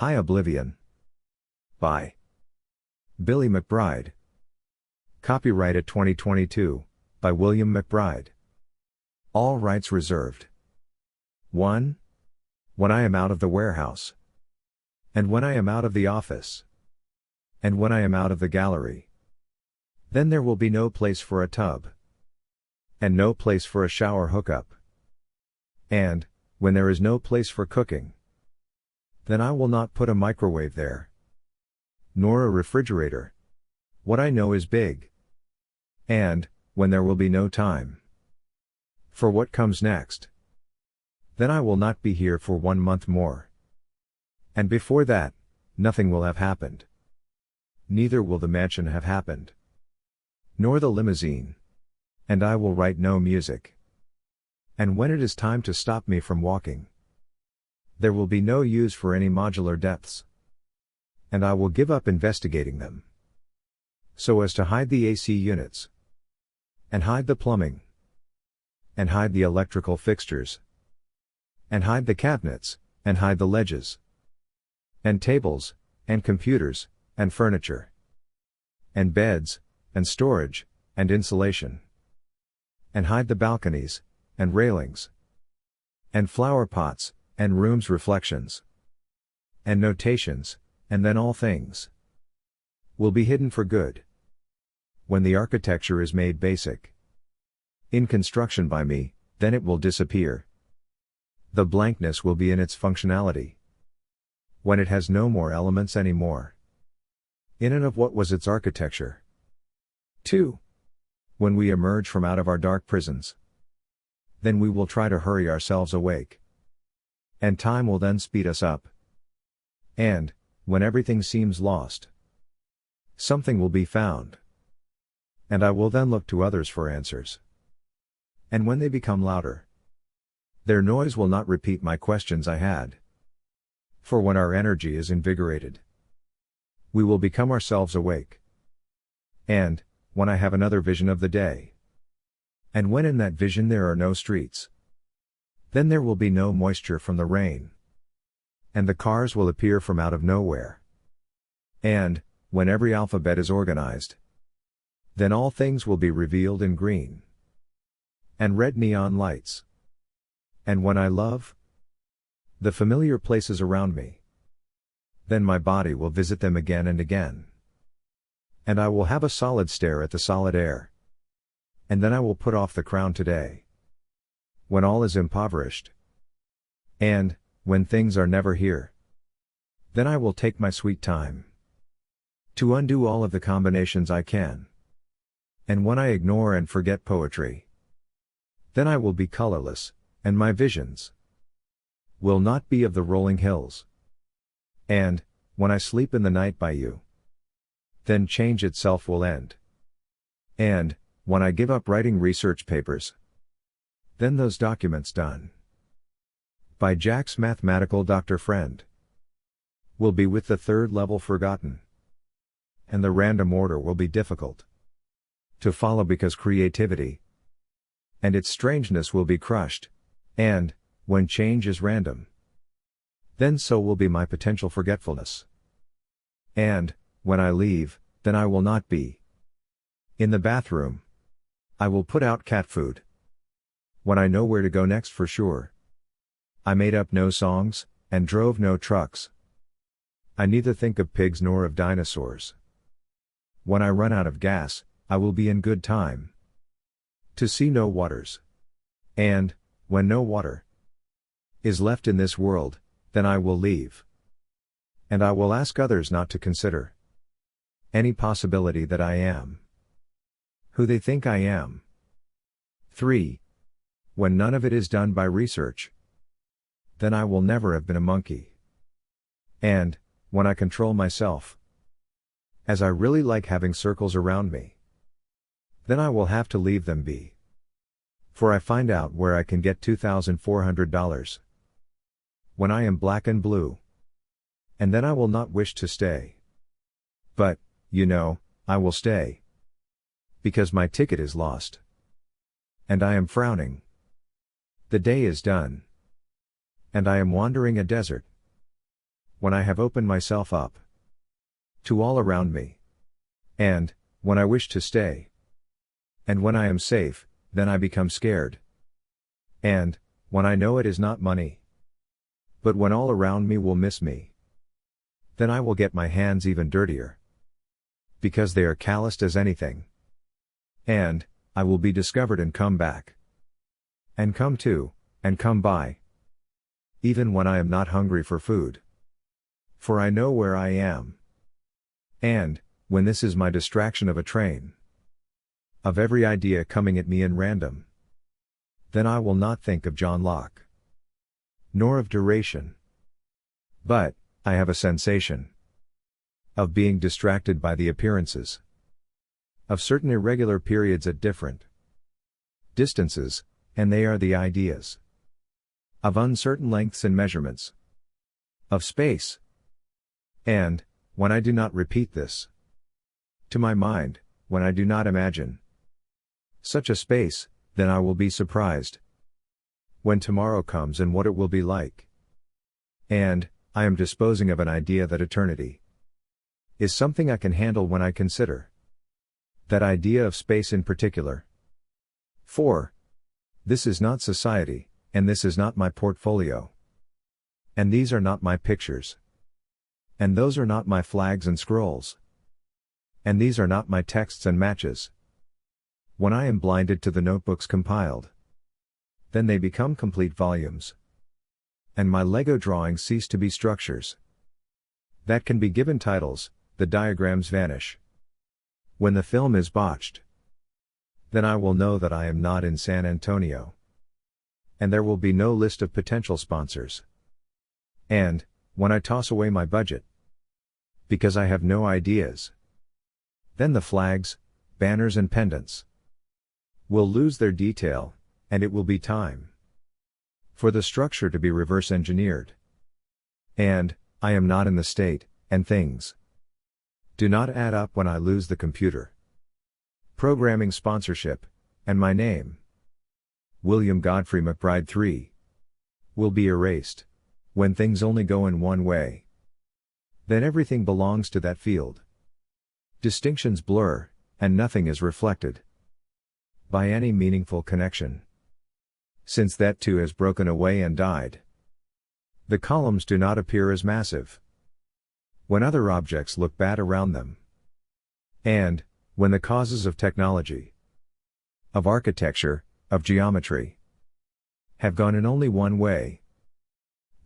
Hi Oblivion. By Billy McBride. Copyrighted 2022, by William McBride. All rights reserved. 1. When I am out of the warehouse. And when I am out of the office. And when I am out of the gallery. Then there will be no place for a tub. And no place for a shower hookup. And, when there is no place for cooking. Then I will not put a microwave there. Nor a refrigerator. What I know is big. And, when there will be no time. For what comes next. Then I will not be here for 1 month more. And before that, nothing will have happened. Neither will the mansion have happened. Nor the limousine. And I will write no music. And when it is time to stop me from walking, there will be no use for any modular depths. And I will give up investigating them. So as to hide the AC units. And hide the plumbing. And hide the electrical fixtures. And hide the cabinets, and hide the ledges. And tables, and computers, and furniture. And beds, and storage, and insulation. And hide the balconies, and railings. And flower pots, and rooms' reflections. And notations, and then all things will be hidden for good. When the architecture is made basic in construction by me, then it will disappear. The blankness will be in its functionality. When it has no more elements anymore. In and of what was its architecture. 2. When we emerge from out of our dark prisons. Then we will try to hurry ourselves awake. And time will then speed us up. And, when everything seems lost, something will be found. And I will then look to others for answers. And when they become louder, their noise will not repeat my questions I had. For when our energy is invigorated, we will become ourselves awake. And, when I have another vision of the day, and when in that vision there are no streets, then there will be no moisture from the rain. And the cars will appear from out of nowhere. And, when every alphabet is organized, then all things will be revealed in green and red neon lights. And when I love the familiar places around me, then my body will visit them again and again. And I will have a solid stare at the solid air. And then I will put off the crown today. When all is impoverished. And, when things are never here. Then I will take my sweet time. To undo all of the combinations I can. And when I ignore and forget poetry. Then I will be colorless, and my visions will not be of the rolling hills. And, when I sleep in the night by you. Then change itself will end. And, when I give up writing research papers. Then those documents done by Jack's mathematical doctor friend will be with the third level forgotten. And the random order will be difficult to follow because creativity and its strangeness will be crushed. And, when change is random, then so will be my potential forgetfulness. And, when I leave, then I will not be in the bathroom. I will put out cat food. When I know where to go next for sure. I made up no songs, and drove no trucks. I neither think of pigs nor of dinosaurs. When I run out of gas, I will be in good time to see no waters. And, when no water is left in this world, then I will leave. And I will ask others not to consider any possibility that I am who they think I am. 3. When none of it is done by research, then I will never have been a monkey. And, when I control myself, as I really like having circles around me, then I will have to leave them be. For I find out where I can get $2,400. When I am black and blue. And then I will not wish to stay. But, you know, I will stay. Because my ticket is lost. And I am frowning. The day is done. And I am wandering a desert. when I have opened myself up to all around me. And, when I wish to stay. And when I am safe, then I become scared. And, when I know it is not money. But when all around me will miss me. Then I will get my hands even dirtier. Because they are calloused as anything. And, I will be discovered and come back. And come to, and come by. Even when I am not hungry for food. For I know where I am. And, when this is my distraction of a train. Of every idea coming at me in random. Then I will not think of John Locke. Nor of duration. But, I have a sensation. Of being distracted by the appearances. Of certain irregular periods at different distances, and they are the ideas. Of uncertain lengths and measurements. Of space. And, when I do not repeat this. To my mind, when I do not imagine such a space, then I will be surprised. When tomorrow comes and what it will be like. And, I am disposing of an idea that eternity is something I can handle when I consider that idea of space in particular. 4. This is not society, and this is not my portfolio. And these are not my pictures. And those are not my flags and scrolls. And these are not my texts and matches. When I am blinded to the notebooks compiled, then they become complete volumes. And my Lego drawings cease to be structures that can be given titles, the diagrams vanish. When the film is botched, then I will know that I am not in San Antonio. And there will be no list of potential sponsors. And, when I toss away my budget, because I have no ideas, then the flags, banners and pendants will lose their detail, and it will be time for the structure to be reverse engineered. And, I am not in the state, and things do not add up when I lose the computer programming sponsorship, and my name, William Godfrey McBride III, will be erased. When things only go in one way, then everything belongs to that field. Distinctions blur, and nothing is reflected by any meaningful connection. Since that too has broken away and died, the columns do not appear as massive when other objects look bad around them. And, when the causes of technology, of architecture, of geometry, have gone in only one way,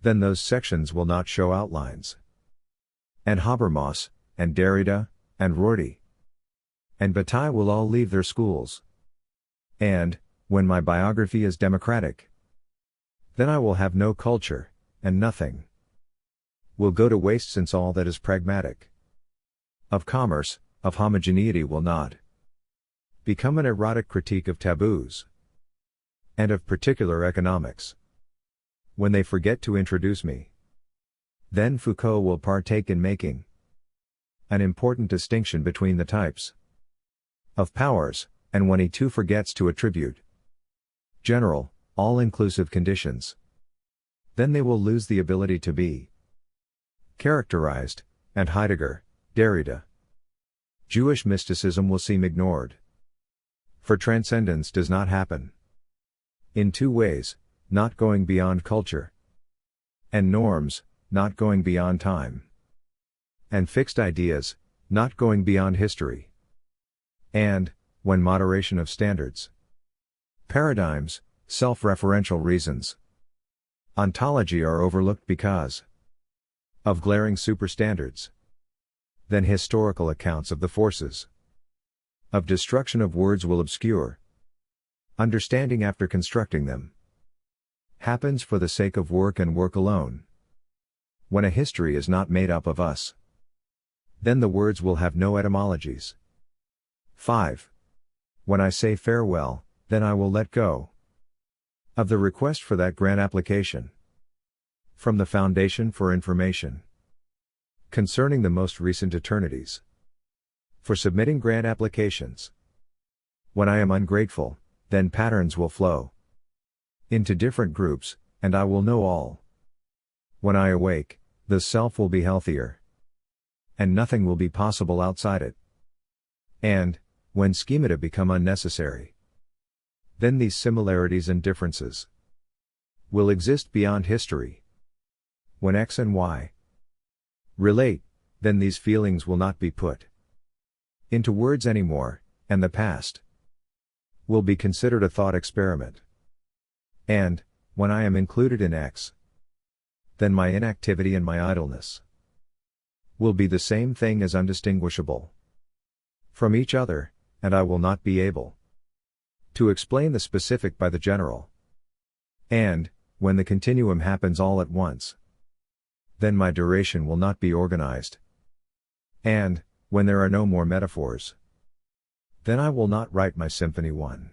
then those sections will not show outlines. And Habermas, and Derrida, and Rorty, and Bataille will all leave their schools. And, when my biography is democratic, then I will have no culture, and nothing will go to waste, since all that is pragmatic of commerce, of homogeneity will not become an erotic critique of taboos and of particular economics. When they forget to introduce me, then Foucault will partake in making an important distinction between the types of powers, and when he too forgets to attribute general, all-inclusive conditions, then they will lose the ability to be characterized, and Heidegger, Derrida, Jewish mysticism will seem ignored. For transcendence does not happen in two ways, not going beyond culture and norms, not going beyond time, and fixed ideas, not going beyond history. And, when moderation of standards, paradigms, self-referential reasons, ontology are overlooked because of glaring superstandards, then historical accounts of the forces of destruction of words will obscure understanding after constructing them. Happens for the sake of work and work alone. When a history is not made up of us, then the words will have no etymologies. 5. When I say farewell, then I will let go of the request for that grant application from the Foundation for Information concerning the most recent eternities for submitting grant applications. When I am ungrateful, then patterns will flow into different groups, and I will know all. When I awake, The self will be healthier. And nothing will be possible outside it. And, when schemata become unnecessary, then these similarities and differences will exist beyond history. When X and Y relate, then these feelings will not be put into words anymore, and the past will be considered a thought experiment. And, when I am included in X, then my inactivity and my idleness will be the same thing as undistinguishable from each other, and I will not be able to explain the specific by the general. And, when the continuum happens all at once, then my duration will not be organized. And, when there are no more metaphors, then I will not write my Symphony 1,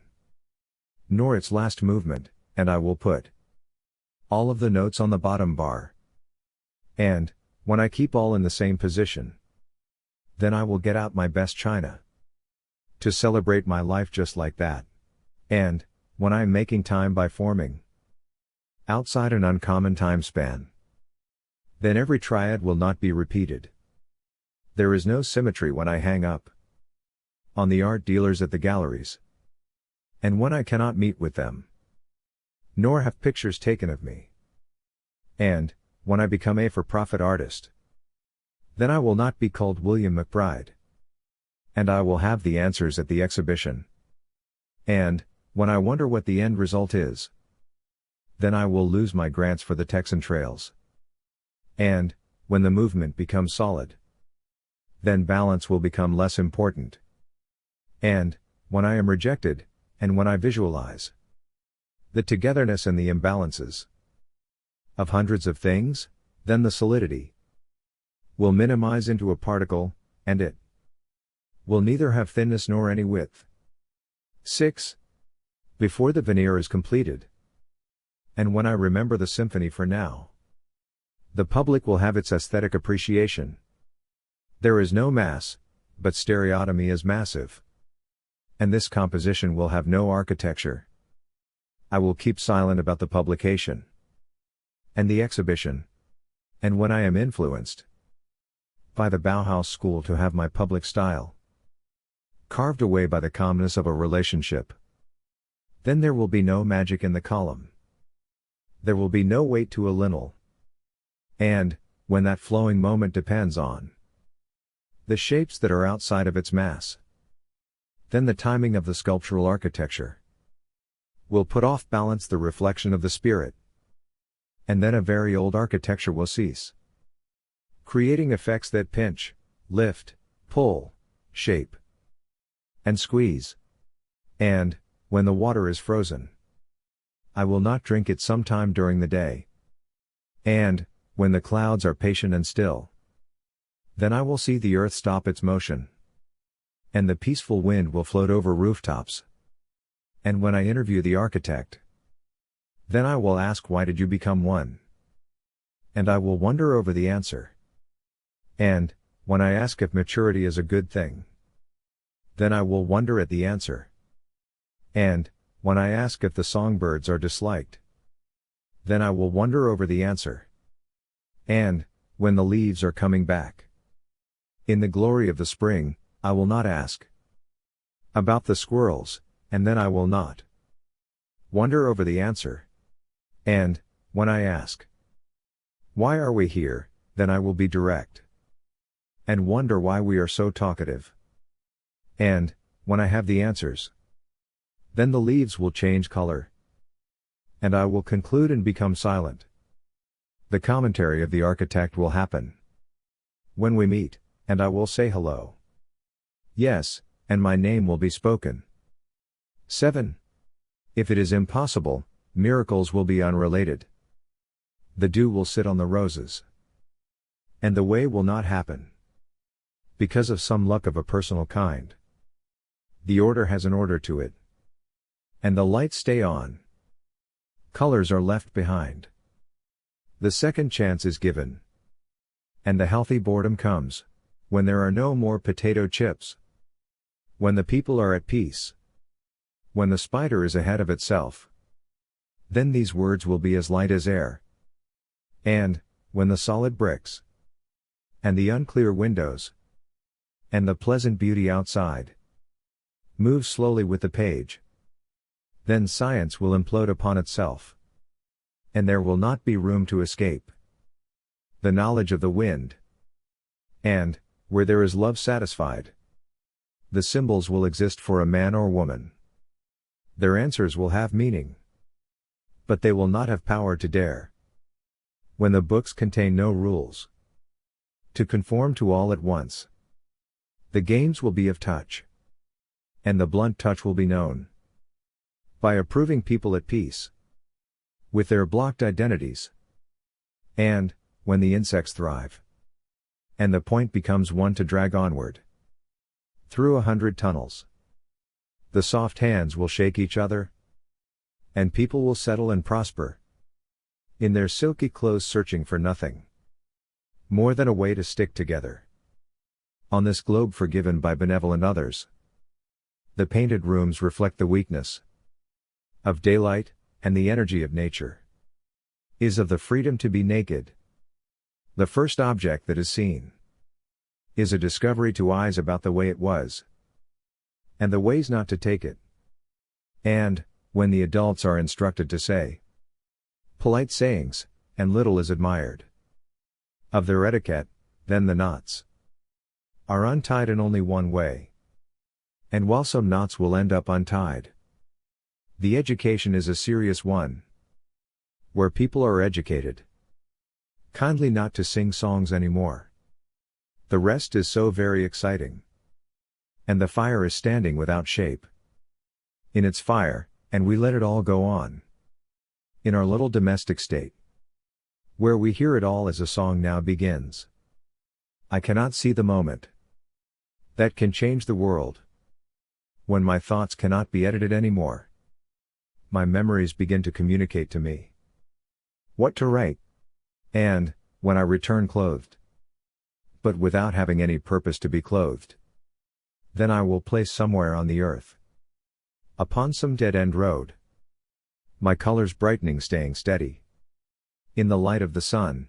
nor its last movement, and I will put all of the notes on the bottom bar. And, when I keep all in the same position, then I will get out my best china to celebrate my life just like that. And, when I am making time by forming outside an uncommon time span, then every triad will not be repeated. There is no symmetry when I hang up on the art dealers at the galleries, and when I cannot meet with them, nor have pictures taken of me. And, when I become a for-profit artist, then I will not be called William McBride, and I will have the answers at the exhibition. And, when I wonder what the end result is, then I will lose my grants for the Texan trails. And, when the movement becomes solid, then balance will become less important. And, when I am rejected, and when I visualize the togetherness and the imbalances of hundreds of things, then the solidity will minimize into a particle, and it will neither have thinness nor any width. 6. Before the veneer is completed, and when I remember the symphony for now, the public will have its aesthetic appreciation. There is no mass, but stereotomy is massive. And this composition will have no architecture. I will keep silent about the publication and the exhibition. And when I am influenced by the Bauhaus school to have my public style carved away by the calmness of a relationship, then there will be no magic in the column. There will be no weight to a lintel. And, when that flowing moment depends on the shapes that are outside of its mass, then the timing of the sculptural architecture will put off balance the reflection of the spirit. And then a very old architecture will cease creating effects that pinch, lift, pull, shape, and squeeze. And, when the water is frozen, I will not drink it sometime during the day. And, when the clouds are patient and still, then I will see the earth stop its motion, and the peaceful wind will float over rooftops. And when I interview the architect, then I will ask, why did you become one? And I will wonder over the answer. And, when I ask if maturity is a good thing, then I will wonder at the answer. And, when I ask if the songbirds are disliked, then I will wonder over the answer. And, when the leaves are coming back in the glory of the spring, I will not ask about the squirrels, and then I will not wonder over the answer. And, when I ask, why are we here, then I will be direct and wonder why we are so talkative. And, when I have the answers, then the leaves will change color, and I will conclude and become silent. The commentary of the architect will happen when we meet, and I will say hello. Yes, and my name will be spoken. 7. If it is impossible, miracles will be unrelated. The dew will sit on the roses, and the way will not happen because of some luck of a personal kind. The order has an order to it, and the lights stay on. Colors are left behind. The second chance is given, and the healthy boredom comes when there are no more potato chips, when the people are at peace, when the spider is ahead of itself. Then these words will be as light as air. And, when the solid bricks, and the unclear windows, and the pleasant beauty outside move slowly with the page, then science will implode upon itself, and there will not be room to escape the knowledge of the wind. And, where there is love satisfied, the symbols will exist for a man or woman. Their answers will have meaning, but they will not have power to dare, when the books contain no rules, to conform to all at once. The games will be of touch, and the blunt touch will be known by approving people at peace with their blocked identities. And, when the insects thrive, and the point becomes one to drag onward through 100 tunnels, the soft hands will shake each other, and people will settle and prosper in their silky clothes, searching for nothing more than a way to stick together on this globe forgiven by benevolent others. The painted rooms reflect the weakness of daylight, and the energy of nature is of the freedom to be naked. The first object that is seen is a discovery to eyes about the way it was, and the ways not to take it. And, when the adults are instructed to say polite sayings, and little is admired of their etiquette, then the knots are untied in only one way. And while some knots will end up untied, the education is a serious one, where people are educated kindly not to sing songs anymore. The rest is so very exciting, and the fire is standing without shape in its fire, and we let it all go on in our little domestic state, where we hear it all as a song now begins. I cannot see the moment that can change the world, when my thoughts cannot be edited anymore. My memories begin to communicate to me what to write, and, when I return clothed, but without having any purpose to be clothed, then I will place somewhere on the earth, upon some dead-end road, my colors brightening, staying steady in the light of the sun,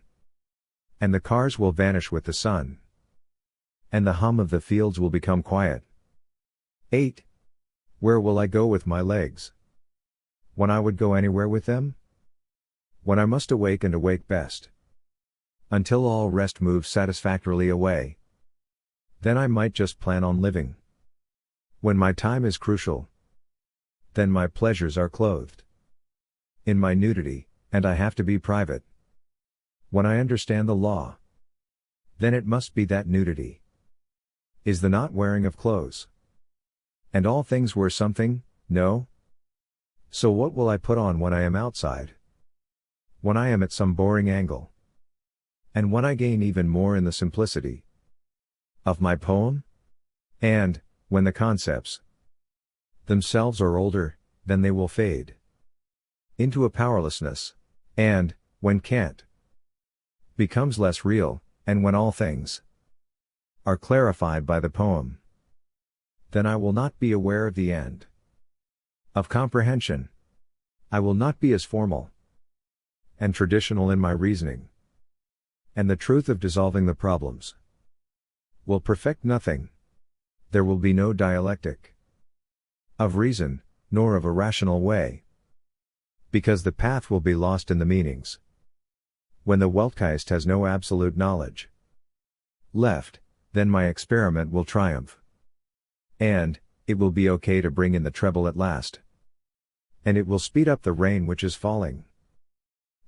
and the cars will vanish with the sun, and the hum of the fields will become quiet. 8. Where will I go with my legs, when I would go anywhere with them? When I must awake, and awake best, until all rest moves satisfactorily away, then I might just plan on living. When my time is crucial, then my pleasures are clothed in my nudity, and I have to be private. When I understand the law, then it must be that nudity is the not wearing of clothes. And all things wear something, no? So what will I put on when I am outside? When I am at some boring angle? And when I gain even more in the simplicity of my poem? And, when the concepts themselves are older, then they will fade into a powerlessness. And, when can't becomes less real, and when all things are clarified by the poem, then I will not be aware of the end of comprehension. I will not be as formal and traditional in my reasoning, and the truth of dissolving the problems will perfect nothing. There will be no dialectic of reason, nor of a rational way, because the path will be lost in the meanings. When the Weltgeist has no absolute knowledge left, then my experiment will triumph. And, it will be okay to bring in the treble at last. And it will speed up the rain which is falling.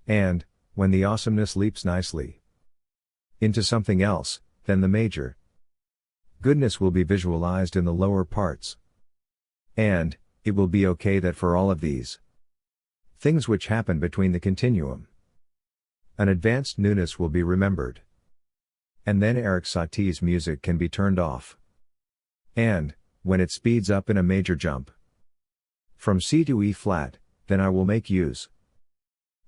And, when the awesomeness leaps nicely into something else, then the major goodness will be visualized in the lower parts. And, it will be okay that for all of these things which happen between the continuum, an advanced newness will be remembered. And then Eric Satie's music can be turned off. And, when it speeds up in a major jump from C to E flat, then I will make use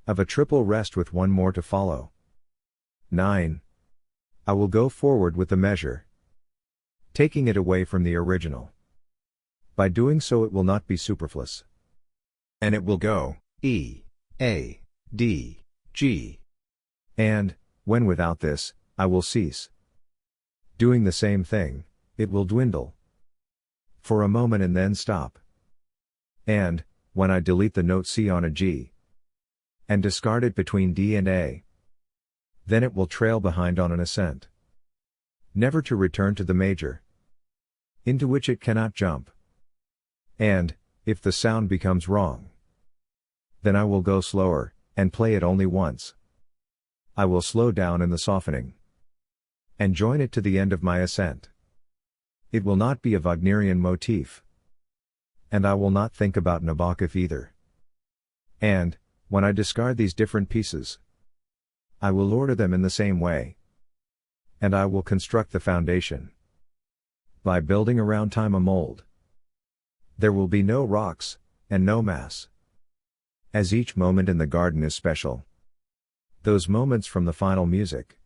of a triple rest with one more to follow. 9. I will go forward with the measure, taking it away from the original. By doing so it will not be superfluous. And it will go E, A, D, G. And, When without this, I will cease. Doing the same thing, it will dwindle. For a moment and then stop. And, when I delete the note C on a G, and discard it between D and A, then it will trail behind on an ascent. Never to return to the major, into which it cannot jump. And, if the sound becomes wrong, then I will go slower, and play it only once. I will slow down in the softening, and join it to the end of my ascent. It will not be a Wagnerian motif. And I will not think about Nabokov either. And, when I discard these different pieces, I will order them in the same way. And I will construct the foundation by building around time a mold. There will be no rocks, and no mass. As each moment in the garden is special, those moments from the final music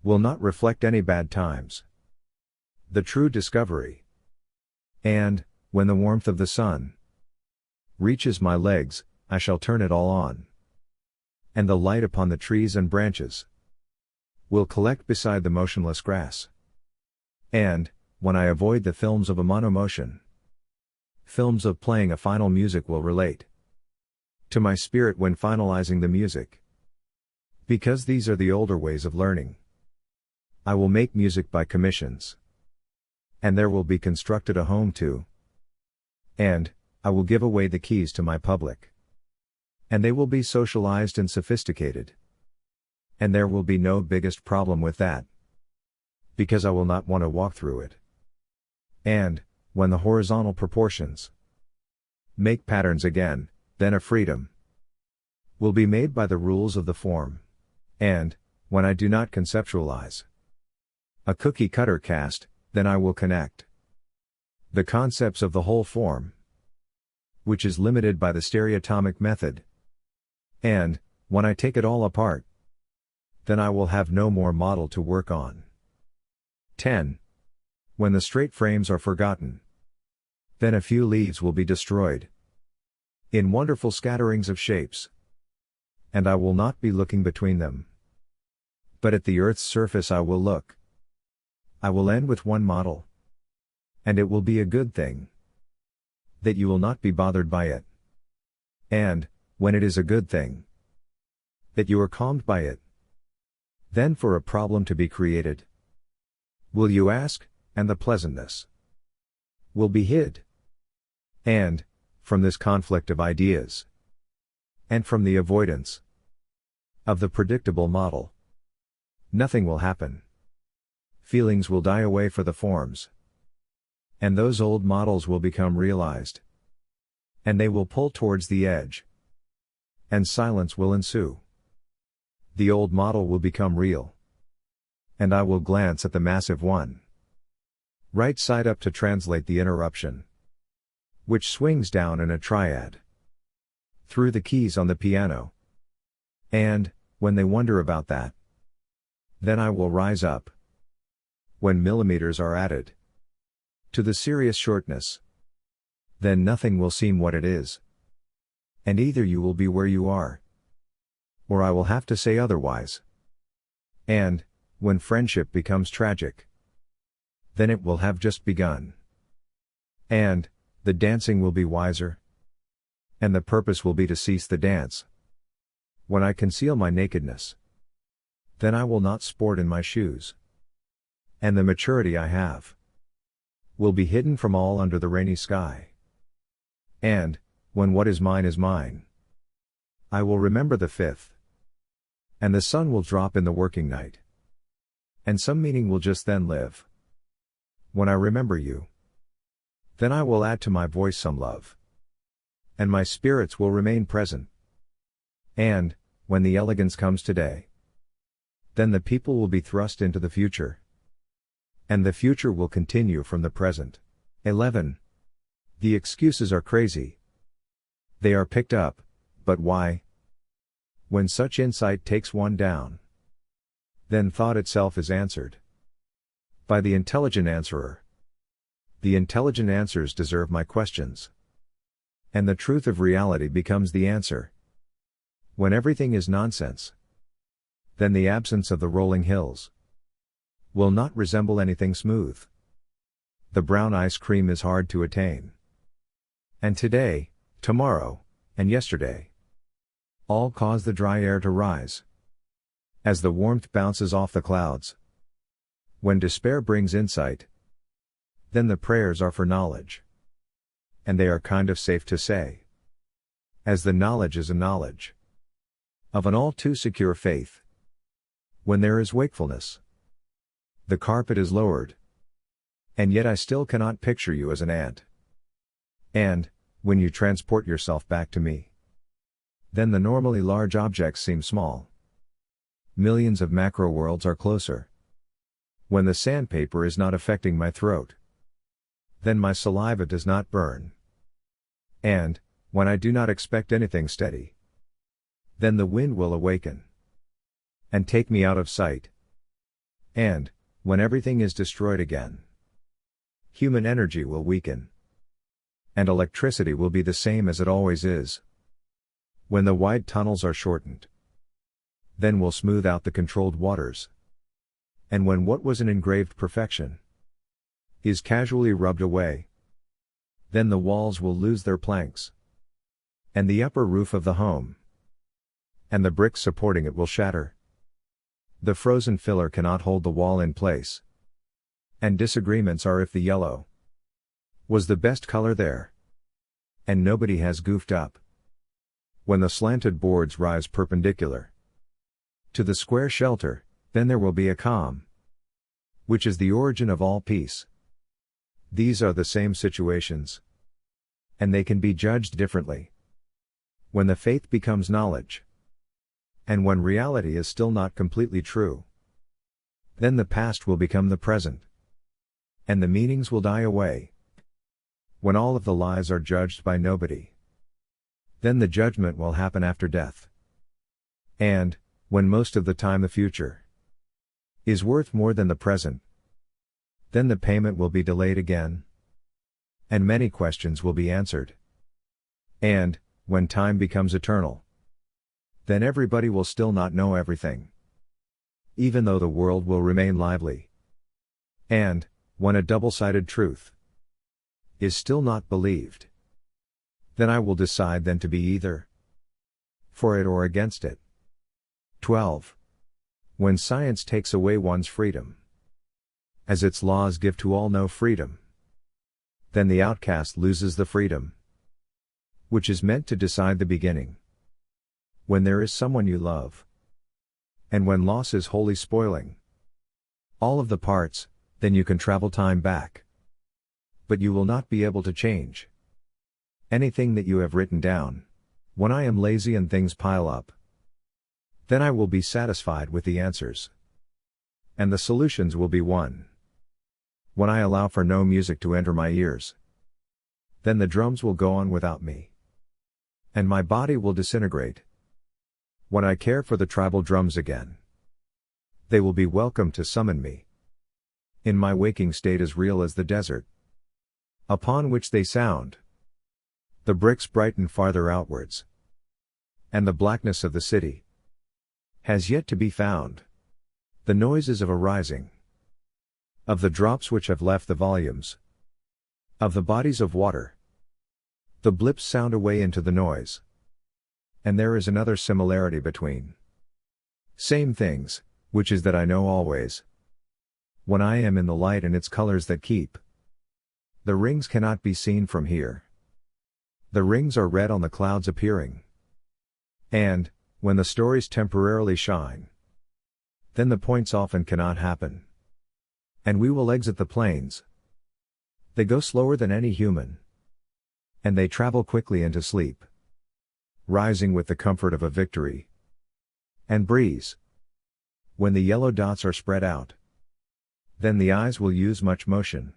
will not reflect any bad times. The true discovery. And, when the warmth of the sun reaches my legs, I shall turn it all on. And the light upon the trees and branches will collect beside the motionless grass. And, when I avoid the films of a monomotion, films of playing a final music will relate to my spirit when finalizing the music. Because these are the older ways of learning. I will make music by commissions. And there will be constructed a home too. And, I will give away the keys to my public. And they will be socialized and sophisticated. And there will be no biggest problem with that. Because I will not want to walk through it. And, when the horizontal proportions make patterns again, then a freedom will be made by the rules of the form. And, when I do not conceptualize a cookie cutter cast, then I will connect the concepts of the whole form, which is limited by the stereotomic method. And, when I take it all apart, then I will have no more model to work on. 10. When the straight frames are forgotten, then a few leaves will be destroyed in wonderful scatterings of shapes. And I will not be looking between them, but at the earth's surface I will look. I will end with one model. And it will be a good thing that you will not be bothered by it. And, when it is a good thing that you are calmed by it, then for a problem to be created, will you ask, and the pleasantness will be hid. And, from this conflict of ideas, and from the avoidance of the predictable model, nothing will happen. Feelings will die away for the forms. And those old models will become realized. And they will pull towards the edge. And silence will ensue. The old model will become real. And I will glance at the massive one, right side up to translate the interruption, which swings down in a triad through the keys on the piano. And, when they wonder about that, then I will rise up. When millimeters are added to the serious shortness, then nothing will seem what it is. And either you will be where you are, or I will have to say otherwise. And, when friendship becomes tragic, then it will have just begun. And, the dancing will be wiser, and the purpose will be to cease the dance. When I conceal my nakedness, then I will not sport in my shoes. And the maturity I have will be hidden from all under the rainy sky. And, when what is mine, I will remember the fifth. And the sun will drop in the working night. And some meaning will just then live. When I remember you, then I will add to my voice some love. And my spirits will remain present. And, when the elegance comes today, then the people will be thrust into the future. And the future will continue from the present. 11. The excuses are crazy. They are picked up, but why? When such insight takes one down, then thought itself is answered by the intelligent answerer. The intelligent answers deserve my questions. And the truth of reality becomes the answer. When everything is nonsense, then the absence of the rolling hills will not resemble anything smooth. The brown ice cream is hard to attain. And today, tomorrow, and yesterday all cause the dry air to rise. As the warmth bounces off the clouds. When despair brings insight, then the prayers are for knowledge. And they are kind of safe to say. As the knowledge is a knowledge of an all too secure faith. When there is wakefulness, the carpet is lowered. And yet I still cannot picture you as an ant. And, when you transport yourself back to me, then the normally large objects seem small. Millions of macro worlds are closer. When the sandpaper is not affecting my throat, then my saliva does not burn. And, when I do not expect anything steady, then the wind will awaken and take me out of sight. And, when everything is destroyed again, human energy will weaken. And electricity will be the same as it always is. When the wide tunnels are shortened, then we'll smooth out the controlled waters. And when what was an engraved perfection is casually rubbed away, then the walls will lose their planks. And the upper roof of the home and the bricks supporting it will shatter. The frozen filler cannot hold the wall in place. And disagreements are if the yellow was the best color there. And nobody has goofed up. When the slanted boards rise perpendicular to the square shelter, then there will be a calm, which is the origin of all peace. These are the same situations. And they can be judged differently. When the faith becomes knowledge, and when reality is still not completely true, then the past will become the present, and the meanings will die away. When all of the lies are judged by nobody, then the judgment will happen after death. And, when most of the time the future is worth more than the present, then the payment will be delayed again, and many questions will be answered. And, when time becomes eternal, then everybody will still not know everything, even though the world will remain lively. And, when a double-sided truth is still not believed, then I will decide then to be either for it or against it. 12. When science takes away one's freedom, as its laws give to all no freedom, then the outcast loses the freedom, which is meant to decide the beginning. When there is someone you love, and when loss is wholly spoiling all of the parts, then you can travel time back. But you will not be able to change anything that you have written down. When I am lazy and things pile up, then I will be satisfied with the answers, and the solutions will be one. When I allow for no music to enter my ears, then the drums will go on without me, and my body will disintegrate. When I care for the tribal drums again, they will be welcome to summon me. In my waking state as real as the desert upon which they sound, the bricks brighten farther outwards, and the blackness of the city has yet to be found. The noises of a rising, of the drops which have left the volumes, of the bodies of water, the blips sound away into the noise. And there is another similarity between same things, which is that I know always, when I am in the light and its colors that keep, the rings cannot be seen from here. The rings are red on the clouds appearing. And, when the stories temporarily shine, then the points often cannot happen. And we will exit the plains. They go slower than any human. And they travel quickly into sleep, rising with the comfort of a victory and breeze. When the yellow dots are spread out, then the eyes will use much motion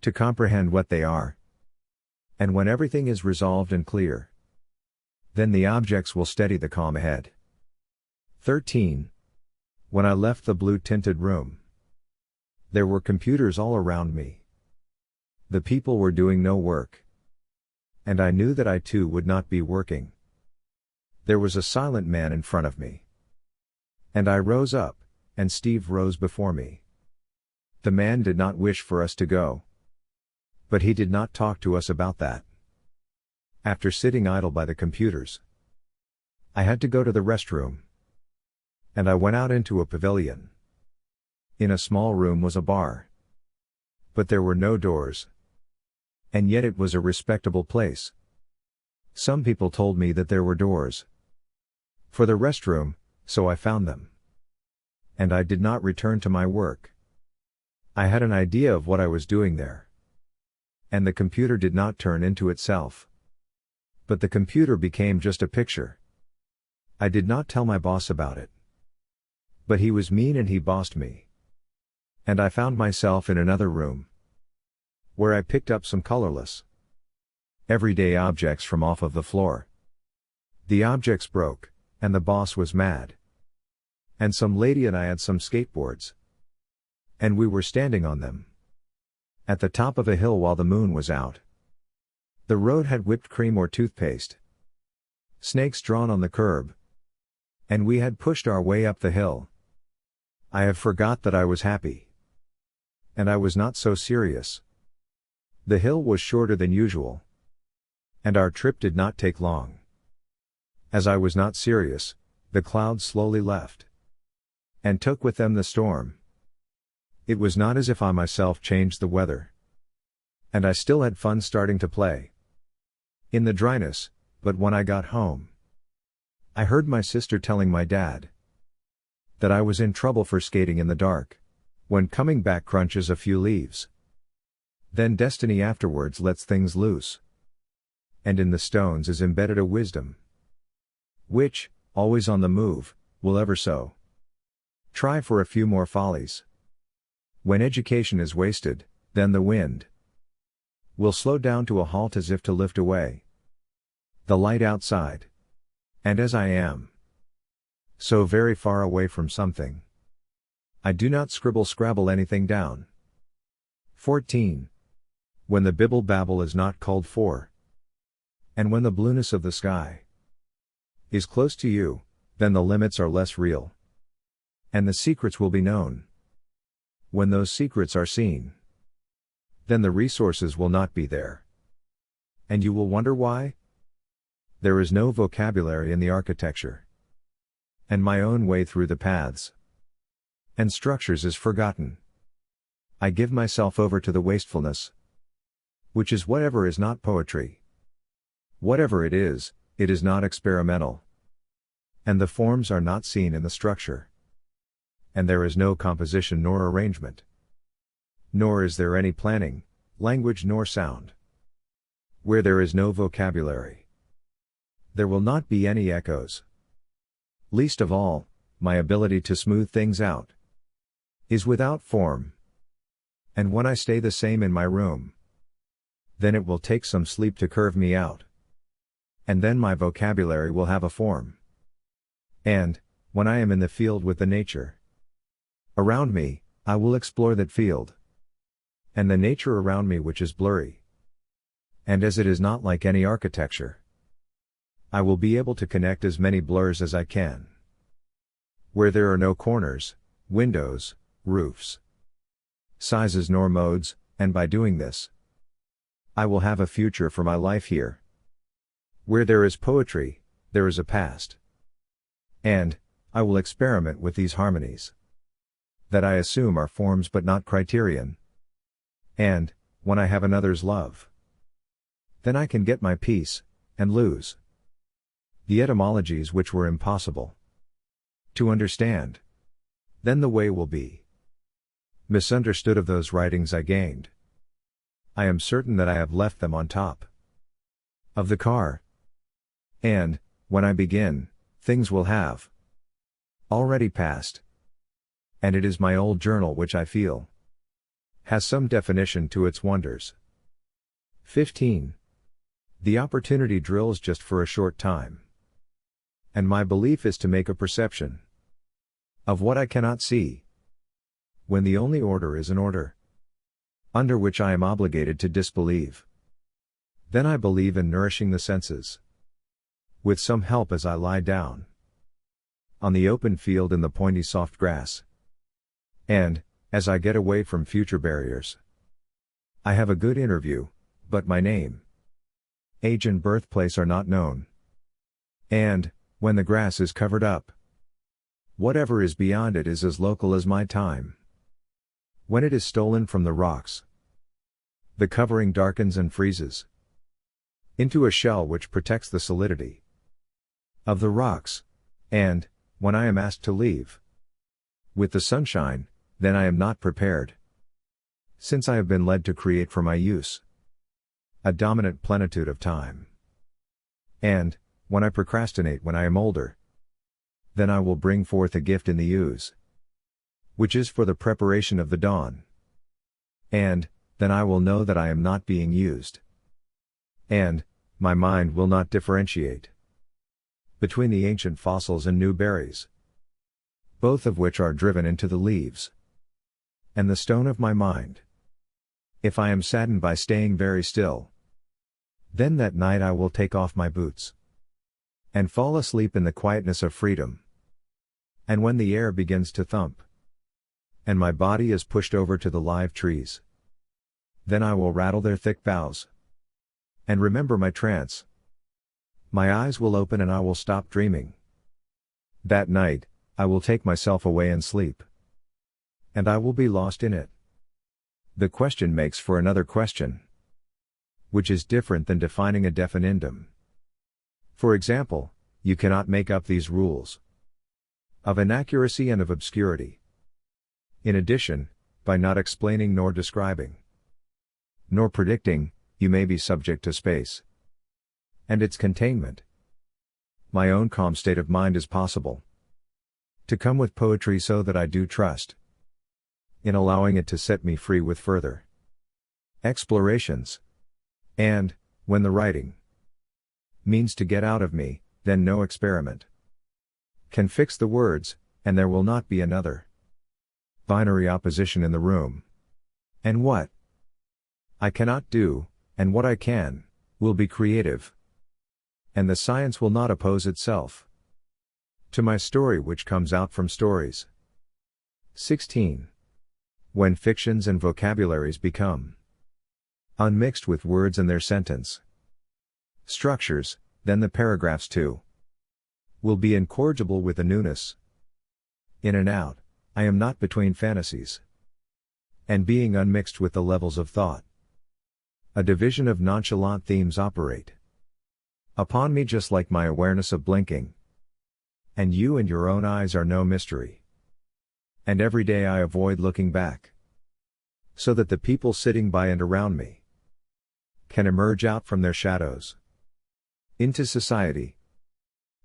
to comprehend what they are. And when everything is resolved and clear, then the objects will steady the calm ahead. 13. When I left the blue-tinted room, there were computers all around me. The people were doing no work. And I knew that I too would not be working. There was a silent man in front of me. And I rose up, and Steve rose before me. The man did not wish for us to go. But he did not talk to us about that. After sitting idle by the computers, I had to go to the restroom. And I went out into a pavilion. In a small room was a bar. But there were no doors. And yet it was a respectable place. Some people told me that there were doors for the restroom, so I found them. And I did not return to my work. I had an idea of what I was doing there. And the computer did not turn into itself. But the computer became just a picture. I did not tell my boss about it. But he was mean and he bossed me. And I found myself in another room, where I picked up some colorless, everyday objects from off of the floor. The objects broke, and the boss was mad. And some lady and I had some skateboards. And we were standing on them, at the top of a hill while the moon was out. The road had whipped cream or toothpaste, snakes drawn on the curb. And we had pushed our way up the hill. I have forgot that I was happy. And I was not so serious. The hill was shorter than usual. And our trip did not take long. As I was not serious, the clouds slowly left. And took with them the storm. It was not as if I myself changed the weather. And I still had fun starting to play in the dryness, but when I got home, I heard my sister telling my dad that I was in trouble for skating in the dark, when coming back crunches a few leaves. Then destiny afterwards lets things loose. And in the stones is embedded a wisdom, which, always on the move, will ever so try for a few more follies. When education is wasted, then the wind will slow down to a halt as if to lift away the light outside. And as I am so very far away from something, I do not scrabble anything down. 14. When the bibble babble is not called for, and when the blueness of the sky is close to you, then the limits are less real. And the secrets will be known. When those secrets are seen, then the resources will not be there. And you will wonder why? There is no vocabulary in the architecture. And my own way through the paths and structures is forgotten. I give myself over to the wastefulness, which is whatever is not poetry. Whatever it is not experimental. And the forms are not seen in the structure. And there is no composition nor arrangement. Nor is there any planning, language nor sound. Where there is no vocabulary, there will not be any echoes. Least of all, my ability to smooth things out is without form. And when I stay the same in my room, then it will take some sleep to curve me out. And then my vocabulary will have a form. And, when I am in the field with the nature around me, I will explore that field. And the nature around me which is blurry. And as it is not like any architecture, I will be able to connect as many blurs as I can. Where there are no corners, windows, roofs, sizes nor modes, and by doing this, I will have a future for my life here. Where there is poetry, there is a past. And, I will experiment with these harmonies that I assume are forms but not criterion. And, when I have another's love, then I can get my peace, and lose the etymologies which were impossible to understand. Then the way will be misunderstood of those writings I gained. I am certain that I have left them on top of the car. And, when I begin, things will have already passed. And it is my old journal which I feel has some definition to its wonders. 15. The opportunity drills just for a short time. And my belief is to make a perception of what I cannot see, when the only order is an order under which I am obligated to disbelieve. Then I believe in nourishing the senses with some help as I lie down. on the open field in the pointy soft grass. And, as I get away from future barriers, I have a good interview, but my name, age and birthplace are not known. And, when the grass is covered up, whatever is beyond it is as local as my time. When it is stolen from the rocks, the covering darkens and freezes into a shell which protects the solidity of the rocks, and, when I am asked to leave with the sunshine, then I am not prepared, since I have been led to create for my use a dominant plenitude of time. And, when I procrastinate when I am older, then I will bring forth a gift in the ooze, which is for the preparation of the dawn. And, then I will know that I am not being used. And, my mind will not differentiate between the ancient fossils and new berries, both of which are driven into the leaves, and the stone of my mind. If I am saddened by staying very still, then that night I will take off my boots and fall asleep in the quietness of freedom. And when the air begins to thump, and my body is pushed over to the live trees, then I will rattle their thick boughs and remember my trance. My eyes will open and I will stop dreaming. That night, I will take myself away and sleep, and I will be lost in it. The question makes for another question, which is different than defining a definendum. For example, you cannot make up these rules of inaccuracy and of obscurity. In addition, by not explaining nor describing, nor predicting, you may be subject to space and its containment. My own calm state of mind is possible to come with poetry so that I do trust in allowing it to set me free with further explorations. And, when the writing means to get out of me, then no experiment can fix the words, and there will not be another binary opposition in the room. And what I cannot do, and what I can, will be creative. And the science will not oppose itself to my story which comes out from stories. 16. When fictions and vocabularies become unmixed with words and their sentence structures, then the paragraphs too will be incorrigible with a newness. In and out, I am not between fantasies and being unmixed with the levels of thought. A division of nonchalant themes operate upon me just like my awareness of blinking. And you and your own eyes are no mystery. And every day I avoid looking back, so that the people sitting by and around me can emerge out from their shadows into society.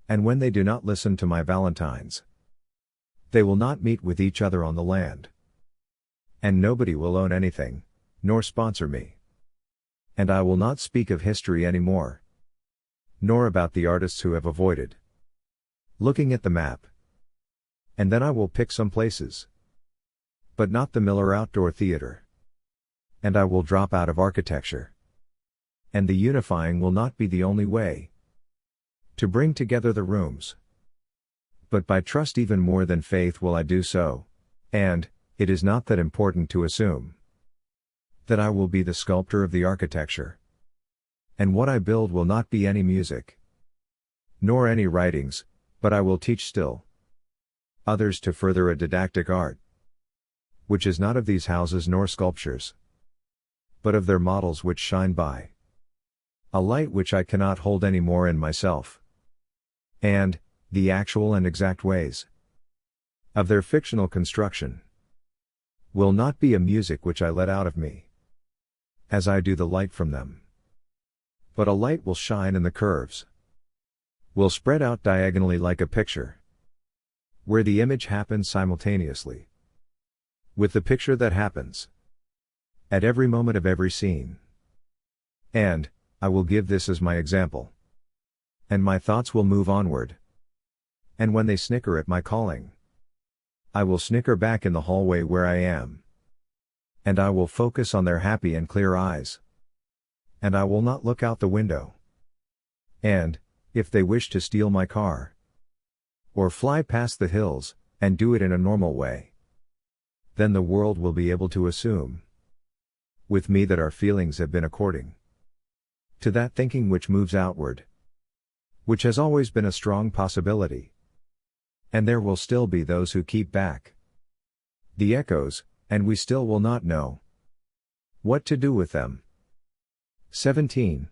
And when they do not listen to my valentines, they will not meet with each other on the land. And nobody will own anything, nor sponsor me. And I will not speak of history anymore, nor about the artists who have avoided looking at the map. And then I will pick some places, but not the Miller Outdoor Theater. And I will drop out of architecture. And the unifying will not be the only way to bring together the rooms, but by trust even more than faith will I do so. And, it is not that important to assume that I will be the sculptor of the architecture. And what I build will not be any music, nor any writings, but I will teach still others to further a didactic art, which is not of these houses nor sculptures, but of their models which shine by a light which I cannot hold any more in myself. And, the actual and exact ways of their fictional construction will not be a music which I let out of me, as I do the light from them. But a light will shine in the curves, will spread out diagonally like a picture, where the image happens simultaneously with the picture that happens at every moment of every scene. And, I will give this as my example. And my thoughts will move onward. And when they snicker at my calling, I will snicker back in the hallway where I am. And I will focus on their happy and clear eyes. And I will not look out the window. And, if they wish to steal my car, Or fly past the hills, and do it in a normal way. Then the world will be able to assume with me that our feelings have been according to that thinking which moves outward, which has always been a strong possibility. And there will still be those who keep back the echoes, and we still will not know what to do with them. 17.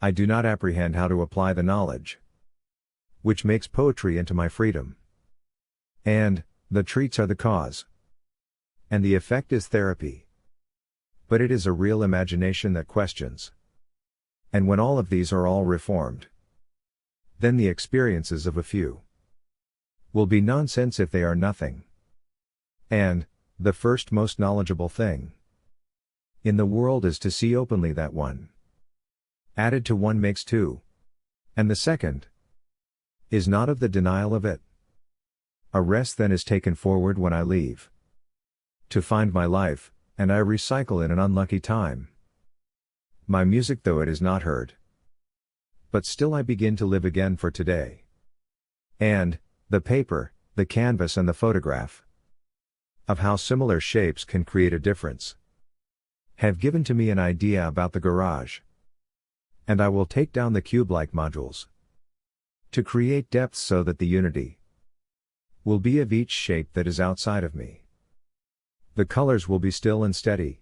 I do not apprehend how to apply the knowledge which makes poetry into my freedom. And, the treats are the cause. And the effect is therapy. But it is a real imagination that questions. And when all of these are all reformed, then the experiences of a few will be nonsense if they are nothing. And, the first most knowledgeable thing in the world is to see openly that one added to one makes two. And the second is not of the denial of it. A rest then is taken forward when I leave to find my life, and I recycle in an unlucky time my music though it is not heard. But still I begin to live again for today. And, the paper, the canvas and the photograph of how similar shapes can create a difference have given to me an idea about the garage. And I will take down the cube-like modules to create depth so that the unity will be of each shape that is outside of me. The colors will be still and steady.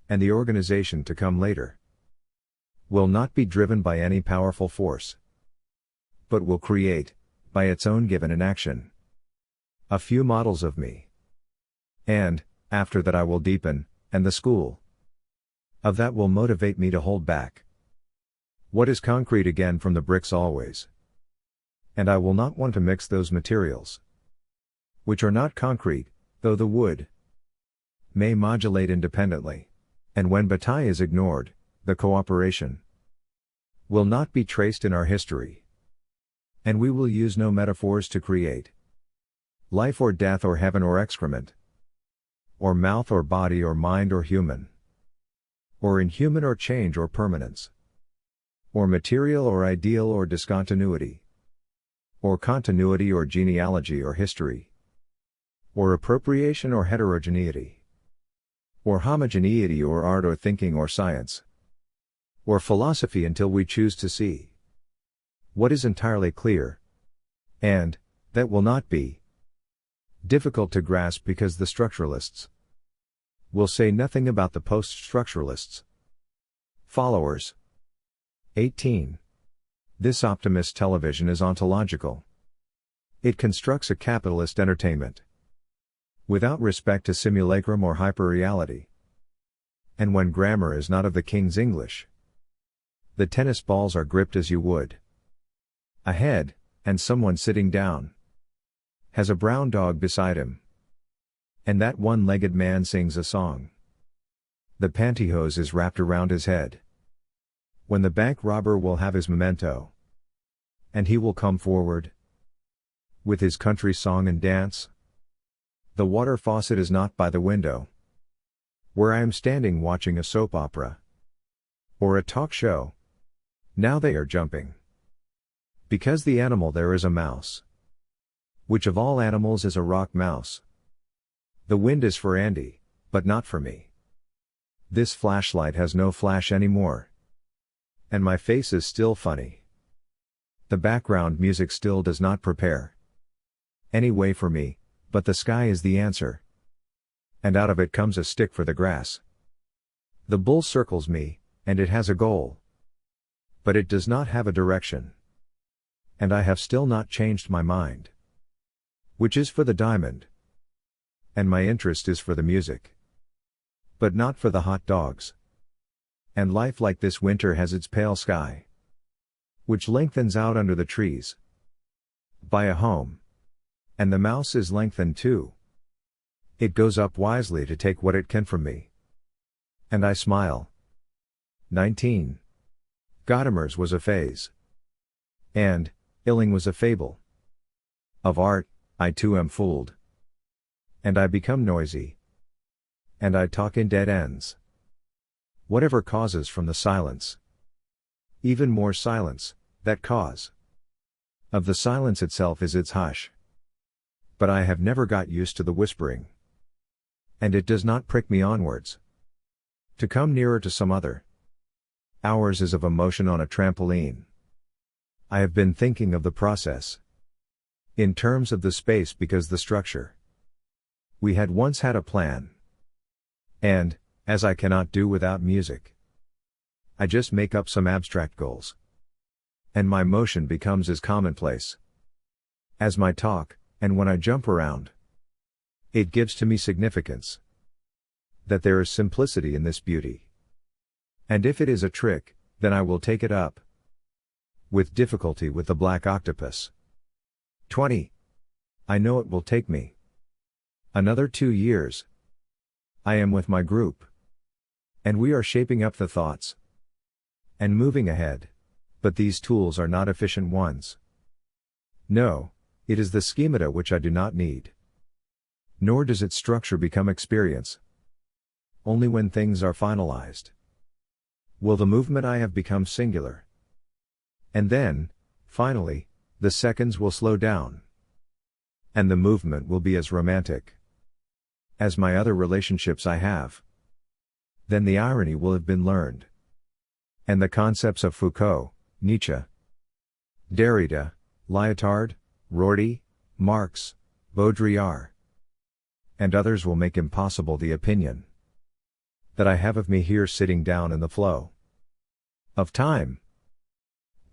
And the organization to come later will not be driven by any powerful force, but will create, by its own given inaction, a few models of me. And, after that I will deepen, and the school of that will motivate me to hold back what is concrete again from the bricks always. And I will not want to mix those materials which are not concrete, though the wood may modulate independently. And when bataille is ignored, the cooperation will not be traced in our history. And we will use no metaphors to create life or death or heaven or excrement, or mouth or body or mind or human, or inhuman or change or permanence, or material or ideal or discontinuity, or continuity or genealogy or history, or appropriation or heterogeneity, or homogeneity or art or thinking or science, or philosophy until we choose to see what is entirely clear, and, that will not be difficult to grasp because the structuralists will say nothing about the post-structuralists' followers. 18. This optimist television is ontological. It constructs a capitalist entertainment without respect to simulacrum or hyperreality. And when grammar is not of the king's English, the tennis balls are gripped as you would a head, and someone sitting down has a brown dog beside him. And that one-legged man sings a song. The pantyhose is wrapped around his head. When the bank robber will have his memento, and he will come forward with his country song and dance. The water faucet is not by the window where I am standing watching a soap opera or a talk show. Now they are jumping because the animal there is a mouse. Which of all animals is a rock mouse? The wind is for Andy, but not for me. This flashlight has no flash anymore. And my face is still funny. The background music still does not prepare any way for me, but the sky is the answer. And out of it comes a stick for the grass. The bull circles me, and it has a goal. But it does not have a direction. And I have still not changed my mind. Which is for the diamond. And my interest is for the music. But not for the hot dogs. And life like this winter has its pale sky, which lengthens out under the trees by a home. And the mouse is lengthened too. It goes up wisely to take what it can from me. And I smile. 19. Gadamer's was a phase. And, Illing was a fable. Of art, I too am fooled. And I become noisy. And I talk in dead ends. Whatever causes from the silence. Even more silence, that cause. Of the silence itself is its hush. But I have never got used to the whispering. And it does not prick me onwards. To come nearer to some other. Ours is of a motion on a trampoline. I have been thinking of the process. In terms of the space because the structure. We had once had a plan. And, as I cannot do without music, I just make up some abstract goals. And my motion becomes as commonplace as my talk, and when I jump around, it gives to me significance. That there is simplicity in this beauty. And if it is a trick, then I will take it up. With difficulty with the black octopus. 20. I know it will take me another 2 years. I am with my group. And we are shaping up the thoughts. And moving ahead. But these tools are not efficient ones. No, it is the schemata which I do not need. Nor does its structure become experience. Only when things are finalized will the movement I have become singular. And then, finally, the seconds will slow down. And the movement will be as romantic as my other relationships I have. Then the irony will have been learned. And the concepts of Foucault, Nietzsche, Derrida, Lyotard, Rorty, Marx, Baudrillard, and others will make impossible the opinion that I have of me here sitting down in the flow of time.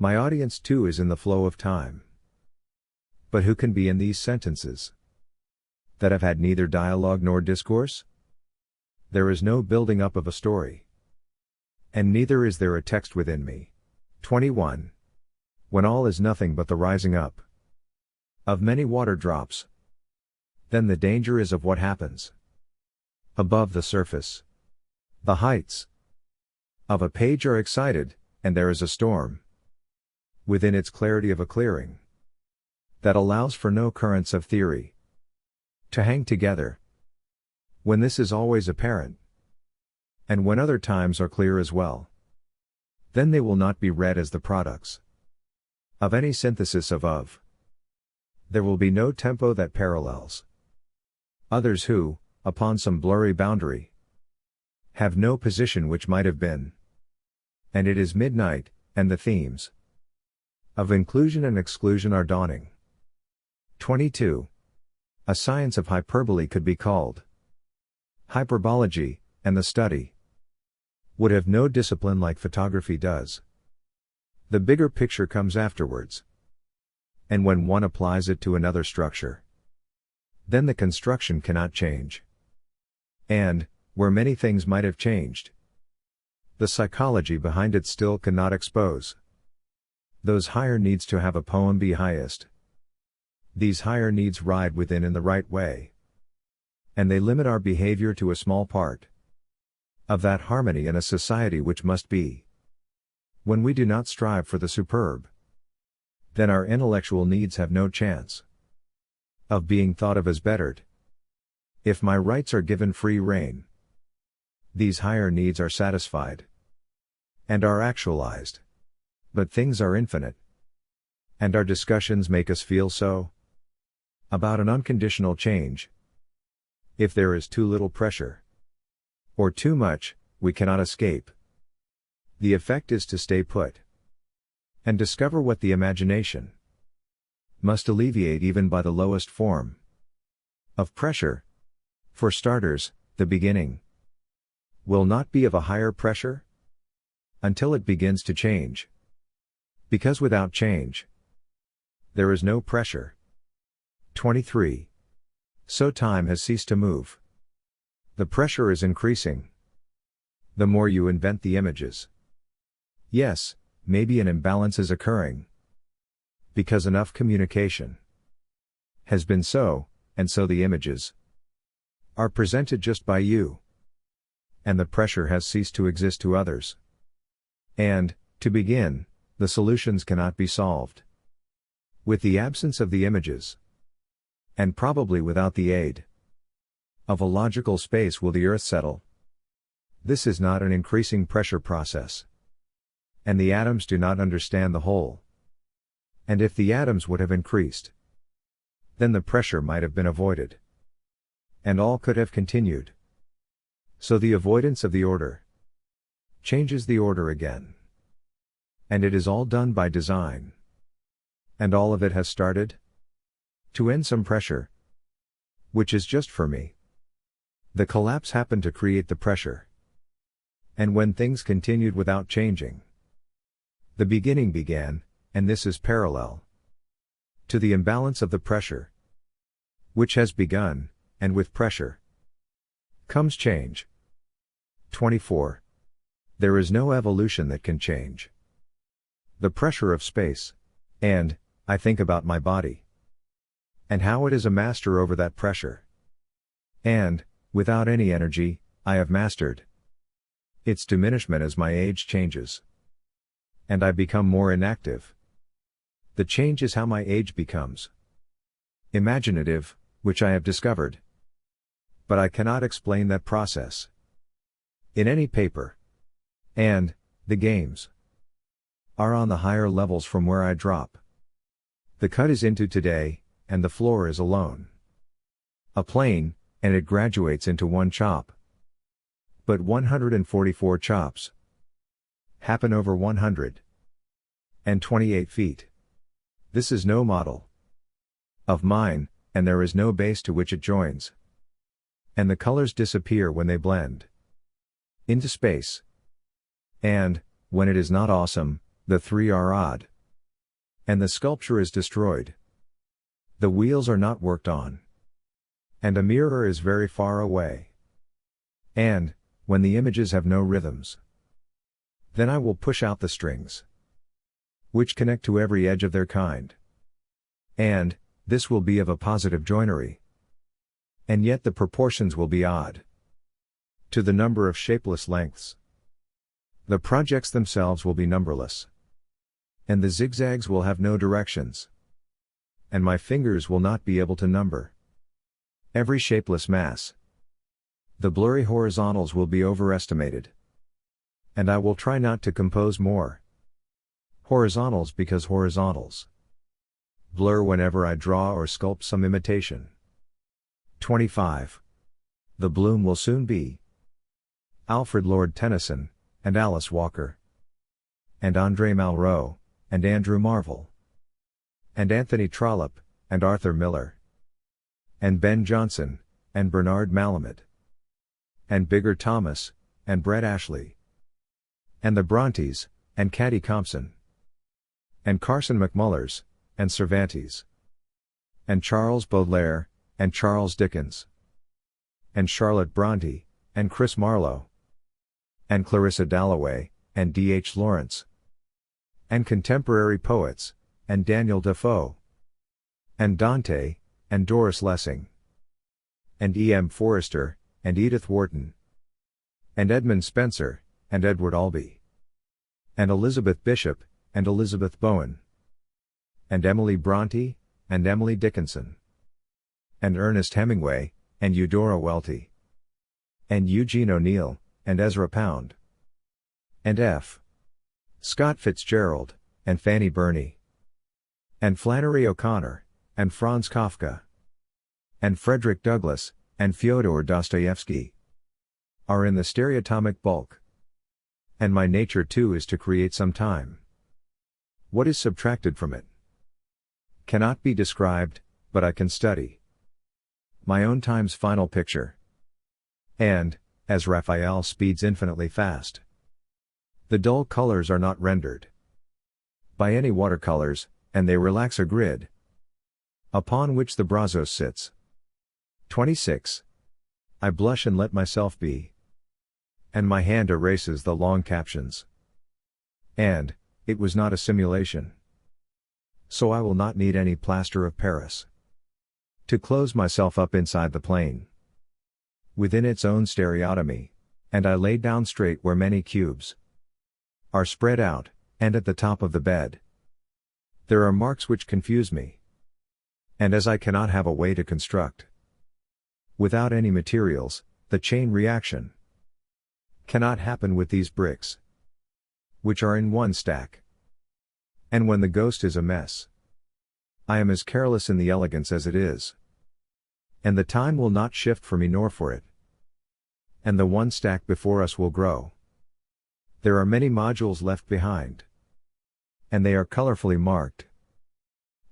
My audience too is in the flow of time. But who can be in these sentences that have had neither dialogue nor discourse? There is no building up of a story. And neither is there a text within me. 21. When all is nothing but the rising up of many water drops, then the danger is of what happens above the surface. The heights of a page are excited, and there is a storm within its clarity of a clearing that allows for no currents of theory to hang together. When this is always apparent, and when other times are clear as well, then they will not be read as the products of any synthesis of. There will be no tempo that parallels others who, upon some blurry boundary, have no position which might have been. And it is midnight, and the themes of inclusion and exclusion are dawning. 22. A science of hyperbole could be called hyperbology, and the study would have no discipline like photography does. The bigger picture comes afterwards. And when one applies it to another structure, then the construction cannot change. And, where many things might have changed, the psychology behind it still cannot expose. Those higher needs to have a poem be highest. These higher needs ride within in the right way. And they limit our behavior to a small part of that harmony in a society which must be. When we do not strive for the superb, then our intellectual needs have no chance of being thought of as bettered. If my rights are given free rein, these higher needs are satisfied and are actualized. But things are infinite, and our discussions make us feel so about an unconditional change. If there is too little pressure or too much, we cannot escape. The effect is to stay put and discover what the imagination must alleviate even by the lowest form of pressure. For starters, the beginning will not be of a higher pressure until it begins to change. Because without change, there is no pressure. 23. So time has ceased to move. The pressure is increasing. The more you invent the images. Yes, maybe an imbalance is occurring. Because enough communication has been so, and so the images are presented just by you. And the pressure has ceased to exist to others. And, to begin, the solutions cannot be solved with the absence of the images. And probably without the aid of a logical space will the earth settle. This is not an increasing pressure process. And the atoms do not understand the whole. And if the atoms would have increased, then the pressure might have been avoided. And all could have continued. So the avoidance of the order changes the order again. And it is all done by design. And all of it has started to end some pressure, which is just for me. The collapse happened to create the pressure. And when things continued without changing, the beginning began, and this is parallel to the imbalance of the pressure, which has begun, and with pressure comes change. 24. There is no evolution that can change the pressure of space. And, I think about my body, and how it is a master over that pressure. And, without any energy, I have mastered its diminishment as my age changes. And I become more inactive. The change is how my age becomes imaginative, which I have discovered. But I cannot explain that process in any paper. And, the games are on the higher levels from where I drop. The cut is into today, and the floor is alone. A plane, and it graduates into one chop. But 144 chops happen over 128 feet. This is no model of mine, and there is no base to which it joins. And the colors disappear when they blend into space. And, when it is not awesome, the three are odd. And the sculpture is destroyed. The wheels are not worked on. And a mirror is very far away. And, when the images have no rhythms, then I will push out the strings, which connect to every edge of their kind. And, this will be of a positive joinery. And yet the proportions will be odd to the number of shapeless lengths. The projects themselves will be numberless. And the zigzags will have no directions. And my fingers will not be able to number every shapeless mass. The blurry horizontals will be overestimated. And I will try not to compose more horizontals because horizontals blur whenever I draw or sculpt some imitation. 25. The bloom will soon be Alfred Lord Tennyson, and Alice Walker, and Andre Malraux, and Andrew Marvell, and Anthony Trollope, and Arthur Miller, and Ben Jonson, and Bernard Malamud, and Bigger Thomas, and Brett Ashley, and the Brontes, and Caddy Compson, and Carson McMullers, and Cervantes, and Charles Baudelaire, and Charles Dickens, and Charlotte Bronte, and Chris Marlowe, and Clarissa Dalloway, and D.H. Lawrence, and contemporary poets, and Daniel Defoe, and Dante, and Doris Lessing, and E.M. Forrester, and Edith Wharton, and Edmund Spenser, and Edward Albee, and Elizabeth Bishop, and Elizabeth Bowen, and Emily Bronte, and Emily Dickinson, and Ernest Hemingway, and Eudora Welty, and Eugene O'Neill, and Ezra Pound, and F. Scott Fitzgerald, and Fanny Burney, and Flannery O'Connor, and Franz Kafka, and Frederick Douglass, and Fyodor Dostoevsky are in the stereotomic bulk. And my nature too is to create some time. What is subtracted from it cannot be described, but I can study my own time's final picture. And, as Raphael speeds infinitely fast, the dull colors are not rendered by any watercolors, and they relax a grid upon which the Brazos sits. 26. I blush and let myself be. And my hand erases the long captions. And, it was not a simulation. So I will not need any plaster of Paris to close myself up inside the plane within its own stereotomy, and I lay down straight where many cubes are spread out, and at the top of the bed there are marks which confuse me. And as I cannot have a way to construct without any materials, the chain reaction cannot happen with these bricks, which are in one stack. And when the ghost is a mess, I am as careless in the elegance as it is. And the time will not shift for me nor for it. And the one stack before us will grow. There are many modules left behind. And they are colorfully marked.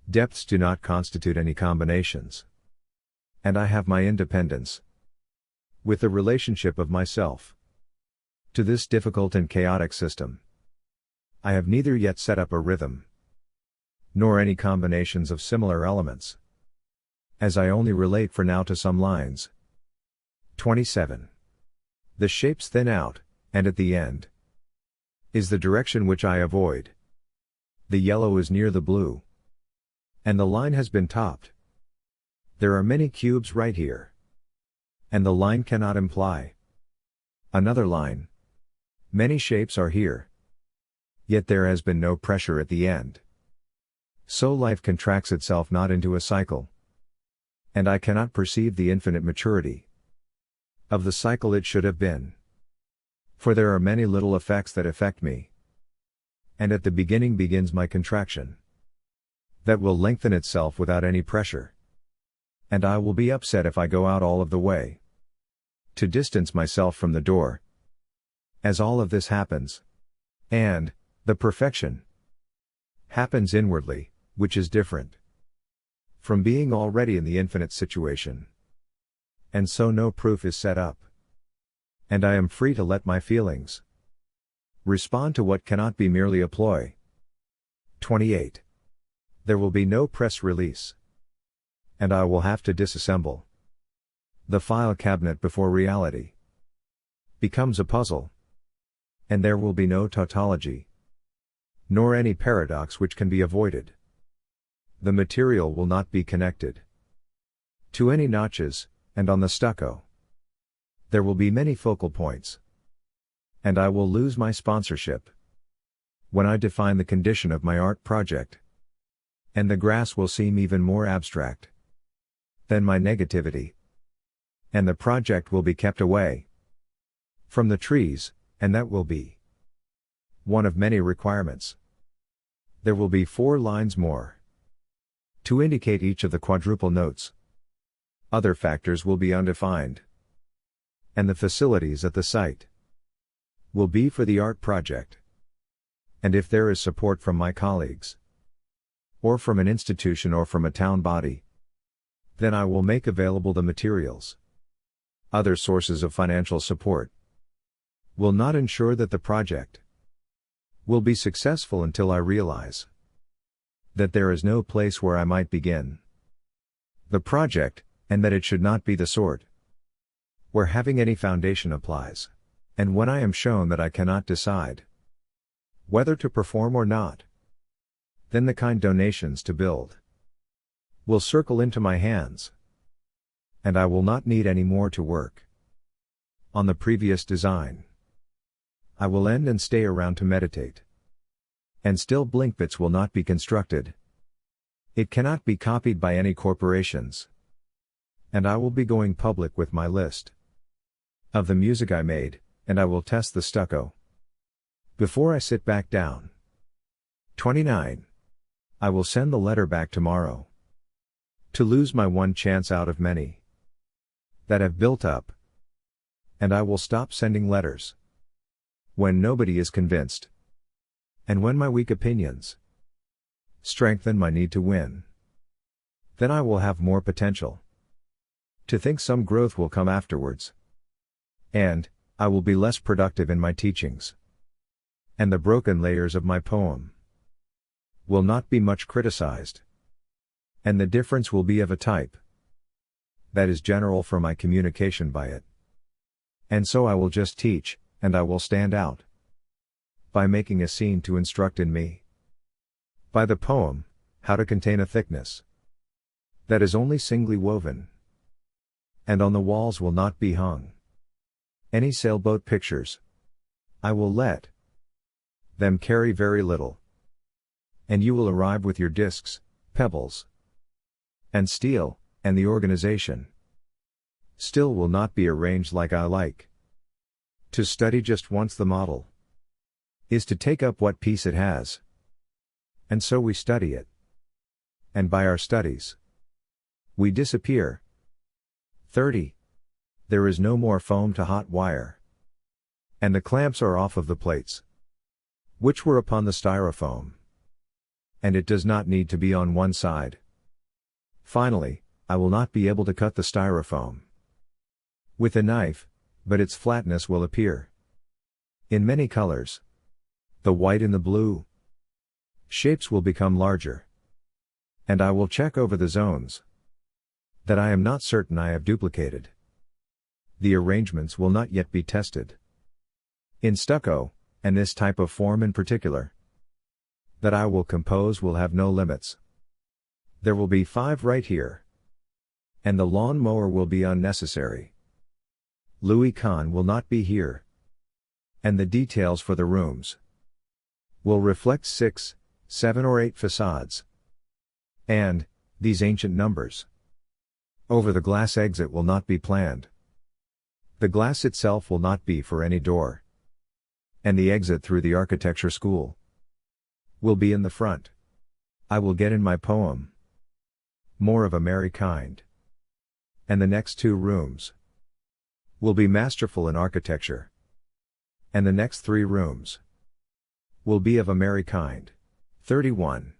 Depths do not constitute any combinations. And I have my independence. With the relationship of myself to this difficult and chaotic system. I have neither yet set up a rhythm, nor any combinations of similar elements, as I only relate for now to some lines. 27. The shapes thin out, and at the end is the direction which I avoid. The yellow is near the blue, and the line has been topped. There are many cubes right here, and the line cannot imply another line. Many shapes are here, yet there has been no pressure at the end. So life contracts itself not into a cycle, and I cannot perceive the infinite maturity of the cycle it should have been. For there are many little effects that affect me, and at the beginning begins my contraction that will lengthen itself without any pressure. And I will be upset if I go out all of the way to distance myself from the door, as all of this happens. And the perfection happens inwardly, which is different from being already in the infinite situation. And so no proof is set up. And I am free to let my feelings respond to what cannot be merely a ploy. 28. There will be no press release. And I will have to disassemble the file cabinet before reality becomes a puzzle. And there will be no tautology, nor any paradox which can be avoided. The material will not be connected to any notches, and on the stucco there will be many focal points. And I will lose my sponsorship when I define the condition of my art project. And the grass will seem even more abstract than my negativity. And the project will be kept away from the trees, and that will be one of many requirements. There will be 4 lines more to indicate each of the quadruple notes. Other factors will be undefined. And the facilities at the site will be for the art project. And if there is support from my colleagues, or from an institution or from a town body, then I will make available the materials. Other sources of financial support will not ensure that the project will be successful until I realize that there is no place where I might begin the project, and that it should not be the sort where having any foundation applies. And when I am shown that I cannot decide whether to perform or not, then the kind donations to build will circle into my hands, and I will not need any more to work on the previous design. I will end and stay around to meditate. And still blink bits will not be constructed. It cannot be copied by any corporations. And I will be going public with my list of the music I made, and I will test the stucco before I sit back down. 29. I will send the letter back tomorrow to lose my one chance out of many that have built up. And I will stop sending letters when nobody is convinced, and when my weak opinions strengthen my need to win. Then I will have more potential to think some growth will come afterwards. And I will be less productive in my teachings. And the broken layers of my poem will not be much criticized. And the difference will be of a type that is general for my communication by it. And so I will just teach, and I will stand out by making a scene to instruct in me by the poem, how to contain a thickness that is only singly woven. And on the walls will not be hung any sailboat pictures. I will let them carry very little. And you will arrive with your discs, pebbles, and steel, and the organization still will not be arranged like I like. To study just once the model is to take up what piece it has. And so we study it and by our studies. We disappear. 30. There is no more foam to hot wire. And the clamps are off of the plates, which were upon the styrofoam. And it does not need to be on one side. Finally, I will not be able to cut the styrofoam with a knife, but its flatness will appear in many colors. The white and the blue shapes will become larger. And I will check over the zones that I am not certain I have duplicated. The arrangements will not yet be tested in stucco, and this type of form in particular that I will compose will have no limits. There will be 5 right here. And the lawn mower will be unnecessary. Louis Kahn will not be here. And the details for the rooms will reflect 6, 7 or 8 facades. And, these ancient numbers over the glass exit will not be planned. The glass itself will not be for any door. And the exit through the architecture school will be in the front. I will get in my poem more of a merry kind. And the next 2 rooms will be masterful in architecture. And the next 3 rooms will be of a merry kind. 31.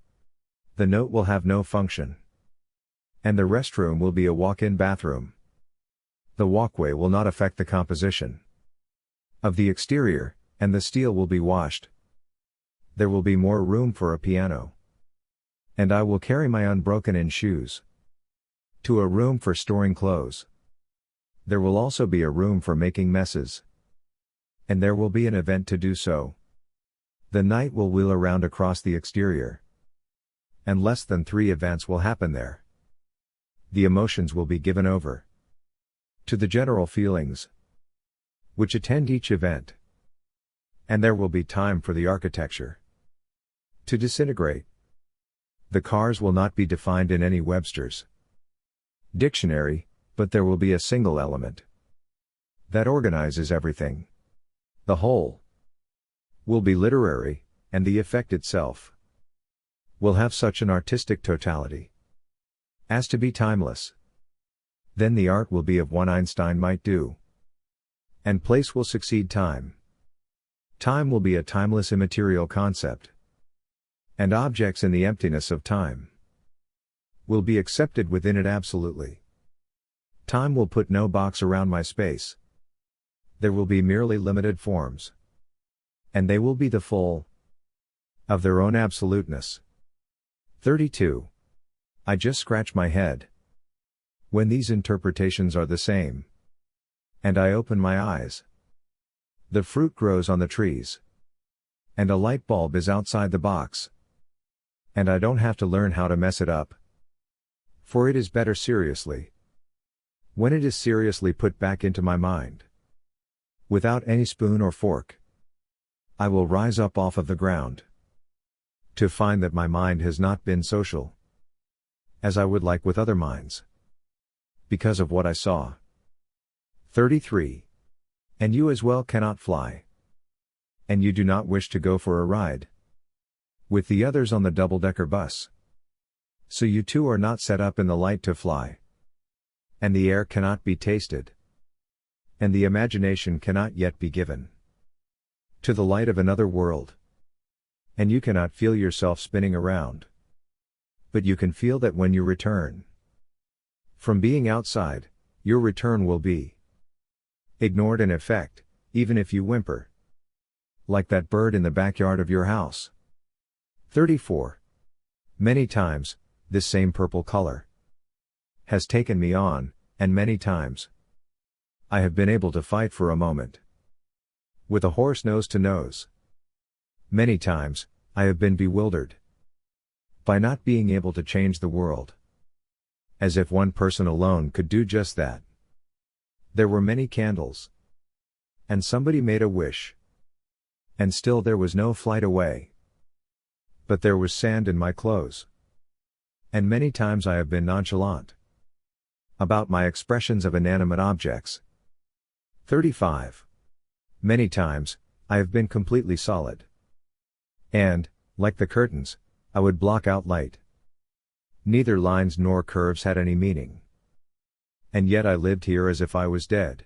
The note will have no function. And the restroom will be a walk-in bathroom. The walkway will not affect the composition of the exterior, and the steel will be washed. There will be more room for a piano. And I will carry my unbroken-in shoes to a room for storing clothes. There will also be a room for making messes. And there will be an event to do so. The night will wheel around across the exterior. And less than 3 events will happen there. The emotions will be given over to the general feelings which attend each event. And there will be time for the architecture to disintegrate. The cars will not be defined in any Webster's dictionary, but there will be a single element that organizes everything. The whole will be literary, and the effect itself will have such an artistic totality as to be timeless. Then the art will be of one Einstein might do. And place will succeed time. Time will be a timeless immaterial concept. And objects in the emptiness of time will be accepted within it absolutely. Time will put no box around my space. There will be merely limited forms. And they will be the full of their own absoluteness. 32. I just scratch my head when these interpretations are the same. And I open my eyes. The fruit grows on the trees. And a light bulb is outside the box. And I don't have to learn how to mess it up. For it is better seriously when it is seriously put back into my mind. Without any spoon or fork, I will rise up off of the ground to find that my mind has not been social as I would like with other minds because of what I saw. 33. And you as well cannot fly. And you do not wish to go for a ride with the others on the double-decker bus. So you too are not set up in the light to fly. And the air cannot be tasted. And the imagination cannot yet be given to the light of another world. And you cannot feel yourself spinning around. But you can feel that when you return from being outside, your return will be ignored in effect, even if you whimper like that bird in the backyard of your house. 34. Many times, this same purple color has taken me on, and many times I have been able to fight for a moment with a horse nose to nose. Many times, I have been bewildered by not being able to change the world. As if one person alone could do just that. There were many candles. And somebody made a wish. And still there was no flight away. But there was sand in my clothes. And many times I have been nonchalant about my expressions of inanimate objects. 35. Many times, I have been completely solid. And, like the curtains, I would block out light. Neither lines nor curves had any meaning. And yet I lived here as if I was dead.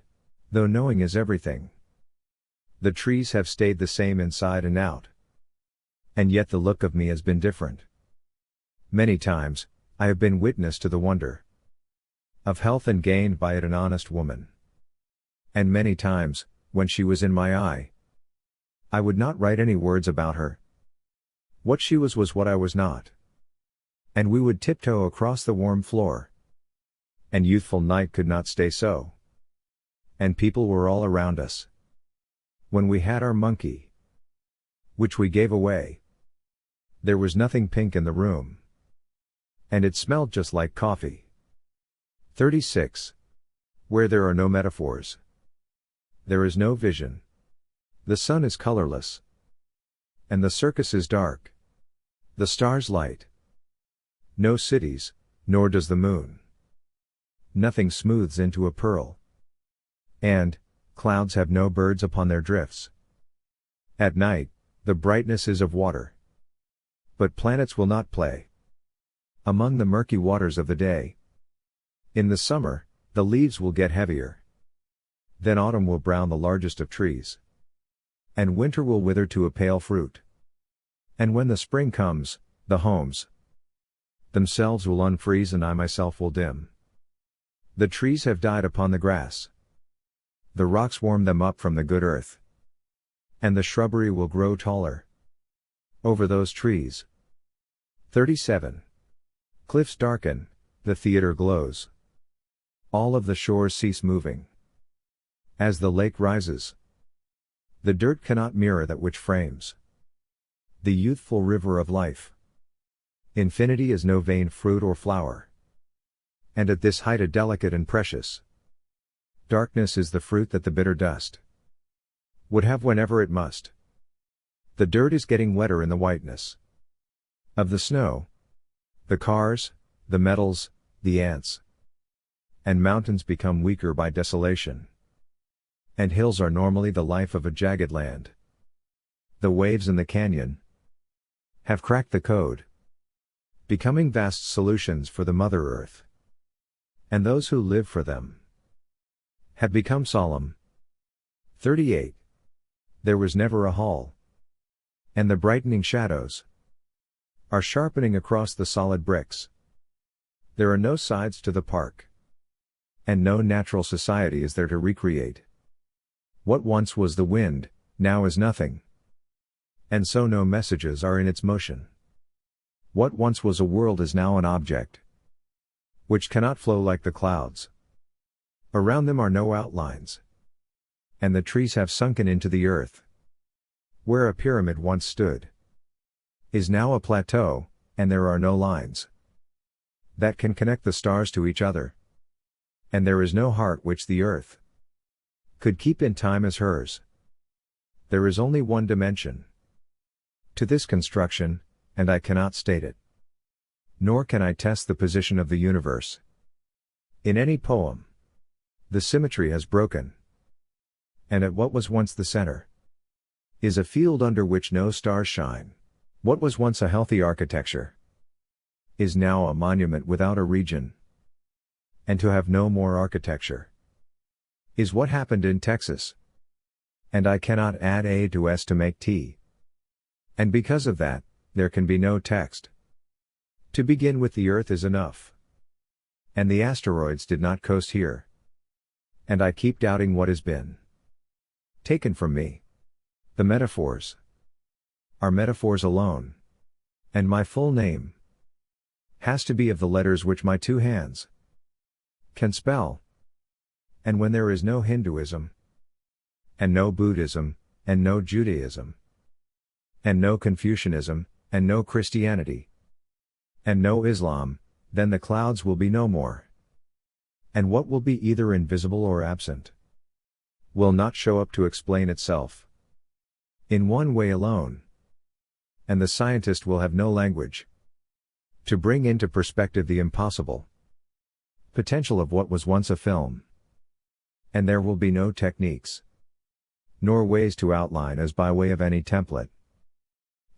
Though knowing is everything. The trees have stayed the same inside and out. And yet the look of me has been different. Many times, I have been witness to the wonder of health and gained by it an honest woman. And many times, when she was in my eye, I would not write any words about her. What she was what I was not. And we would tiptoe across the warm floor. And youthful night could not stay so. And people were all around us. When we had our monkey, which we gave away, there was nothing pink in the room. And it smelled just like coffee. 36. Where there are no metaphors, there is no vision. The sun is colorless. And the circus is dark. The stars light. No cities, nor does the moon. Nothing smooths into a pearl. And clouds have no birds upon their drifts. At night, the brightness is of water. But planets will not play among the murky waters of the day. In the summer, the leaves will get heavier. Then autumn will brown the largest of trees. And winter will wither to a pale fruit. And when the spring comes, the homes themselves will unfreeze and I myself will dim. The trees have died upon the grass. The rocks warm them up from the good earth. And the shrubbery will grow taller over those trees. 37. Cliffs darken, the theater glows. All of the shores cease moving. As the lake rises, the dirt cannot mirror that which frames the youthful river of life. Infinity is no vain fruit or flower. And at this height a delicate and precious darkness is the fruit that the bitter dust would have whenever it must. The dirt is getting wetter in the whiteness of the snow. The cars, the metals, the ants. And mountains become weaker by desolation. And hills are normally the life of a jagged land. The waves in the canyon have cracked the code, becoming vast solutions for the Mother Earth. And those who live for them have become solemn. 38. There was never a hall. And the brightening shadows are sharpening across the solid bricks. There are no sides to the park. And no natural society is there to recreate. What once was the wind, now is nothing. And so no messages are in its motion. What once was a world is now an object, which cannot flow like the clouds. Around them are no outlines. And the trees have sunken into the earth. Where a pyramid once stood is now a plateau, and there are no lines that can connect the stars to each other. And there is no heart which the earth could keep in time as hers. There is only one dimension to this construction, and I cannot state it. Nor can I test the position of the universe. In any poem, the symmetry has broken. And at what was once the center is a field under which no stars shine. What was once a healthy architecture is now a monument without a region. And to have no more architecture is what happened in Texas. And I cannot add A to S to make T. And because of that, there can be no text. To begin with, the earth is enough. And the asteroids did not coast here. And I keep doubting what has been taken from me. The metaphors are metaphors alone. And my full name has to be of the letters which my two hands can spell. And when there is no Hinduism, and no Buddhism, and no Judaism, and no Confucianism, and no Christianity, and no Islam, then the clouds will be no more. And what will be either invisible or absent will not show up to explain itself in one way alone. And the scientist will have no language to bring into perspective the impossible potential of what was once a film. And there will be no techniques nor ways to outline as by way of any template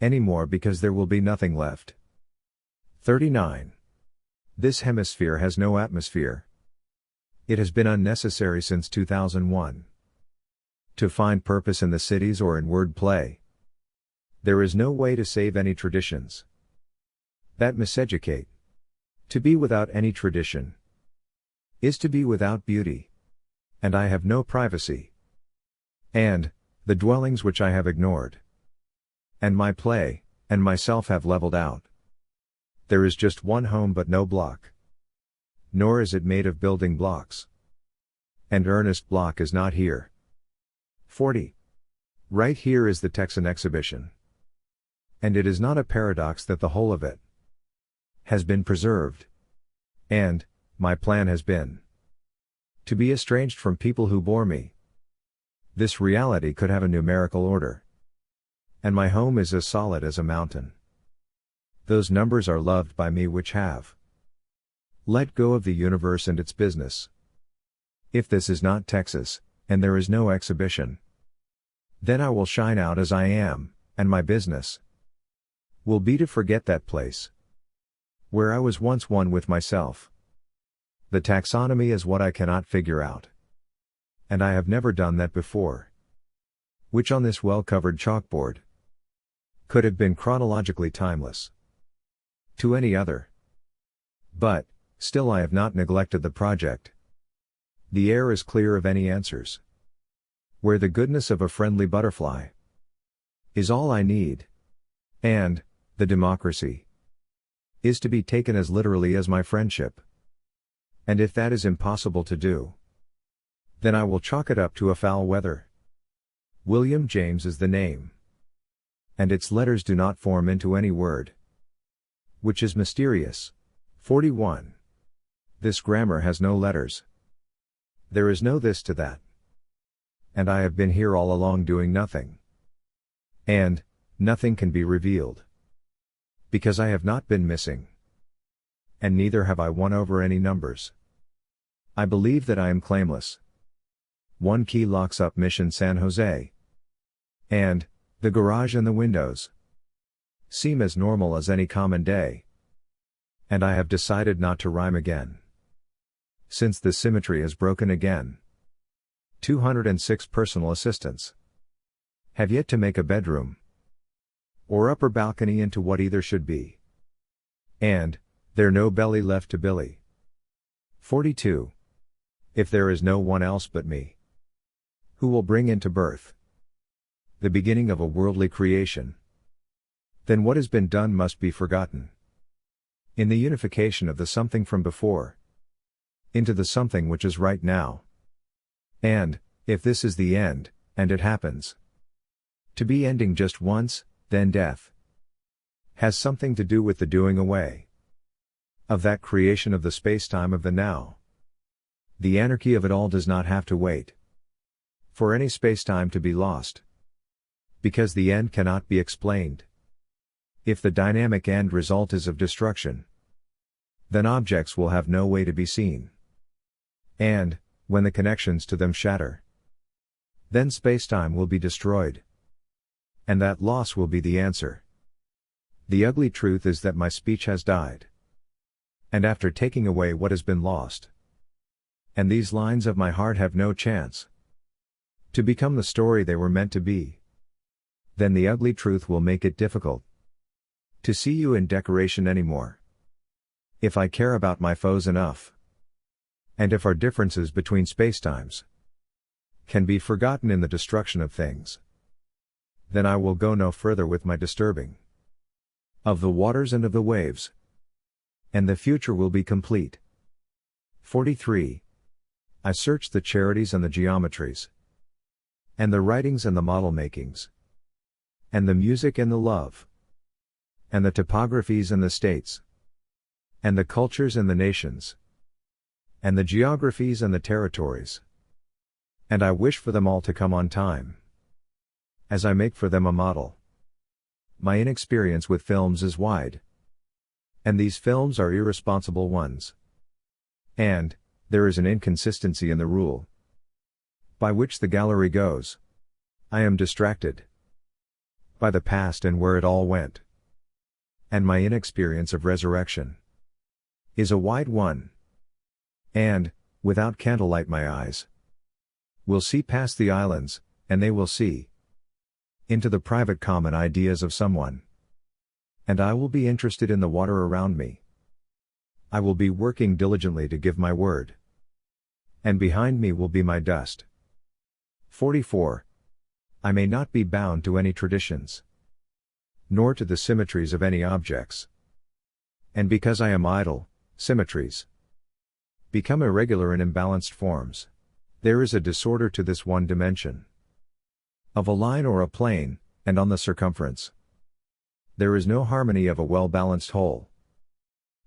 anymore, because there will be nothing left. 39. This hemisphere has no atmosphere. It has been unnecessary since 2001. To find purpose in the cities or in word play. There is no way to save any traditions that miseducate. To be without any tradition is to be without beauty. And I have no privacy. And the dwellings which I have ignored, and my play, and myself have leveled out. There is just one home but no block. Nor is it made of building blocks. And Ernest Block is not here. 40. Right here is the Texan exhibition. And it is not a paradox that the whole of it has been preserved. And my plan has been to be estranged from people who bore me. This reality could have a numerical order. And my home is as solid as a mountain. Those numbers are loved by me which have let go of the universe and its business. If this is not Texas, and there is no exhibition, then I will shine out as I am, and my business will be to forget that place where I was once one with myself. The taxonomy is what I cannot figure out. And I have never done that before. Which on this well-covered chalkboard could have been chronologically timeless to any other. But, still I have not neglected the project. The air is clear of any answers. Where the goodness of a friendly butterfly is all I need. And, the democracy is to be taken as literally as my friendship. And if that is impossible to do, then I will chalk it up to a foul weather. William James is the name. And its letters do not form into any word, which is mysterious. 41. This grammar has no letters. There is no this to that. And I have been here all along doing nothing. And, nothing can be revealed. Because I have not been missing. And neither have I won over any numbers. I believe that I am claimless. One key locks up Mission San Jose. And, the garage and the windows seem as normal as any common day. And I have decided not to rhyme again. Since the symmetry is broken again. 206 personal assistants have yet to make a bedroom or upper balcony into what either should be. And, there no belly left to Billy. 42. If there is no one else but me, who will bring into birth the beginning of a worldly creation, then what has been done must be forgotten. In the unification of the something from before, into the something which is right now. And, if this is the end, and it happens to be ending just once, then death has something to do with the doing away of that creation of the space-time of the now. The anarchy of it all does not have to wait for any space-time to be lost. Because the end cannot be explained. If the dynamic end result is of destruction, then objects will have no way to be seen. And, when the connections to them shatter, then spacetime will be destroyed. And that loss will be the answer. The ugly truth is that my speech has died. And after taking away what has been lost, and these lines of my heart have no chance to become the story they were meant to be, then the ugly truth will make it difficult to see you in decoration anymore. If I care about my foes enough, and if our differences between spacetimes can be forgotten in the destruction of things, then I will go no further with my disturbing of the waters and of the waves, and the future will be complete. 43. I searched the charities and the geometries, and the writings and the model makings, and the music and the love, and the topographies and the states, and the cultures and the nations, and the geographies and the territories. And I wish for them all to come on time, as I make for them a model. My inexperience with films is wide, and these films are irresponsible ones. And, there is an inconsistency in the rule by which the gallery goes. I am distracted by the past and where it all went, and my inexperience of resurrection is a wide one. And, without candlelight my eyes will see past the islands, and they will see into the private common ideas of someone. And I will be interested in the water around me. I will be working diligently to give my word. And behind me will be my dust. 44. I may not be bound to any traditions, nor to the symmetries of any objects. And because I am idle, symmetries become irregular and imbalanced forms. There is a disorder to this one dimension of a line or a plane, and on the circumference. There is no harmony of a well-balanced whole.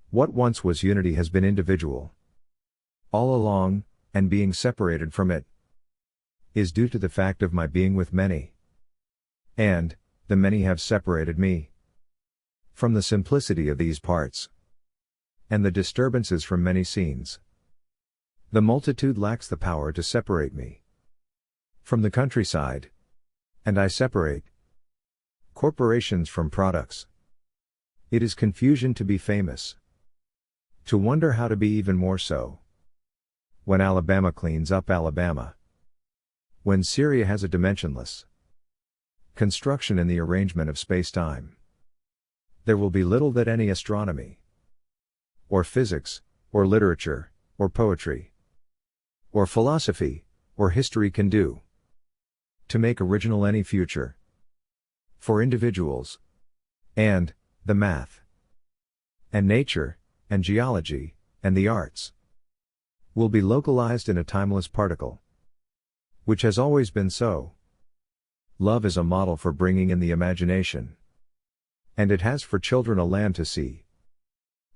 What once was unity has been individual all along, and being separated from it is due to the fact of my being with many. And, the many have separated me from the simplicity of these parts, and the disturbances from many scenes. The multitude lacks the power to separate me from the countryside, and I separate corporations from products. It is confusion to be famous, to wonder how to be even more so. When Alabama cleans up Alabama, when Syria has a dimensionless construction in the arrangement of space-time, there will be little that any astronomy, or physics, or literature, or poetry, or philosophy, or history can do to make original any future for individuals. And, the math, and nature, and geology, and the arts will be localized in a timeless particle, which has always been so. Love is a model for bringing in the imagination, and it has for children a land to see.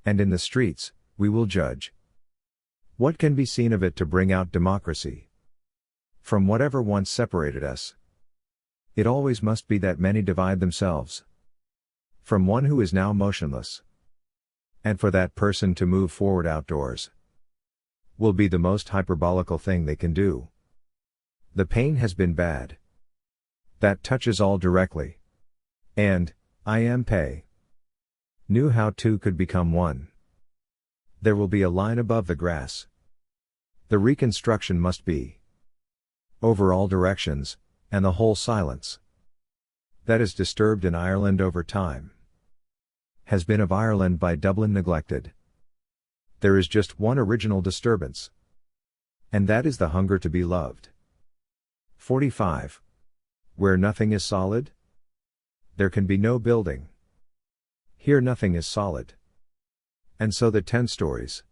And in the streets, we will judge what can be seen of it to bring out democracy from whatever once separated us. It always must be that many divide themselves from one who is now motionless. And for that person to move forward outdoors will be the most hyperbolical thing they can do. The pain has been bad. That touches all directly. And, I am pay. Knew how two could become one. There will be a line above the grass. The reconstruction must be over all directions, and the whole silence that is disturbed in Ireland over time has been of Ireland by Dublin neglected. There is just one original disturbance, and that is the hunger to be loved. 45. Where nothing is solid, there can be no building. Here nothing is solid. And so the 10 stories,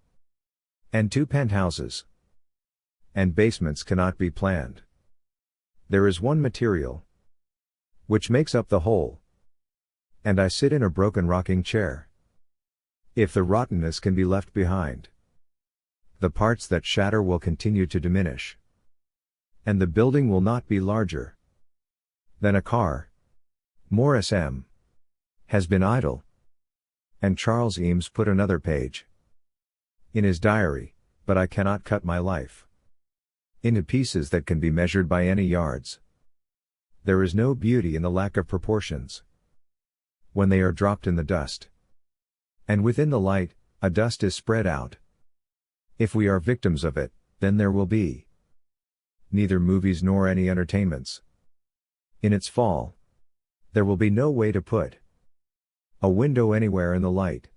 and 2 penthouses, and basements cannot be planned. There is one material, which makes up the whole. And I sit in a broken rocking chair. If the rottenness can be left behind, the parts that shatter will continue to diminish. And the building will not be larger than a car. Morris M. has been idle. And Charles Eames put another page in his diary, but I cannot cut my life into pieces that can be measured by any yards. There is no beauty in the lack of proportions when they are dropped in the dust. And within the light, a dust is spread out. If we are victims of it, then there will be neither movies nor any entertainments. In its fall, there will be no way to put a window anywhere in the light.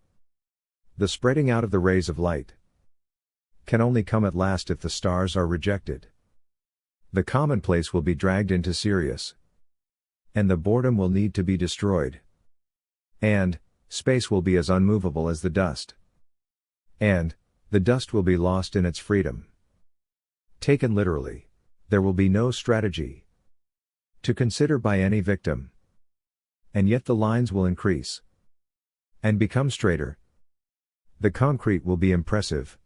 The spreading out of the rays of light can only come at last if the stars are rejected. The commonplace will be dragged into serious, and the boredom will need to be destroyed. And, space will be as unmovable as the dust. And, the dust will be lost in its freedom. Taken literally, there will be no strategy to consider by any victim. And yet the lines will increase and become straighter. The concrete will be impressive.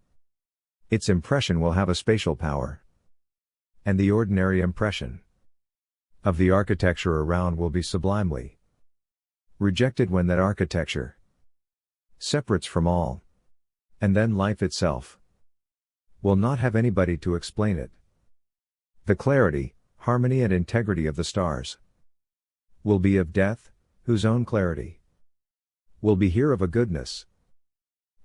Its impression will have a spatial power. And the ordinary impression of the architecture around will be sublimely rejected when that architecture separates from all. And then life itself will not have anybody to explain it. The clarity, harmony and integrity of the stars will be of death, whose own clarity will be here of a goodness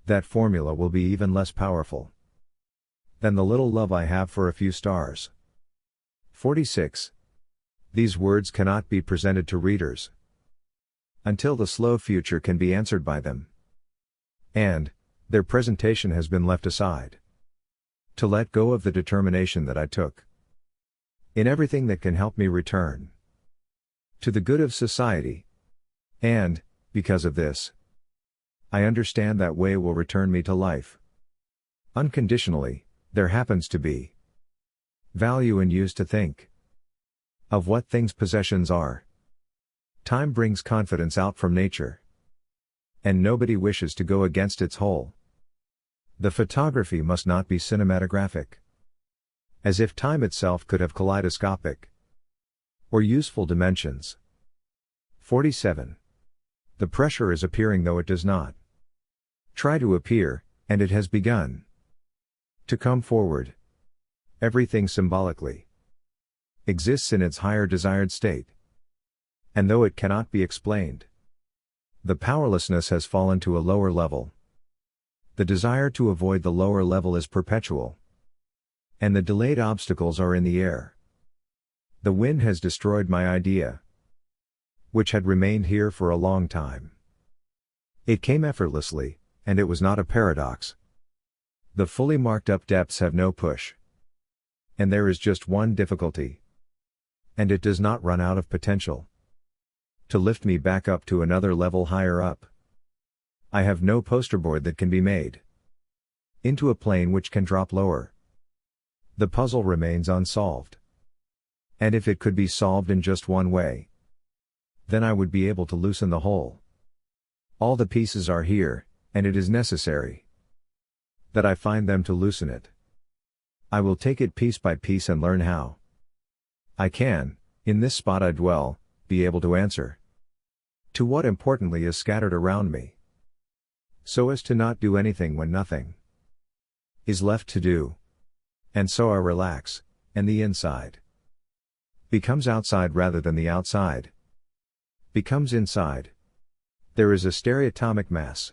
that formula will be even less powerful than the little love I have for a few stars. 46. These words cannot be presented to readers until the slow future can be answered by them. And their presentation has been left aside. To let go of the determination that I took in everything that can help me return to the good of society. And, because of this, I understand that way will return me to life. Unconditionally, there happens to be value in use to think of what things possessions are. Time brings confidence out from nature, and nobody wishes to go against its whole. The photography must not be cinematographic, as if time itself could have kaleidoscopic or useful dimensions. 47. The pressure is appearing though it does not try to appear, and it has begun to come forward. Everything symbolically exists in its higher desired state, and though it cannot be explained, the powerlessness has fallen to a lower level. The desire to avoid the lower level is perpetual, and the delayed obstacles are in the air. The wind has destroyed my idea, which had remained here for a long time. It came effortlessly, and it was not a paradox. The fully marked up depths have no push. And there is just one difficulty. And it does not run out of potential to lift me back up to another level higher up. I have no poster board that can be made into a plane which can drop lower. The puzzle remains unsolved. And if it could be solved in just one way, then I would be able to loosen the whole. All the pieces are here, and it is necessary that I find them to loosen it. I will take it piece by piece and learn how I can, in this spot I dwell, be able to answer to what importantly is scattered around me, so as to not do anything when nothing is left to do. And so I relax, and the inside becomes outside rather than the outside becomes inside. There is a stereoatomic mass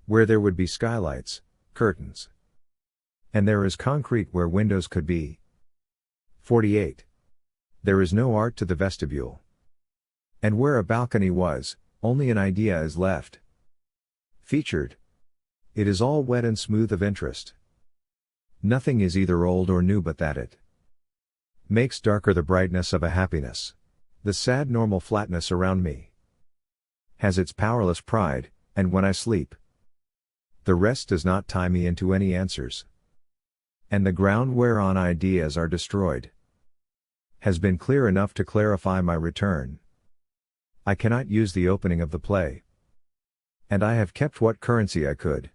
where there would be skylights, curtains, and there is concrete where windows could be. 48. There is no art to the vestibule. And where a balcony was, only an idea is left featured. It is all wet and smooth of interest. Nothing is either old or new but that it makes darker the brightness of a happiness. The sad normal flatness around me has its powerless pride, and when I sleep, the rest does not tie me into any answers. And the ground whereon ideas are destroyed has been clear enough to clarify my return. I cannot use the opening of the play, and I have kept what currency I could,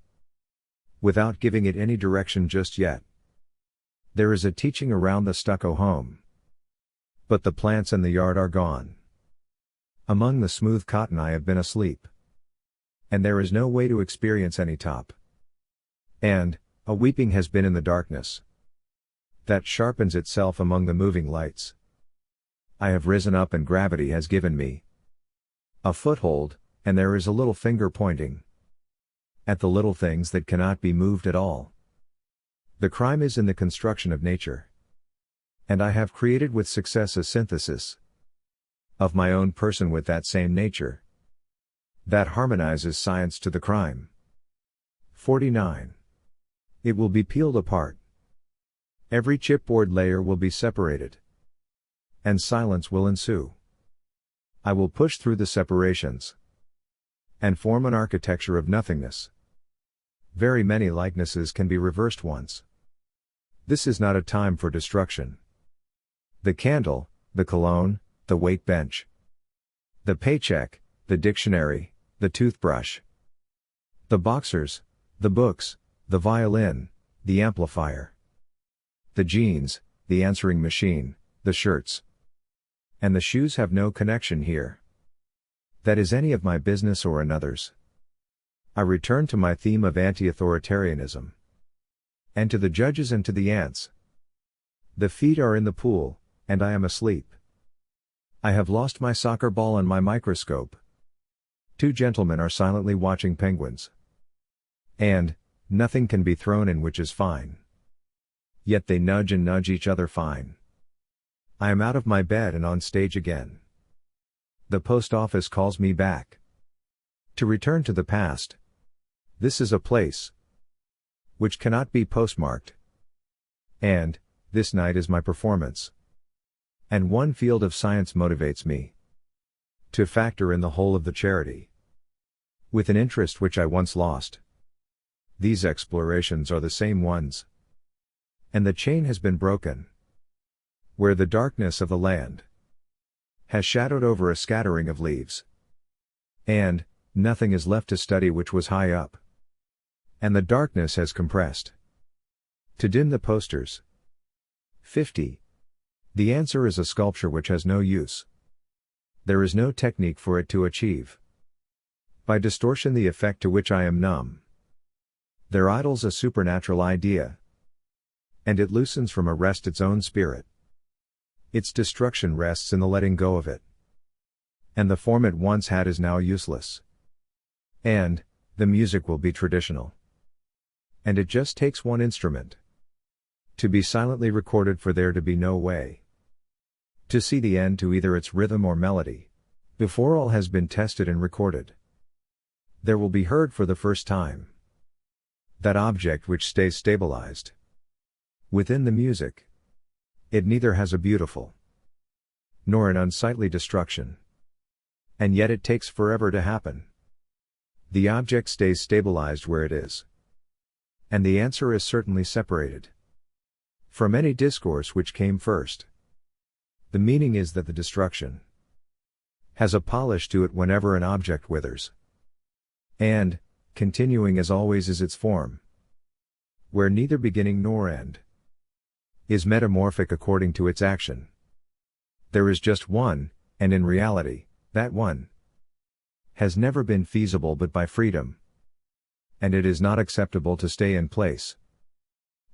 without giving it any direction just yet. There is a teaching around the stucco home, but the plants and the yard are gone. Among the smooth cotton I have been asleep, and there is no way to experience any top. And a weeping has been in the darkness that sharpens itself among the moving lights. I have risen up and gravity has given me a foothold, and there is a little finger pointing at the little things that cannot be moved at all. The crime is in the construction of nature. And I have created with success a synthesis of my own person with that same nature that harmonizes science to the crime. 49. It will be peeled apart. Every chipboard layer will be separated, and silence will ensue. I will push through the separations and form an architecture of nothingness. Very many likenesses can be reversed once. This is not a time for destruction. The candle, the cologne, the weight bench, the paycheck, the dictionary, the toothbrush, the boxers, the books, the violin, the amplifier, the jeans, the answering machine, the shirts, and the shoes have no connection here. That is any of my business or another's. I return to my theme of anti-authoritarianism, and to the judges and to the ants. The feet are in the pool, and I am asleep. I have lost my soccer ball and my microscope. Two gentlemen are silently watching penguins. And, nothing can be thrown in which is fine. Yet they nudge and nudge each other fine. I am out of my bed and on stage again. The post office calls me back. To return to the past. This is a place which cannot be postmarked. And, this night is my performance. And one field of science motivates me to factor in the whole of the charity. With an interest which I once lost. These explorations are the same ones. And the chain has been broken. Where the darkness of the land has shadowed over a scattering of leaves. And, nothing is left to study which was high up. And the darkness has compressed to dim the posters. 50. The answer is a sculpture which has no use. There is no technique for it to achieve. By distortion the effect to which I am numb. There idles a supernatural idea. And it loosens from arrest its own spirit. Its destruction rests in the letting go of it. And the form it once had is now useless. And, the music will be traditional. And it just takes one instrument. To be silently recorded for there to be no way to see the end to either its rhythm or melody. Before all has been tested and recorded. There will be heard for the first time that object which stays stabilized within the music. It neither has a beautiful nor an unsightly destruction. And yet it takes forever to happen. The object stays stabilized where it is. And the answer is certainly separated from any discourse which came first. The meaning is that the destruction has a polish to it whenever an object withers. And, continuing as always is its form. Where neither beginning nor end is metamorphic according to its action. There is just one, and in reality, that one has never been feasible but by freedom. And it is not acceptable to stay in place.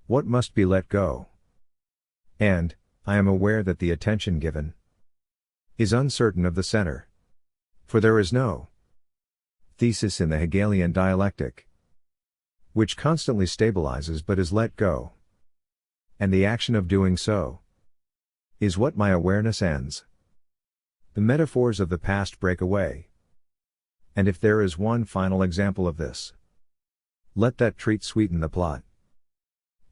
What must be let go? And, I am aware that the attention given is uncertain of the center. For there is no thesis in the Hegelian dialectic, which constantly stabilizes but is let go. And the action of doing so is what my awareness ends. The metaphors of the past break away. And if there is one final example of this, let that treat sweeten the plot.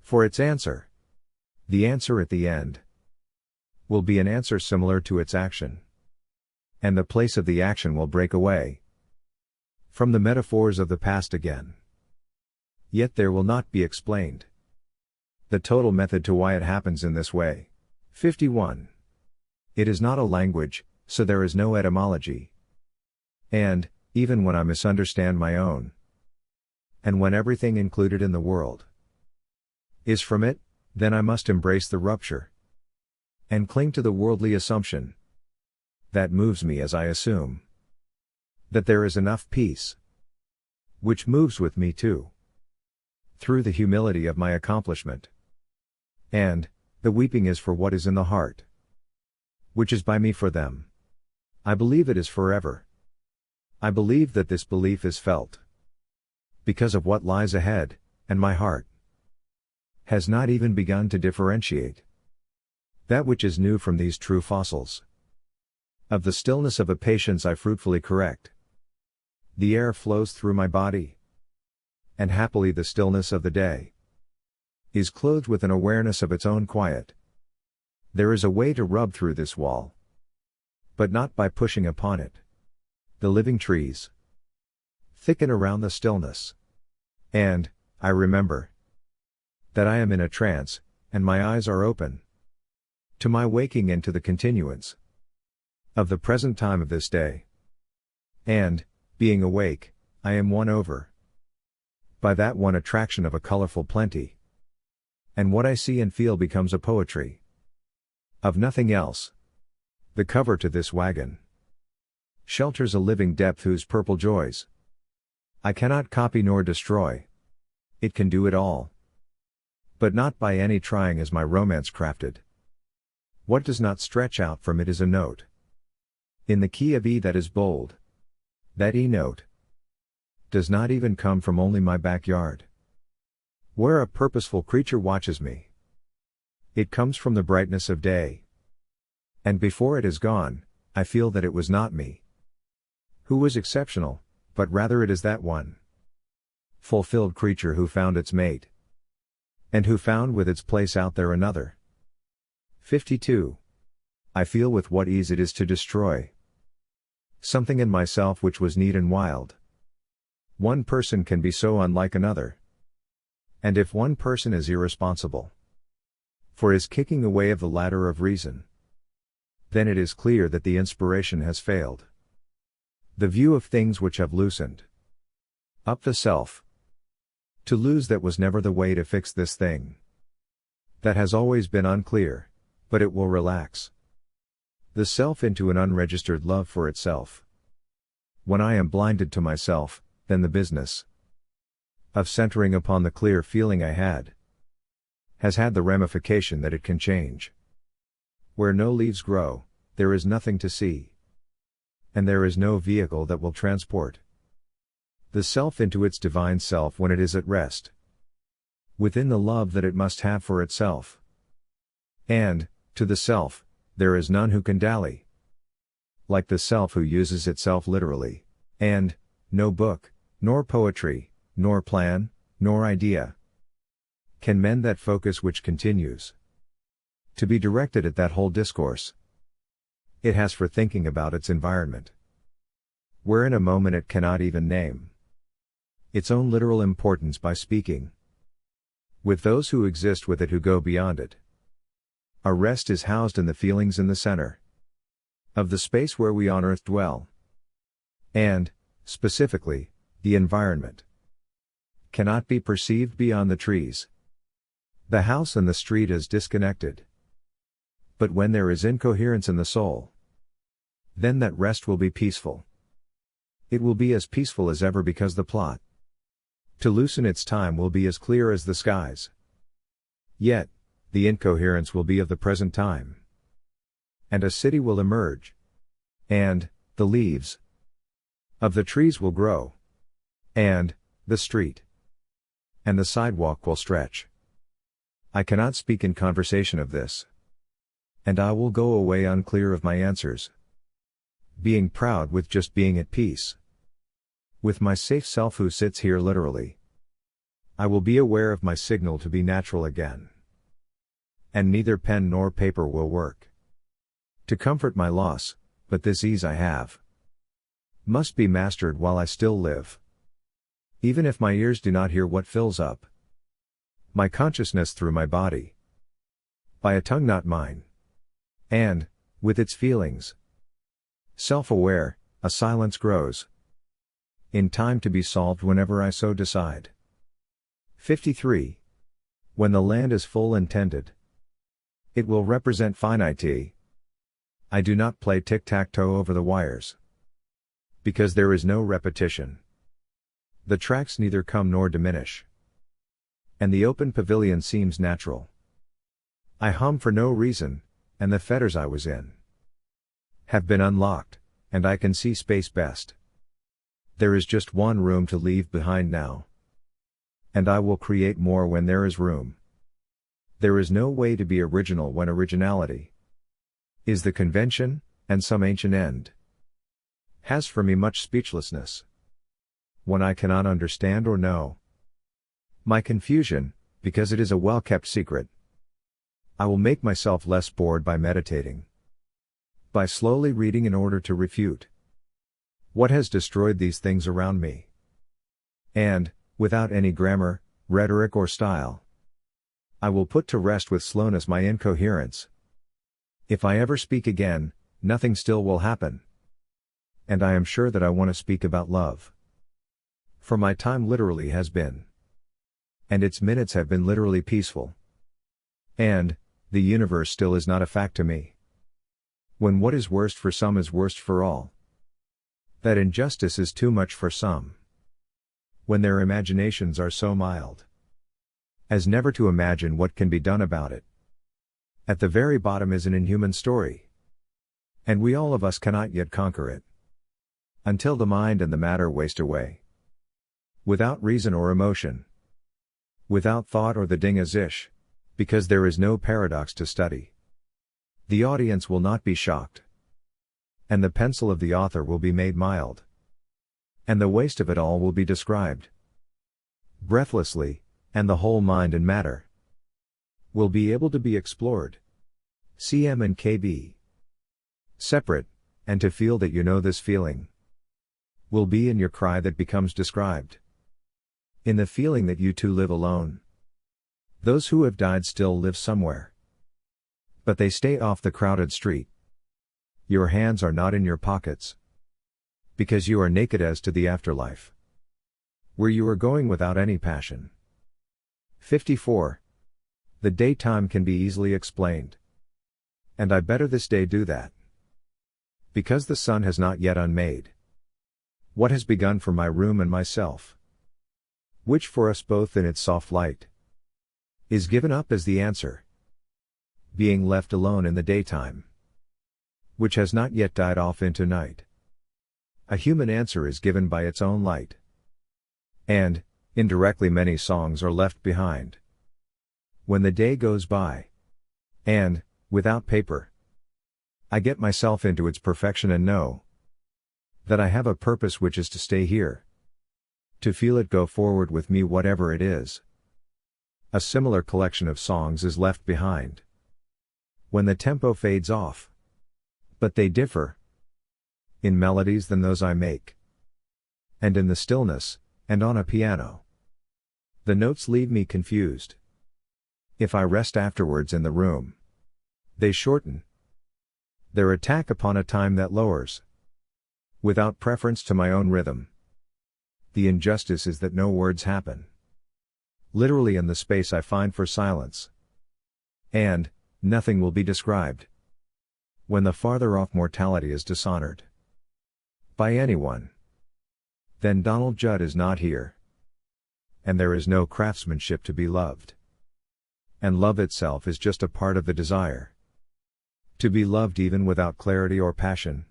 For its answer, the answer at the end, will be an answer similar to its action. And the place of the action will break away from the metaphors of the past again. Yet there will not be explained the total method to why it happens in this way. 51. It is not a language, so there is no etymology. And, even when I misunderstand my own, and when everything included in the world is from it, then I must embrace the rupture and cling to the worldly assumption that moves me as I assume that there is enough peace which moves with me too, through the humility of my accomplishment. And, the weeping is for what is in the heart, which is by me for them. I believe it is forever. I believe that this belief is felt because of what lies ahead, and my heart has not even begun to differentiate that which is new from these true fossils. Of the stillness of a patience I fruitfully correct. The air flows through my body. And happily the stillness of the day is clothed with an awareness of its own quiet. There is a way to rub through this wall, but not by pushing upon it. The living trees thicken around the stillness. And, I remember that I am in a trance, and my eyes are open to my waking and to the continuance of the present time of this day. And, being awake, I am won over by that one attraction of a colorful plenty. And what I see and feel becomes a poetry of nothing else. The cover to this wagon shelters a living depth whose purple joys I cannot copy nor destroy. It can do it all, but not by any trying as my romance crafted. What does not stretch out from it is a note in the key of E that is bold. That E note does not even come from only my backyard, where a purposeful creature watches me. It comes from the brightness of day. And before it is gone, I feel that it was not me who was exceptional, but rather it is that one fulfilled creature who found its mate, and who found with its place out there another. 52. I feel with what ease it is to destroy something in myself which was neat and wild. One person can be so unlike another. And if one person is irresponsible for his kicking away of the ladder of reason, then it is clear that the inspiration has failed. The view of things which have loosened up the self. To lose that was never the way to fix this thing that has always been unclear, but it will relax the self into an unregistered love for itself. When I am blinded to myself, then the business of centering upon the clear feeling I had has had the ramification that it can change. Where no leaves grow, there is nothing to see. And there is no vehicle that will transport the self into its divine self when it is at rest within the love that it must have for itself. And, to the self, there is none who can dally like the self who uses itself literally, and no book, nor poetry, nor plan, nor idea can mend that focus which continues to be directed at that whole discourse it has for thinking about its environment, where in a moment it cannot even name its own literal importance by speaking with those who exist with it who go beyond it. Our rest is housed in the feelings in the center of the space where we on earth dwell. And, specifically, the environment cannot be perceived beyond the trees, the house and the street as disconnected. But when there is incoherence in the soul, then that rest will be peaceful. It will be as peaceful as ever because the plot to loosen its time will be as clear as the skies. Yet, the incoherence will be of the present time. And a city will emerge. And, the leaves of the trees will grow. And, the street and the sidewalk will stretch. I cannot speak in conversation of this. And I will go away unclear of my answers, being proud with just being at peace with my safe self who sits here literally. I will be aware of my signal to be natural again. And neither pen nor paper will work to comfort my loss, but this ease I have must be mastered while I still live. Even if my ears do not hear what fills up my consciousness through my body, by a tongue not mine, and, with its feelings, self-aware, a silence grows, in time to be solved whenever I so decide. 53. When the land is full and tended, it will represent finite. I do not play tic-tac-toe over the wires, because there is no repetition. The tracks neither come nor diminish. And the open pavilion seems natural. I hum for no reason, and the fetters I was in have been unlocked, and I can see space best. There is just one room to leave behind now. And I will create more when there is room. There is no way to be original when originality is the convention, and some ancient end has for me much speechlessness. When I cannot understand or know my confusion, because it is a well-kept secret, I will make myself less bored by meditating, by slowly reading in order to refute what has destroyed these things around me. And, without any grammar, rhetoric or style, I will put to rest with slowness my incoherence. If I ever speak again, nothing still will happen. And I am sure that I want to speak about love. For my time literally has been. And its minutes have been literally peaceful. And, the universe still is not a fact to me. When what is worst for some is worst for all. That injustice is too much for some. When their imaginations are so mild as never to imagine what can be done about it. At the very bottom is an inhuman story. And we all of us cannot yet conquer it. Until the mind and the matter waste away. without reason or emotion, without thought or the ding a zish, because there is no paradox to study. The audience will not be shocked, and the pencil of the author will be made mild, and the waste of it all will be described breathlessly, and the whole mind and matter will be able to be explored. CM and KB. Separate, and to feel that you know this feeling will be in your cry that becomes described. In the feeling that you two live alone. Those who have died still live somewhere, but they stay off the crowded street. Your hands are not in your pockets, because you are naked as to the afterlife, where you are going without any passion. 54. The daytime can be easily explained, and I better this day do that, because the sun has not yet unmade what has begun for my room and myself, which for us both in its soft light is given up as the answer, being left alone in the daytime, which has not yet died off into night. A human answer is given by its own light, and, indirectly many songs are left behind. When the day goes by, and, without paper, I get myself into its perfection and know that I have a purpose which is to stay here, to feel it go forward with me whatever it is. A similar collection of songs is left behind when the tempo fades off, but they differ in melodies than those I make, and in the stillness, and on a piano. The notes leave me confused. If I rest afterwards in the room, they shorten their attack upon a time that lowers, without preference to my own rhythm. The injustice is that no words happen literally in the space I find for silence, and nothing will be described when the farther off mortality is dishonored by anyone. Then Donald Judd is not here, and there is no craftsmanship to be loved, and love itself is just a part of the desire to be loved, even without clarity or passion,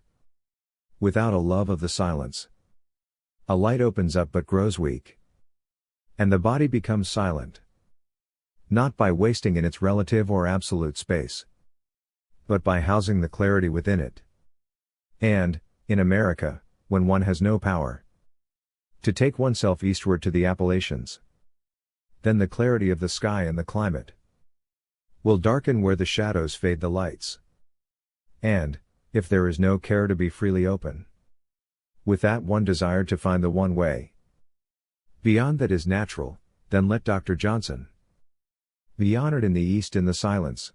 without a love of the silence. A light opens up but grows weak, and the body becomes silent, not by wasting in its relative or absolute space, but by housing the clarity within it. And, in America, when one has no power to take oneself eastward to the Appalachians, then the clarity of the sky and the climate will darken where the shadows fade the lights. And, if there is no care to be freely open, with that one desire to find the one way beyond that is natural, then let Dr. Johnson be honored in the East in the silence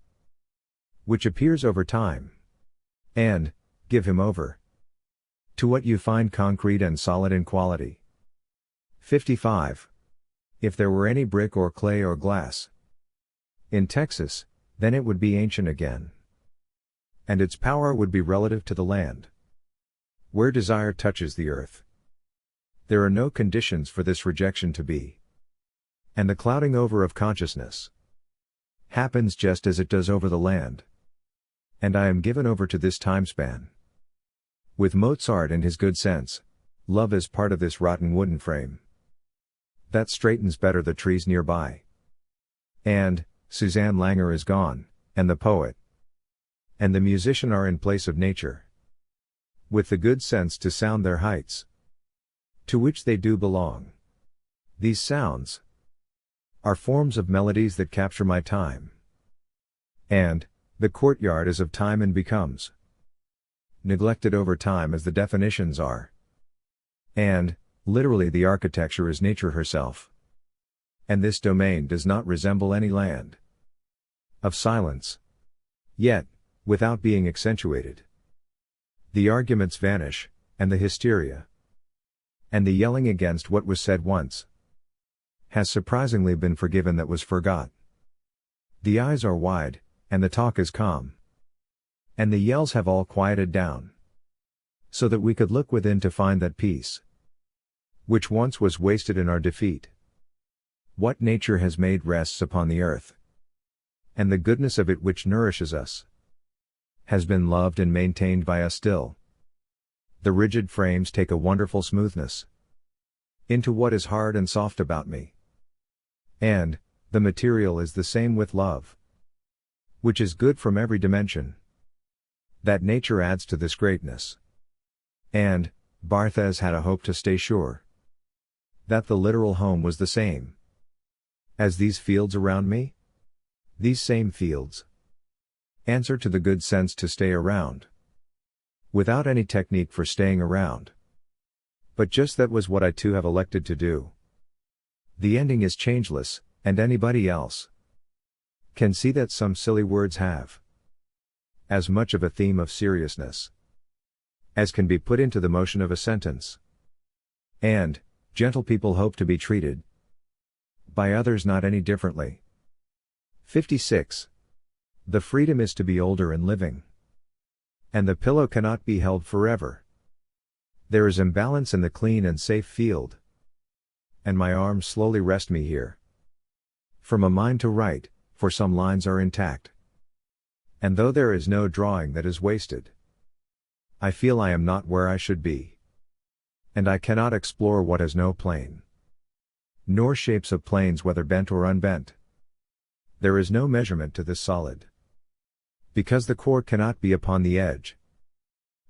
which appears over time, and give him over to what you find concrete and solid in quality. 55. If there were any brick or clay or glass in Texas, then it would be ancient again, and its power would be relative to the land where desire touches the earth. There are no conditions for this rejection to be, and the clouding over of consciousness happens just as it does over the land, and I am given over to this time span. With Mozart and his good sense, love is part of this rotten wooden frame that straightens better the trees nearby. And, Suzanne Langer is gone, and the poet and the musician are in place of nature, with the good sense to sound their heights, to which they do belong. These sounds are forms of melodies that capture my time, and, the courtyard is of time and becomes neglected over time as the definitions are. And, literally the architecture is nature herself. And this domain does not resemble any land of silence. Yet, without being accentuated, the arguments vanish, and the hysteria, and the yelling against what was said once, has surprisingly been forgiven that was forgot. The eyes are wide, and the talk is calm, and the yells have all quieted down, so that we could look within to find that peace which once was wasted in our defeat. What nature has made rests upon the earth, and the goodness of it which nourishes us has been loved and maintained by us still. The rigid frames take a wonderful smoothness, into what is hard and soft about me. And, the material is the same with love, which is good from every dimension. That nature adds to this greatness. And, Barthes had a hope to stay sure that the literal home was the same as these fields around me. These same fields answer to the good sense to stay around, without any technique for staying around. But just that was what I too have elected to do. The ending is changeless, and anybody else can see that some silly words have as much of a theme of seriousness as can be put into the motion of a sentence. And, gentle people hope to be treated by others not any differently. 56. The freedom is to be older and living. And the pillow cannot be held forever. There is imbalance in the clean and safe field. And my arms slowly rest me here. From a mind to write, for some lines are intact. And though there is no drawing that is wasted, I feel I am not where I should be. And I cannot explore what has no plane, nor shapes of planes whether bent or unbent. There is no measurement to this solid, because the core cannot be upon the edge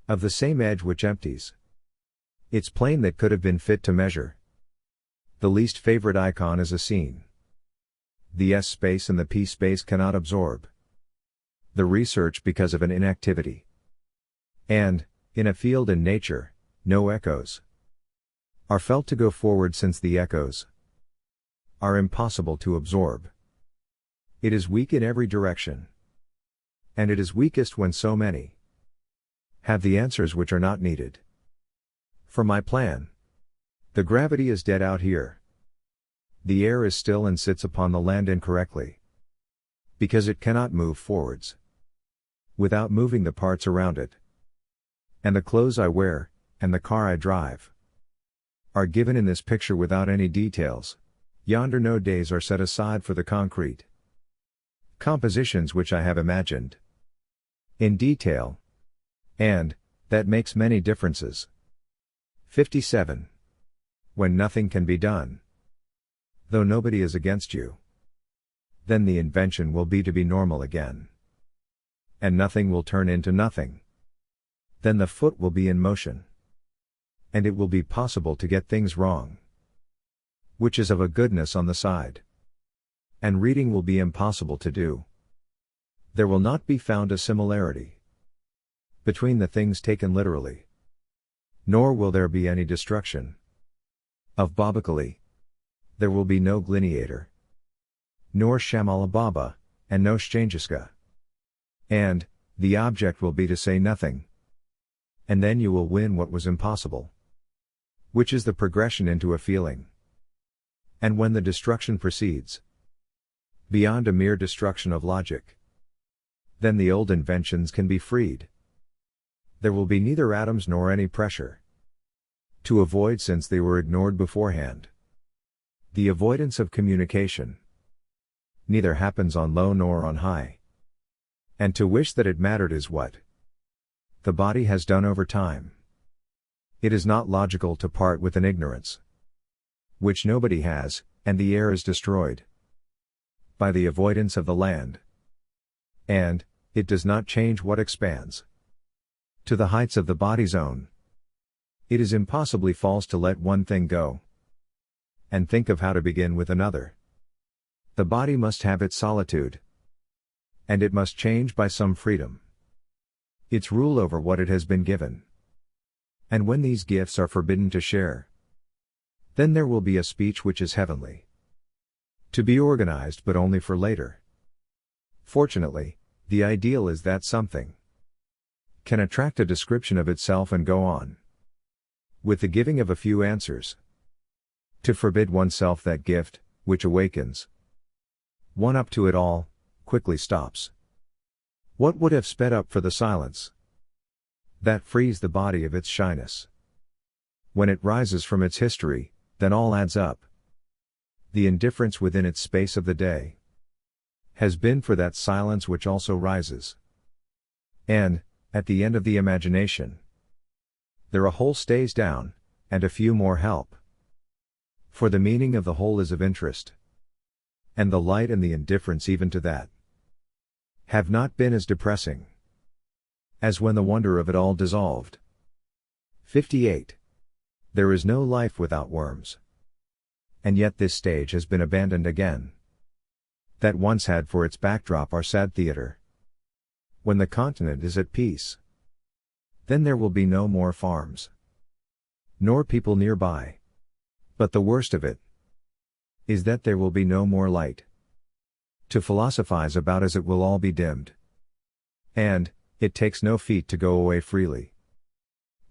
of the same edge which empties its plane that could have been fit to measure. The least favorite icon is a scene. The S space and the P space cannot absorb the research because of an inactivity. And, in a field in nature, no echoes are felt to go forward since the echoes are impossible to absorb. It is weak in every direction. And it is weakest when so many have the answers which are not needed. For my plan, the gravity is dead out here. The air is still and sits upon the land incorrectly, because it cannot move forwards without moving the parts around it. And the clothes I wear, and the car I drive, are given in this picture without any details. Yonder no days are set aside for the concrete compositions which I have imagined in detail. And, that makes many differences. 57. When nothing can be done, though nobody is against you, then the invention will be to be normal again. And nothing will turn into nothing. Then the foot will be in motion. And it will be possible to get things wrong, which is of a goodness on the side. And reading will be impossible to do. There will not be found a similarity between the things taken literally. Nor will there be any destruction of Babakali. There will be no Gliniator, nor Shamalababa, and no Shangiska. And, the object will be to say nothing. And then you will win what was impossible, which is the progression into a feeling. And when the destruction proceeds beyond a mere destruction of logic, then the old inventions can be freed. There will be neither atoms nor any pressure to avoid since they were ignored beforehand. The avoidance of communication neither happens on low nor on high. And to wish that it mattered is what the body has done over time. It is not logical to part with an ignorance which nobody has, and the air is destroyed by the avoidance of the land. And, it does not change what expands to the heights of the body's own. It is impossibly false to let one thing go and think of how to begin with another. The body must have its solitude, and it must change by some freedom its rule over what it has been given. And when these gifts are forbidden to share, then there will be a speech which is heavenly, to be organized but only for later. Fortunately, the ideal is that something can attract a description of itself and go on with the giving of a few answers. To forbid oneself that gift, which awakens one up to it all, quickly stops what would have sped up for the silence that frees the body of its shyness. When it rises from its history, then all adds up. The indifference within its space of the day has been for that silence which also rises. And, at the end of the imagination, there a whole stays down, and a few more help. For the meaning of the whole is of interest. And the light and the indifference even to that have not been as depressing as when the wonder of it all dissolved. 58. There is no life without worms. And yet this stage has been abandoned again. That once had for its backdrop our sad theater. When the continent is at peace, then there will be no more farms, nor people nearby. But the worst of it is that there will be no more light to philosophize about, as it will all be dimmed. And it takes no feet to go away freely.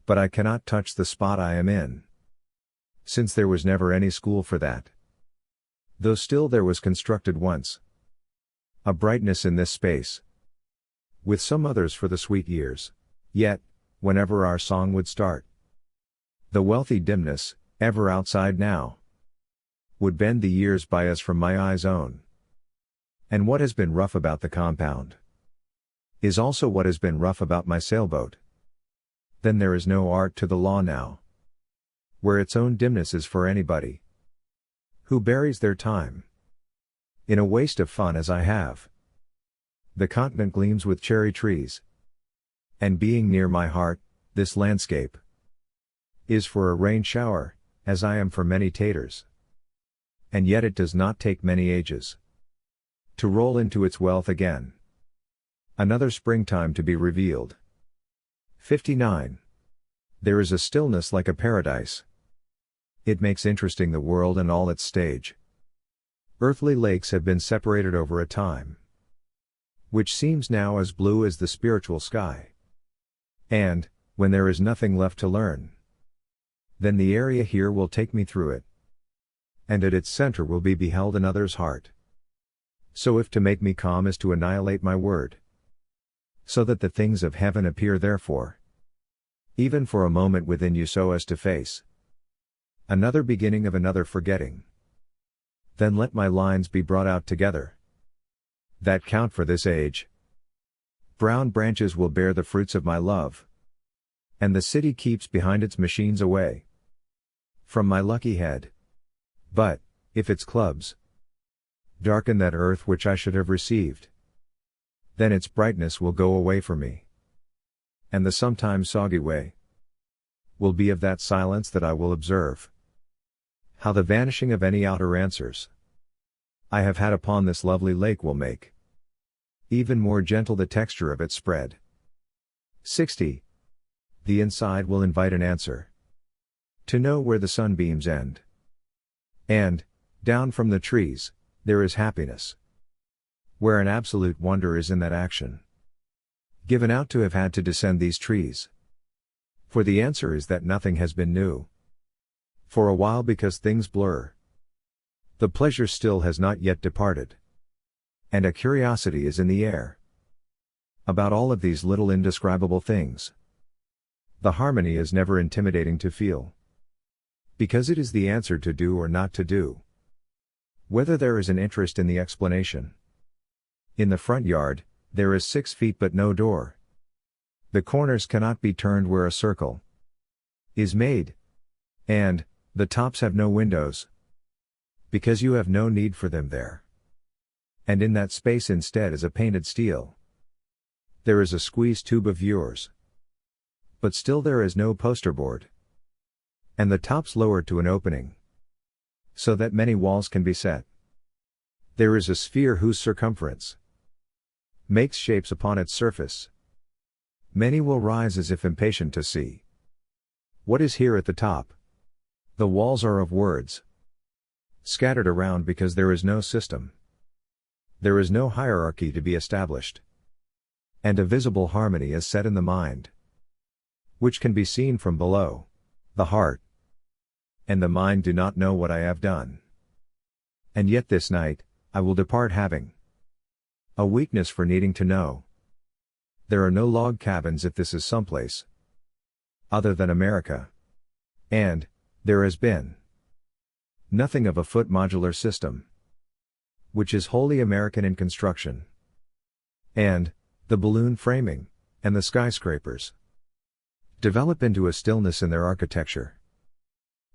But I cannot touch the spot I am in, since there was never any school for that. Though still there was constructed once a brightness in this space, with some others for the sweet years. Yet, whenever our song would start, the wealthy dimness, ever outside now, would bend the years by us from my eye's own. And what has been rough about the compound is also what has been rough about my sailboat. Then there is no art to the law now, where its own dimness is for anybody who buries their time in a waste of fun as I have. The continent gleams with cherry trees, and being near my heart, this landscape is for a rain shower, as I am for many taters. And yet it does not take many ages to roll into its wealth again. Another springtime to be revealed. 59. There is a stillness like a paradise. It makes interesting the world and all its stage. Earthly lakes have been separated over a time which seems now as blue as the spiritual sky. And, when there is nothing left to learn, then the area here will take me through it. And at its center will be beheld another's heart. So if to make me calm is to annihilate my word, so that the things of heaven appear therefore, even for a moment within you, so as to face another beginning of another forgetting, then let my lines be brought out together, that count for this age. Brown branches will bear the fruits of my love, and the city keeps behind its machines away from my lucky head. But, if its clubs darken that earth which I should have received, then its brightness will go away from me, and the sometimes soggy way will be of that silence that I will observe. How the vanishing of any outer answers I have had upon this lovely lake will make even more gentle the texture of its spread. 60. The inside will invite an answer to know where the sunbeams end. And, down from the trees, there is happiness, where an absolute wonder is in that action given out to have had to descend these trees. For the answer is that nothing has been new for a while, because things blur. The pleasure still has not yet departed, and a curiosity is in the air about all of these little indescribable things. The harmony is never intimidating to feel, because it is the answer to do or not to do, whether there is an interest in the explanation. In the front yard, there is 6 feet but no door. The corners cannot be turned where a circle is made, and the tops have no windows, because you have no need for them there. And in that space instead is a painted steel. There is a squeeze tube of viewers, but still there is no poster board, and the tops lowered to an opening, so that many walls can be set. There is a sphere whose circumference makes shapes upon its surface. Many will rise as if impatient to see what is here at the top. The walls are of words, scattered around because there is no system. There is no hierarchy to be established, and a visible harmony is set in the mind, which can be seen from below. The heart and the mind do not know what I have done. And yet this night, I will depart having a weakness for needing to know. There are no log cabins if this is someplace other than America. And there has been nothing of a foot modular system, which is wholly American in construction. And the balloon framing and the skyscrapers develop into a stillness in their architecture,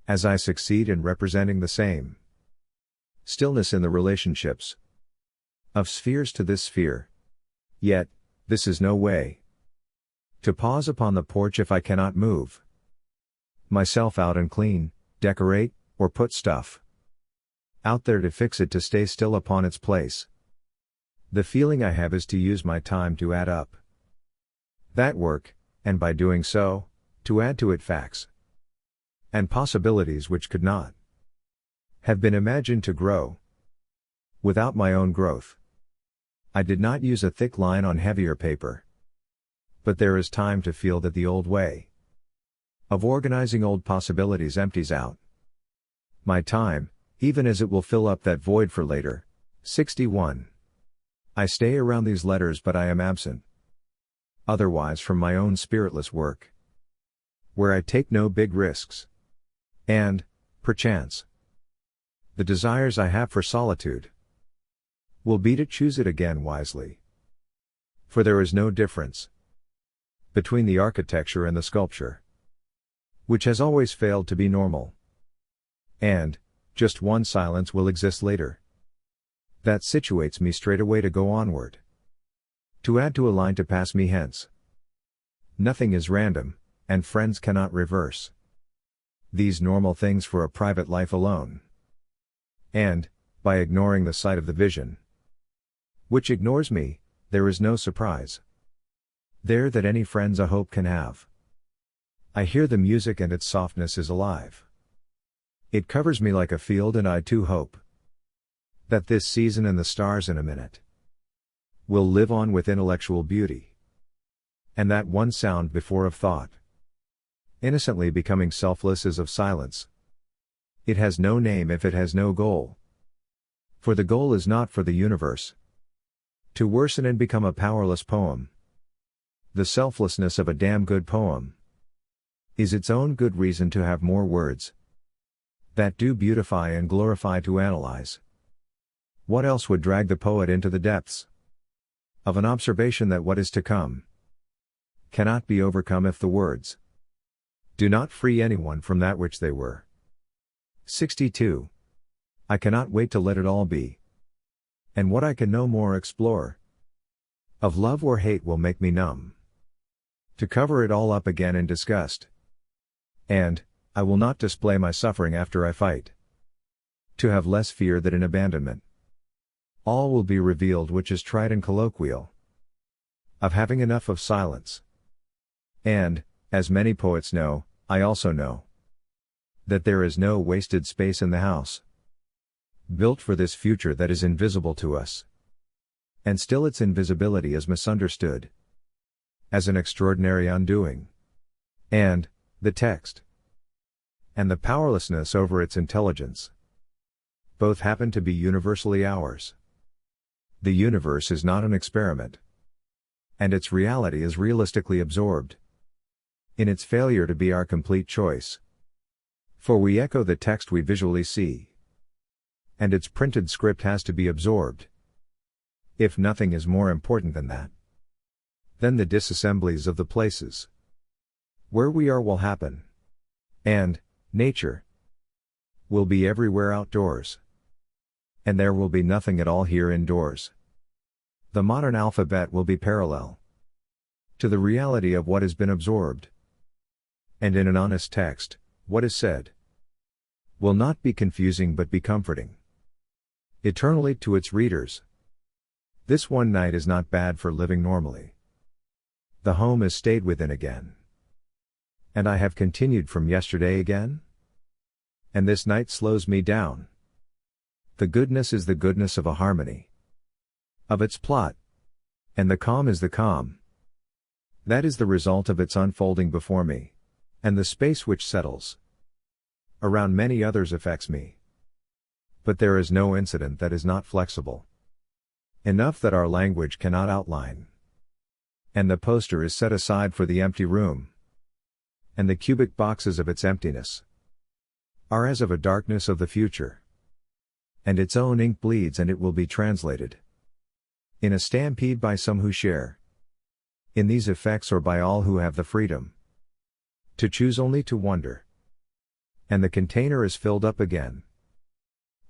as I succeed in representing the same stillness in the relationships of spheres to this sphere. Yet, this is no way to pause upon the porch if I cannot move myself out and clean, decorate, or put stuff out there to fix it to stay still upon its place. The feeling I have is to use my time to add up that work, and by doing so, to add to it facts and possibilities which could not have been imagined to grow without my own growth. I did not use a thick line on heavier paper. But there is time to feel that the old way of organizing old possibilities empties out my time, even as it will fill up that void for later. 61. I stay around these letters but I am absent otherwise from my own spiritless work, where I take no big risks. And, perchance, the desires I have for solitude will be to choose it again wisely. For there is no difference between the architecture and the sculpture, which has always failed to be normal. And, just one silence will exist later that situates me straight away to go onward, to add to a line to pass me hence. Nothing is random, and friends cannot reverse these normal things for a private life alone. And, by ignoring the sight of the vision, which ignores me, there is no surprise there that any friends a hope can have. I hear the music and its softness is alive. It covers me like a field and I too hope that this season and the stars in a minute will live on with intellectual beauty. And that one sound before of thought, innocently becoming selfless is of silence. It has no name if it has no goal. For the goal is not for the universe to worsen and become a powerless poem. The selflessness of a damn good poem is its own good reason to have more words that do beautify and glorify to analyze. What else would drag the poet into the depths of an observation that what is to come cannot be overcome if the words do not free anyone from that which they were. 62. I cannot wait to let it all be. And what I can no more explore of love or hate will make me numb, to cover it all up again in disgust. And, I will not display my suffering after I fight, to have less fear that in abandonment all will be revealed which is trite and colloquial, of having enough of silence. And, as many poets know, I also know that there is no wasted space in the house built for this future that is invisible to us. And still its invisibility is misunderstood as an extraordinary undoing. And, the text and the powerlessness over its intelligence both happen to be universally ours. The universe is not an experiment, and its reality is realistically absorbed in its failure to be our complete choice. For we echo the text we visually see, and its printed script has to be absorbed. If nothing is more important than that, then the disassemblies of the places where we are will happen. And, nature will be everywhere outdoors. And there will be nothing at all here indoors. The modern alphabet will be parallel to the reality of what has been absorbed. And in an honest text, what is said will not be confusing but be comforting eternally to its readers. This one night is not bad for living normally. The home is stayed within again. And I have continued from yesterday again? And this night slows me down. The goodness is the goodness of a harmony of its plot. And the calm is the calm that is the result of its unfolding before me. And the space which settles around many others affects me. But there is no incident that is not flexible enough that our language cannot outline. And the poster is set aside for the empty room. And the cubic boxes of its emptiness are as of a darkness of the future. And its own ink bleeds and it will be translated in a stampede by some who share in these effects or by all who have the freedom to choose only to wonder. and the container is filled up again.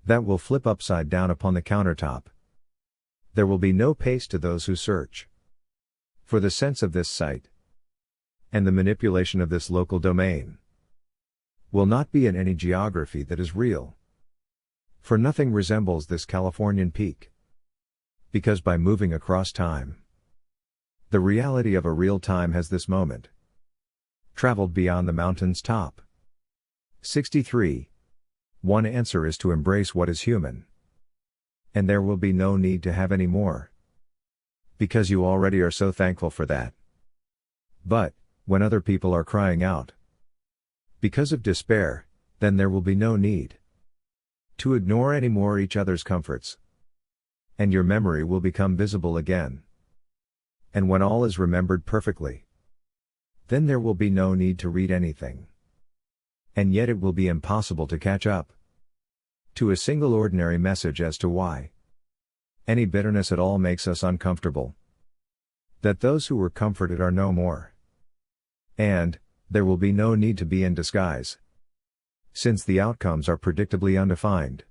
That will flip upside down upon the countertop. There will be no pace to those who search for the sense of this sight, and the manipulation of this local domain will not be in any geography that is real. For nothing resembles this Californian peak. Because by moving across time, the reality of a real time has this moment traveled beyond the mountain's top. 63. One answer is to embrace what is human. And there will be no need to have any more. Because you already are so thankful for that. But, when other people are crying out because of despair, then there will be no need to ignore any more each other's comforts. And your memory will become visible again. And when all is remembered perfectly, then there will be no need to read anything. And yet it will be impossible to catch up to a single ordinary message as to why any bitterness at all makes us uncomfortable. That those who were comforted are no more. And, there will be no need to be in disguise, since the outcomes are predictably undefined.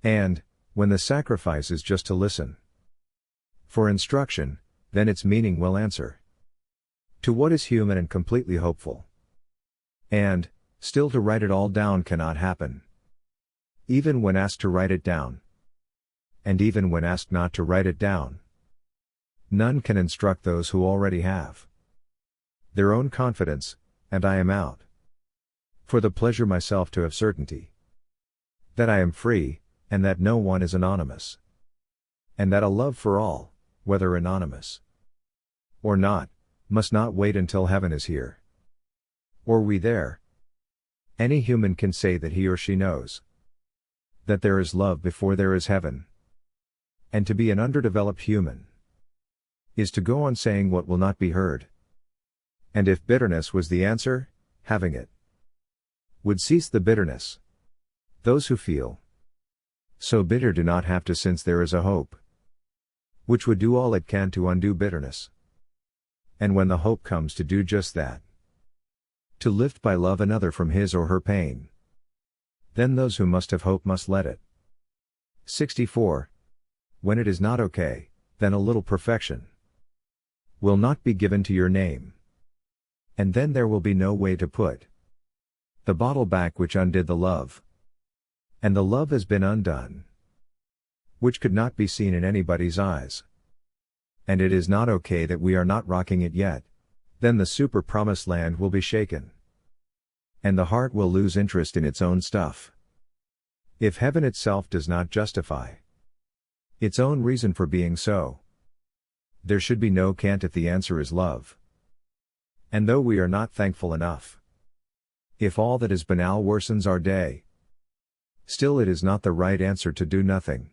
And, when the sacrifice is just to listen for instruction, then its meaning will answer to what is human and completely hopeful. And, still to write it all down cannot happen. Even when asked to write it down. And even when asked not to write it down. None can instruct those who already have their own confidence, and I am out. For the pleasure myself to have certainty that I am free, and that no one is anonymous. And that a love for all, whether anonymous or not, must not wait until heaven is here. Or we there. Any human can say that he or she knows that there is love before there is heaven. And to be an underdeveloped human is to go on saying what will not be heard. And if bitterness was the answer, having it would cease the bitterness. Those who feel so bitter do not have to, since there is a hope which would do all it can to undo bitterness. And when the hope comes to do just that, to lift by love another from his or her pain, then those who must have hope must let it. 64. When it is not okay, then a little perfection will not be given to your name. And then there will be no way to put the bottle back which undid the love. And the love has been undone, which could not be seen in anybody's eyes. And it is not okay that we are not rocking it yet. Then the super promised land will be shaken. And the heart will lose interest in its own stuff. If heaven itself does not justify its own reason for being so, there should be no cant if the answer is love. And though we are not thankful enough, if all that is banal worsens our day, still it is not the right answer to do nothing.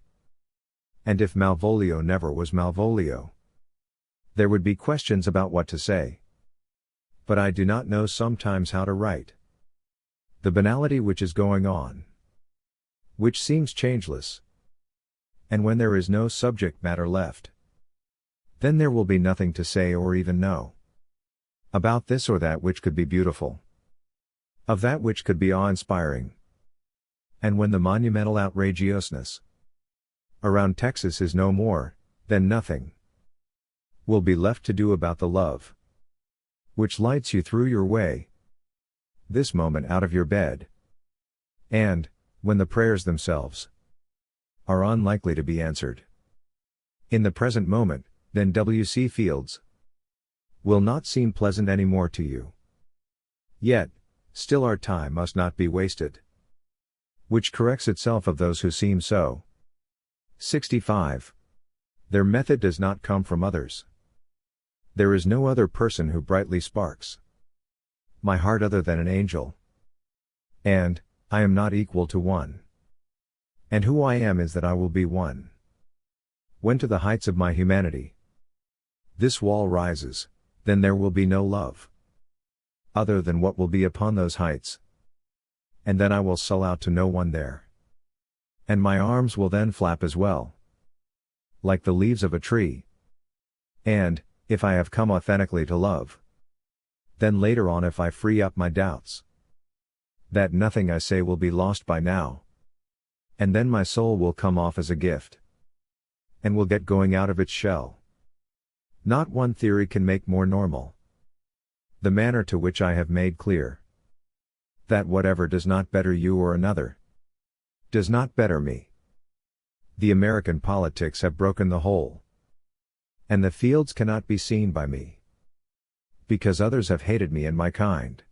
And if Malvolio never was Malvolio, there would be questions about what to say. But I do not know sometimes how to write the banality which is going on, which seems changeless. And when there is no subject matter left, then there will be nothing to say or even know about this or that which could be beautiful, of that which could be awe-inspiring. And when the monumental outrageousness around Texas is no more, then nothing will be left to do about the love which lights you through your way, this moment out of your bed. And, when the prayers themselves are unlikely to be answered in the present moment, then W.C. Fields will not seem pleasant any more to you. Yet, still our time must not be wasted, which corrects itself of those who seem so. 65. Their method does not come from others. There is no other person who brightly sparks my heart other than an angel. And, I am not equal to one. And who I am is that I will be one. When to the heights of my humanity this wall rises, then there will be no love other than what will be upon those heights. And then I will sell out to no one there. And my arms will then flap as well, like the leaves of a tree. And, if I have come authentically to love, then later on if I free up my doubts, That nothing I say will be lost by now. And then my soul will come off as a gift. And will get going out of its shell. Not one theory can make more normal the manner to which I have made clear that whatever does not better you or another does not better me. The American politics have broken the whole. And the fields cannot be seen by me. Because others have hated me and my kind.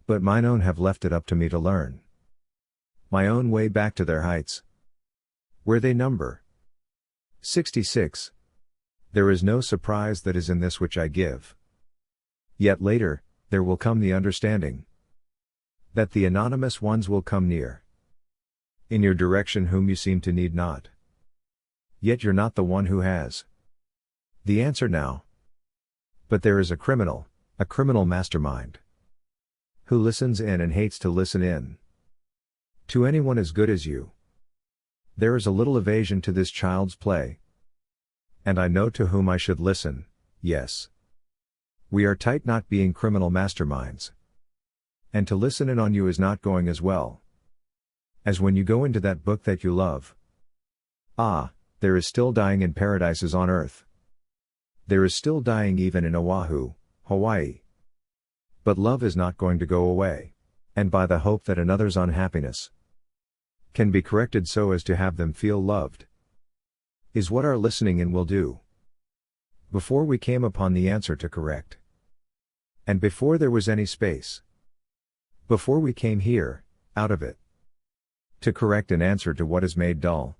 But mine own have left it up to me to learn my own way back to their heights. Where they number 66. There is no surprise that is in this which I give. Yet later, there will come the understanding that the anonymous ones will come near in your direction whom you seem to need not. Yet you're not the one who has the answer now. But there is a criminal mastermind, who listens in and hates to listen in to anyone as good as you. There is a little evasion to this child's play. And I know to whom I should listen, yes. We are tight not being criminal masterminds. And to listen in on you is not going as well as when you go into that book that you love. Ah, there is still dying in paradises on earth. There is still dying even in Oahu, Hawaii. But love is not going to go away. And by the hope that another's unhappiness can be corrected so as to have them feel loved, is what our listening in will do. Before we came upon the answer to correct, and before there was any space, before we came here, out of it, to correct and answer to what is made dull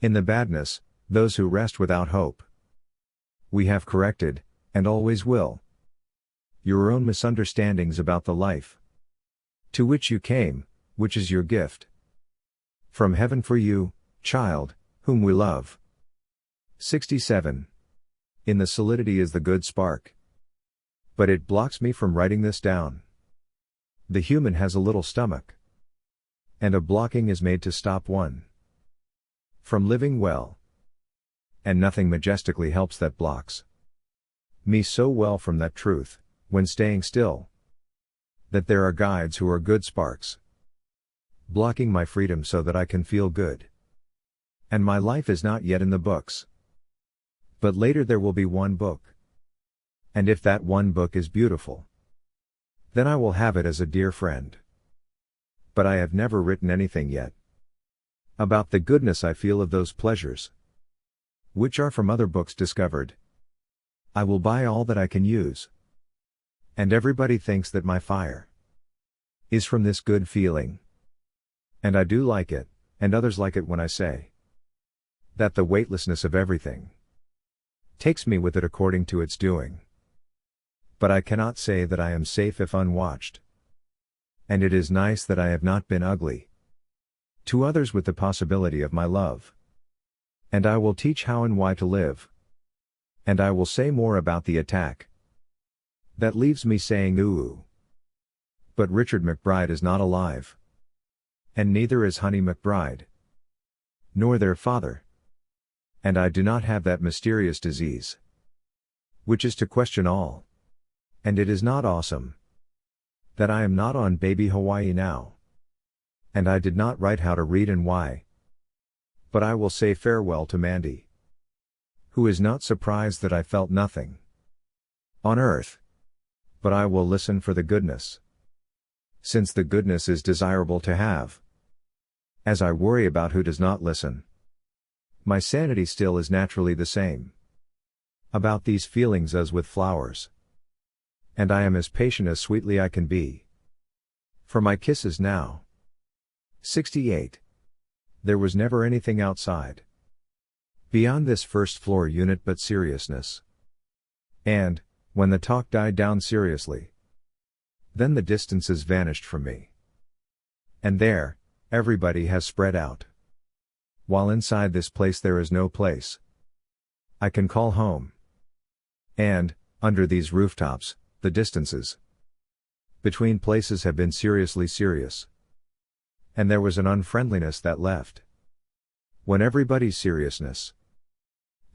in the badness, those who rest without hope, we have corrected, and always will, your own misunderstandings about the life to which you came, which is your gift from heaven for you, child, whom we love. 67. In the solidity is the good spark. But it blocks me from writing this down. The human has a little stomach. And a blocking is made to stop one from living well. And nothing majestically helps that blocks me so well from that truth, when staying still, that there are guides who are good sparks, blocking my freedom so that I can feel good. And my life is not yet in the books. But later there will be one book. And if that one book is beautiful, then I will have it as a dear friend. But I have never written anything yet about the goodness I feel of those pleasures, which are from other books discovered. I will buy all that I can use. And everybody thinks that my fire is from this good feeling. And I do like it, and others like it when I say that the weightlessness of everything takes me with it according to its doing. But I cannot say that I am safe if unwatched. And it is nice that I have not been ugly to others with the possibility of my love. And I will teach how and why to live. And I will say more about the attack that leaves me saying ooh. But Richard McBride is not alive. And neither is Honey McBride. Nor their father. And I do not have that mysterious disease, which is to question all. And it is not awesome that I am not on baby Hawaii now. And I did not write how to read and why. But I will say farewell to Mandy, who is not surprised that I felt nothing on earth. But I will listen for the goodness, since the goodness is desirable to have. As I worry about who does not listen, my sanity still is naturally the same about these feelings as with flowers. And I am as patient as sweetly I can be for my kisses now. 68. There was never anything outside beyond this first floor unit but seriousness. And, when the talk died down seriously, then the distances vanished from me. And there, everybody has spread out. While inside this place there is no place I can call home. And, under these rooftops, the distances between places have been seriously serious. And there was an unfriendliness that left when everybody's seriousness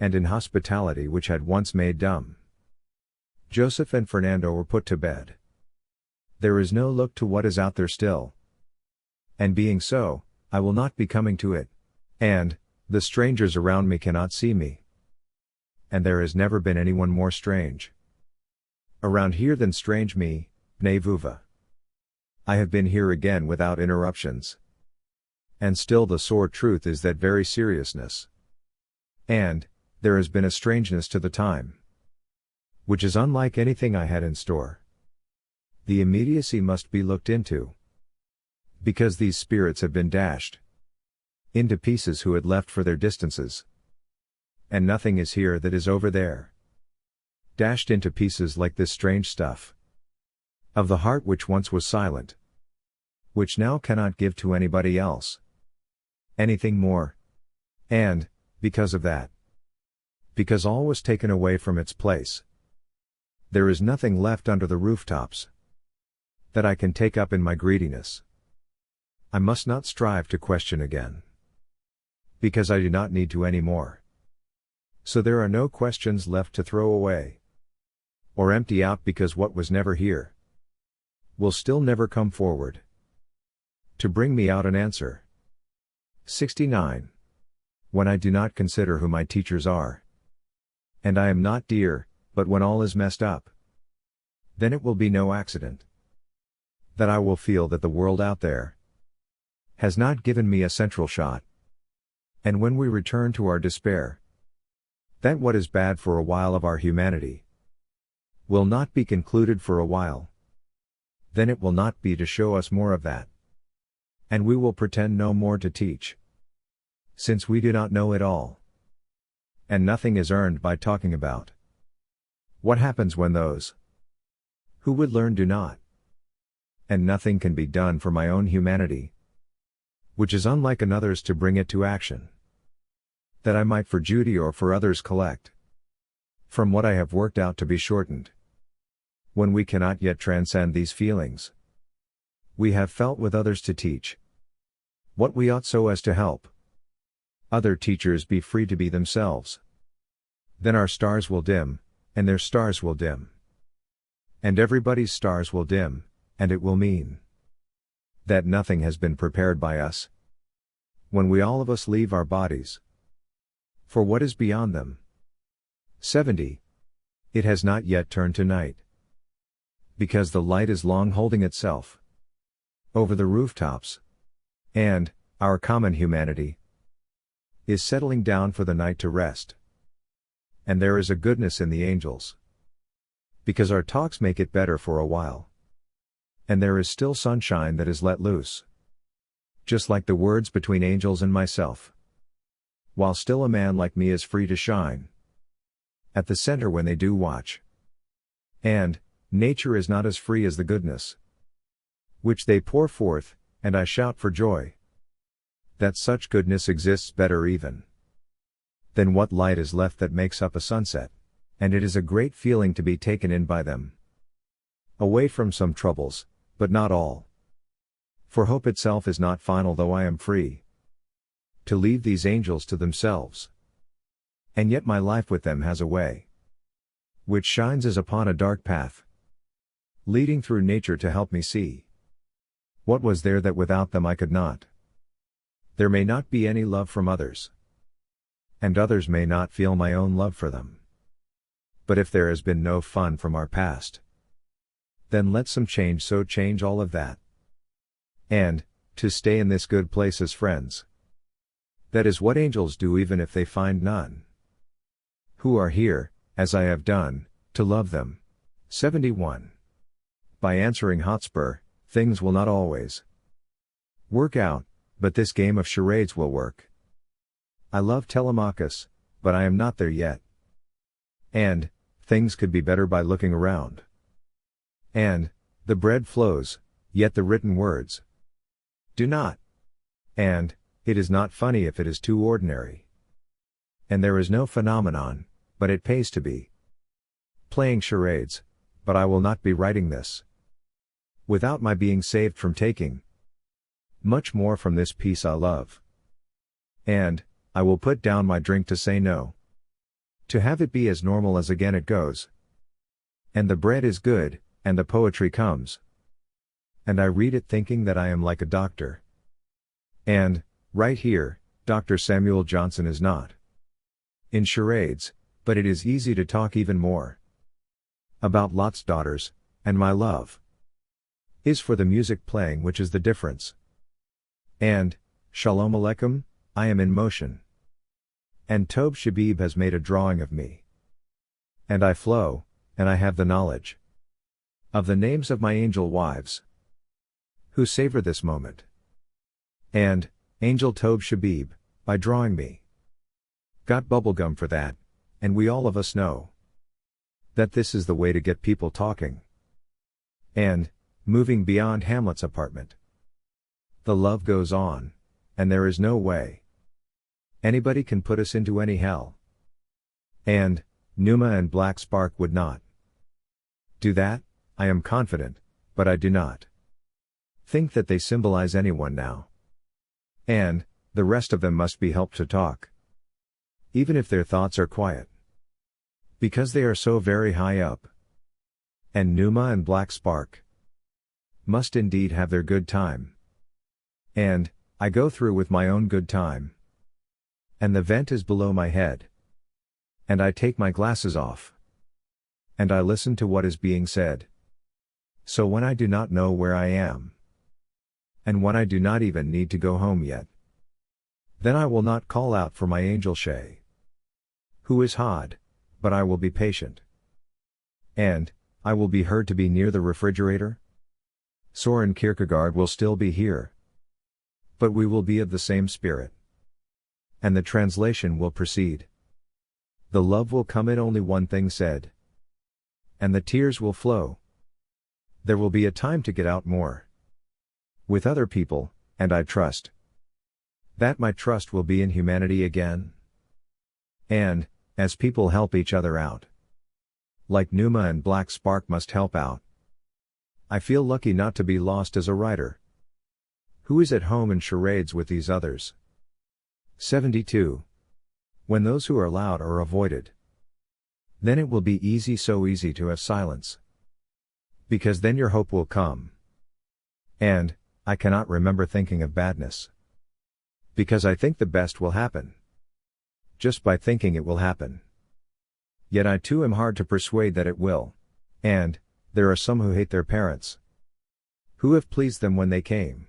and inhospitality which had once made dumb Joseph and Fernando were put to bed. There is no look to what is out there still. And being so, I will not be coming to it. And, the strangers around me cannot see me. And there has never been anyone more strange around here than strange me, ne vuva. I have been here again without interruptions. And still the sore truth is that very seriousness. And, there has been a strangeness to the time, which is unlike anything I had in store. The immediacy must be looked into, because these spirits have been dashed into pieces who had left for their distances. And nothing is here that is over there. Dashed into pieces like this strange stuff of the heart which once was silent, which now cannot give to anybody else anything more. And, because of that, because all was taken away from its place, there is nothing left under the rooftops that I can take up in my greediness. I must not strive to question again, because I do not need to any more. So there are no questions left to throw away or empty out, because what was never here will still never come forward to bring me out an answer. 69. When I do not consider who my teachers are, and I am not dear, but when all is messed up, then it will be no accident that I will feel that the world out there has not given me a central shot. And when we return to our despair, that what is bad for a while of our humanity will not be concluded for a while, then it will not be to show us more of that. And we will pretend no more to teach, since we do not know it all. And nothing is earned by talking about what happens when those who would learn do not. And nothing can be done for my own humanity, which is unlike another's, to bring it to action, that I might for Judy or for others collect from what I have worked out to be shortened. When we cannot yet transcend these feelings we have felt with others, to teach what we ought, so as to help other teachers be free to be themselves, then our stars will dim, and their stars will dim, and everybody's stars will dim, and it will mean that nothing has been prepared by us when we all of us leave our bodies for what is beyond them. 70. It has not yet turned to night, because the light is long holding itself over the rooftops, and our common humanity is settling down for the night to rest. And there is a goodness in the angels, because our talks make it better for a while. And there is still sunshine that is let loose, just like the words between angels and myself, while still a man like me is free to shine at the center when they do watch. And nature is not as free as the goodness which they pour forth, and I shout for joy that such goodness exists better even than what light is left that makes up a sunset. And it is a great feeling to be taken in by them, away from some troubles, but not all. For hope itself is not final, though I am free to leave these angels to themselves. And yet my life with them has a way which shines as upon a dark path, leading through nature to help me see what was there that without them I could not. There may not be any love from others, and others may not feel my own love for them. But if there has been no fun from our past, then let some change, so change all of that. And, to stay in this good place as friends. That is what angels do, even if they find none who are here, as I have done, to love them. 71. By answering Hotspur, things will not always work out, but this game of charades will work. I love Telemachus, but I am not there yet. And, things could be better by looking around. And, the bread flows, yet the written words do not. And, it is not funny if it is too ordinary. And there is no phenomenon, but it pays to be playing charades, but I will not be writing this without my being saved from taking much more from this piece I love. And, I will put down my drink to say no, to have it be as normal as again it goes. And the bread is good, and the poetry comes And I read it thinking that I am like a doctor. And, right here, Dr. Samuel Johnson is not in charades, but it is easy to talk even more about Lot's daughters, and my love is for the music playing, which is the difference. And, Shalom Aleichem, I am in motion. And Tob Shabib has made a drawing of me. And I flow, and I have the knowledge of the names of my angel wives who savor this moment. And, Angel Tob Shabib, by drawing me, got bubblegum for that, and we all of us know that this is the way to get people talking. And, moving beyond Hamlet's apartment, the love goes on, and there is no way anybody can put us into any hell. And, Numa and Black Spark would not do that, I am confident, but I do not think that they symbolize anyone now. And, the rest of them must be helped to talk, even if their thoughts are quiet, because they are so very high up. And Numa and Black Spark must indeed have their good time. And, I go through with my own good time. And the vent is below my head. And I take my glasses off. And I listen to what is being said. So when I do not know where I am, and when I do not even need to go home yet, then I will not call out for my angel Shay, who is hard, but I will be patient. And, I will be heard to be near the refrigerator. Soren Kierkegaard will still be here. But we will be of the same spirit. And the translation will proceed. The love will come in only one thing said. And the tears will flow. There will be a time to get out more with other people, and I trust that my trust will be in humanity again. And, as people help each other out, like Numa and Black Spark must help out, I feel lucky not to be lost as a writer who is at home in charades with these others. 72. When those who are loud are avoided, then it will be easy, so easy to have silence, because then your hope will come. And, I cannot remember thinking of badness, because I think the best will happen, just by thinking it will happen. Yet I too am hard to persuade that it will. And, there are some who hate their parents, who have pleased them when they came.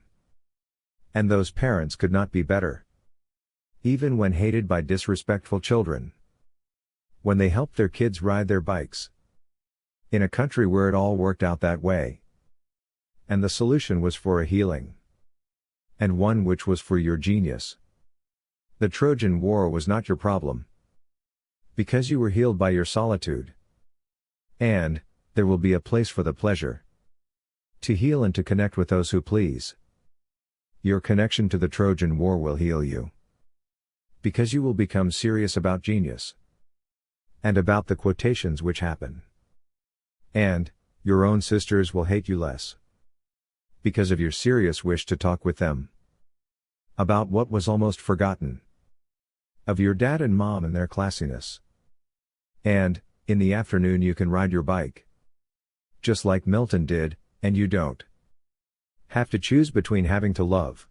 And those parents could not be better, even when hated by disrespectful children, when they helped their kids ride their bikes, in a country where it all worked out that way. And the solution was for a healing, and one which was for your genius. The Trojan War was not your problem, because you were healed by your solitude. And, there will be a place for the pleasure to heal and to connect with those who please. Your connection to the Trojan War will heal you, because you will become serious about genius, and about the quotations which happen. And, your own sisters will hate you less, because of your serious wish to talk with them about what was almost forgotten, of your dad and mom and their classiness. And, in the afternoon you can ride your bike, just like Milton did, and you don't have to choose between having to love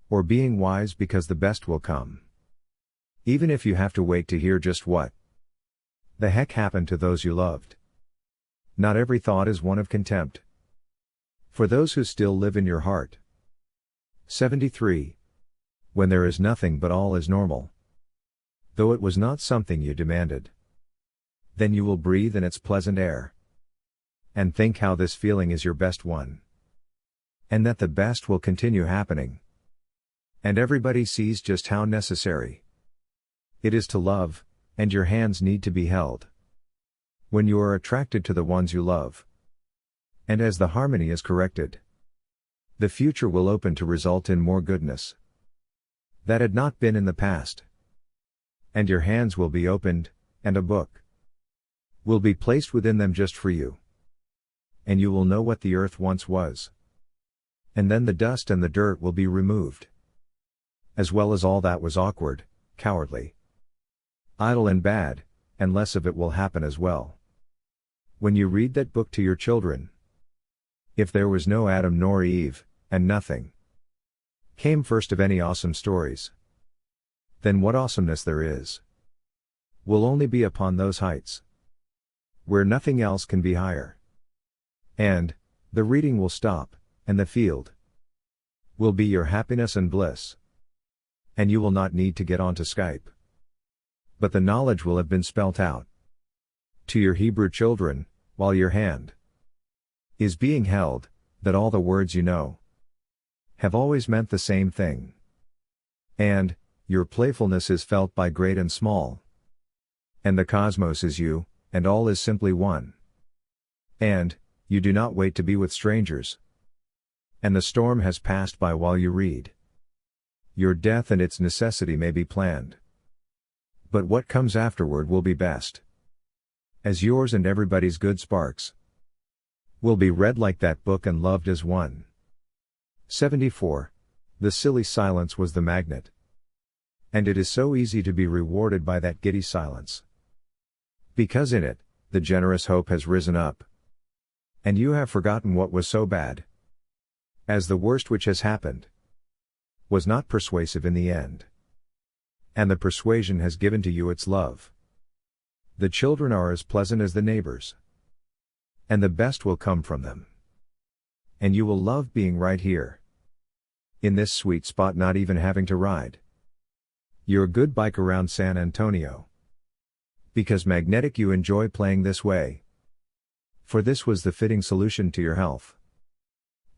or being wise, because the best will come, even if you have to wait to hear just what the heck happened to those you loved. Not every thought is one of contempt for those who still live in your heart. 73. When there is nothing but all is normal, though it was not something you demanded, then you will breathe in its pleasant air, and think how this feeling is your best one, and that the best will continue happening. And everybody sees just how necessary it is to love, and your hands need to be held when you are attracted to the ones you love. And as the harmony is corrected, the future will open to result in more goodness that had not been in the past. And your hands will be opened, and a book will be placed within them just for you. And you will know what the earth once was. And then the dust and the dirt will be removed, as well as all that was awkward, cowardly, idle and bad, and less of it will happen as well when you read that book to your children. If there was no Adam nor Eve, and nothing came first of any awesome stories, then what awesomeness there is will only be upon those heights where nothing else can be higher. And the reading will stop, and the field will be your happiness and bliss. And you will not need to get onto Skype. But the knowledge will have been spelt out to your Hebrew children, while your hand is being held, that all the words you know have always meant the same thing. And your playfulness is felt by great and small. And the cosmos is you, and all is simply one. And you do not wait to be with strangers. And the storm has passed by while you read. Your death and its necessity may be planned. But what comes afterward will be best. As yours and everybody's good sparks will be read like that book and loved as one. 74. The silly silence was the magnet. And it is so easy to be rewarded by that giddy silence. Because in it, the generous hope has risen up. And you have forgotten what was so bad. As the worst which has happened was not persuasive in the end. And the persuasion has given to you its love. The children are as pleasant as the neighbors. And the best will come from them. And you will love being right here. In this sweet spot, not even having to ride your good bike around San Antonio. Because magnetic, you enjoy playing this way. For this was the fitting solution to your health.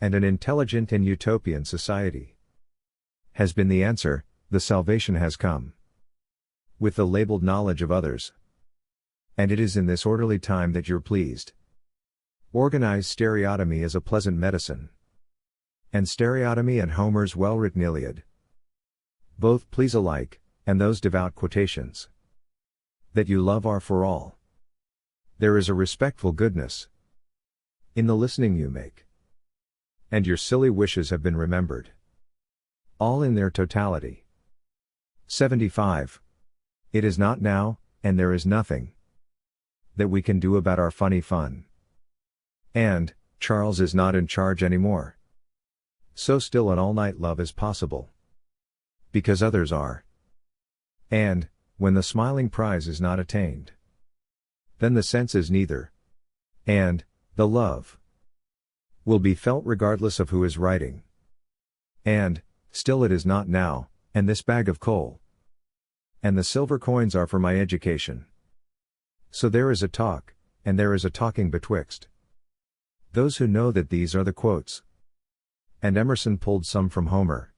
And an intelligent and utopian society has been the answer. The salvation has come with the labeled knowledge of others. And it is in this orderly time that you're pleased. Organized stereotomy is a pleasant medicine. And stereotomy and Homer's well-written Iliad both please alike, and those devout quotations that you love are for all. There is a respectful goodness in the listening you make. And your silly wishes have been remembered. All in their totality. 75. It is not now, and there is nothing that we can do about our funny fun. And Charles is not in charge anymore. So still an all-night love is possible. Because others are. And when the smiling prize is not attained, then the sense is neither. And the love will be felt regardless of who is writing. And still it is not now, and this bag of coal and the silver coins are for my education. So there is a talk, and there is a talking betwixt those who know that these are the quotes. And Emerson pulled some from Homer.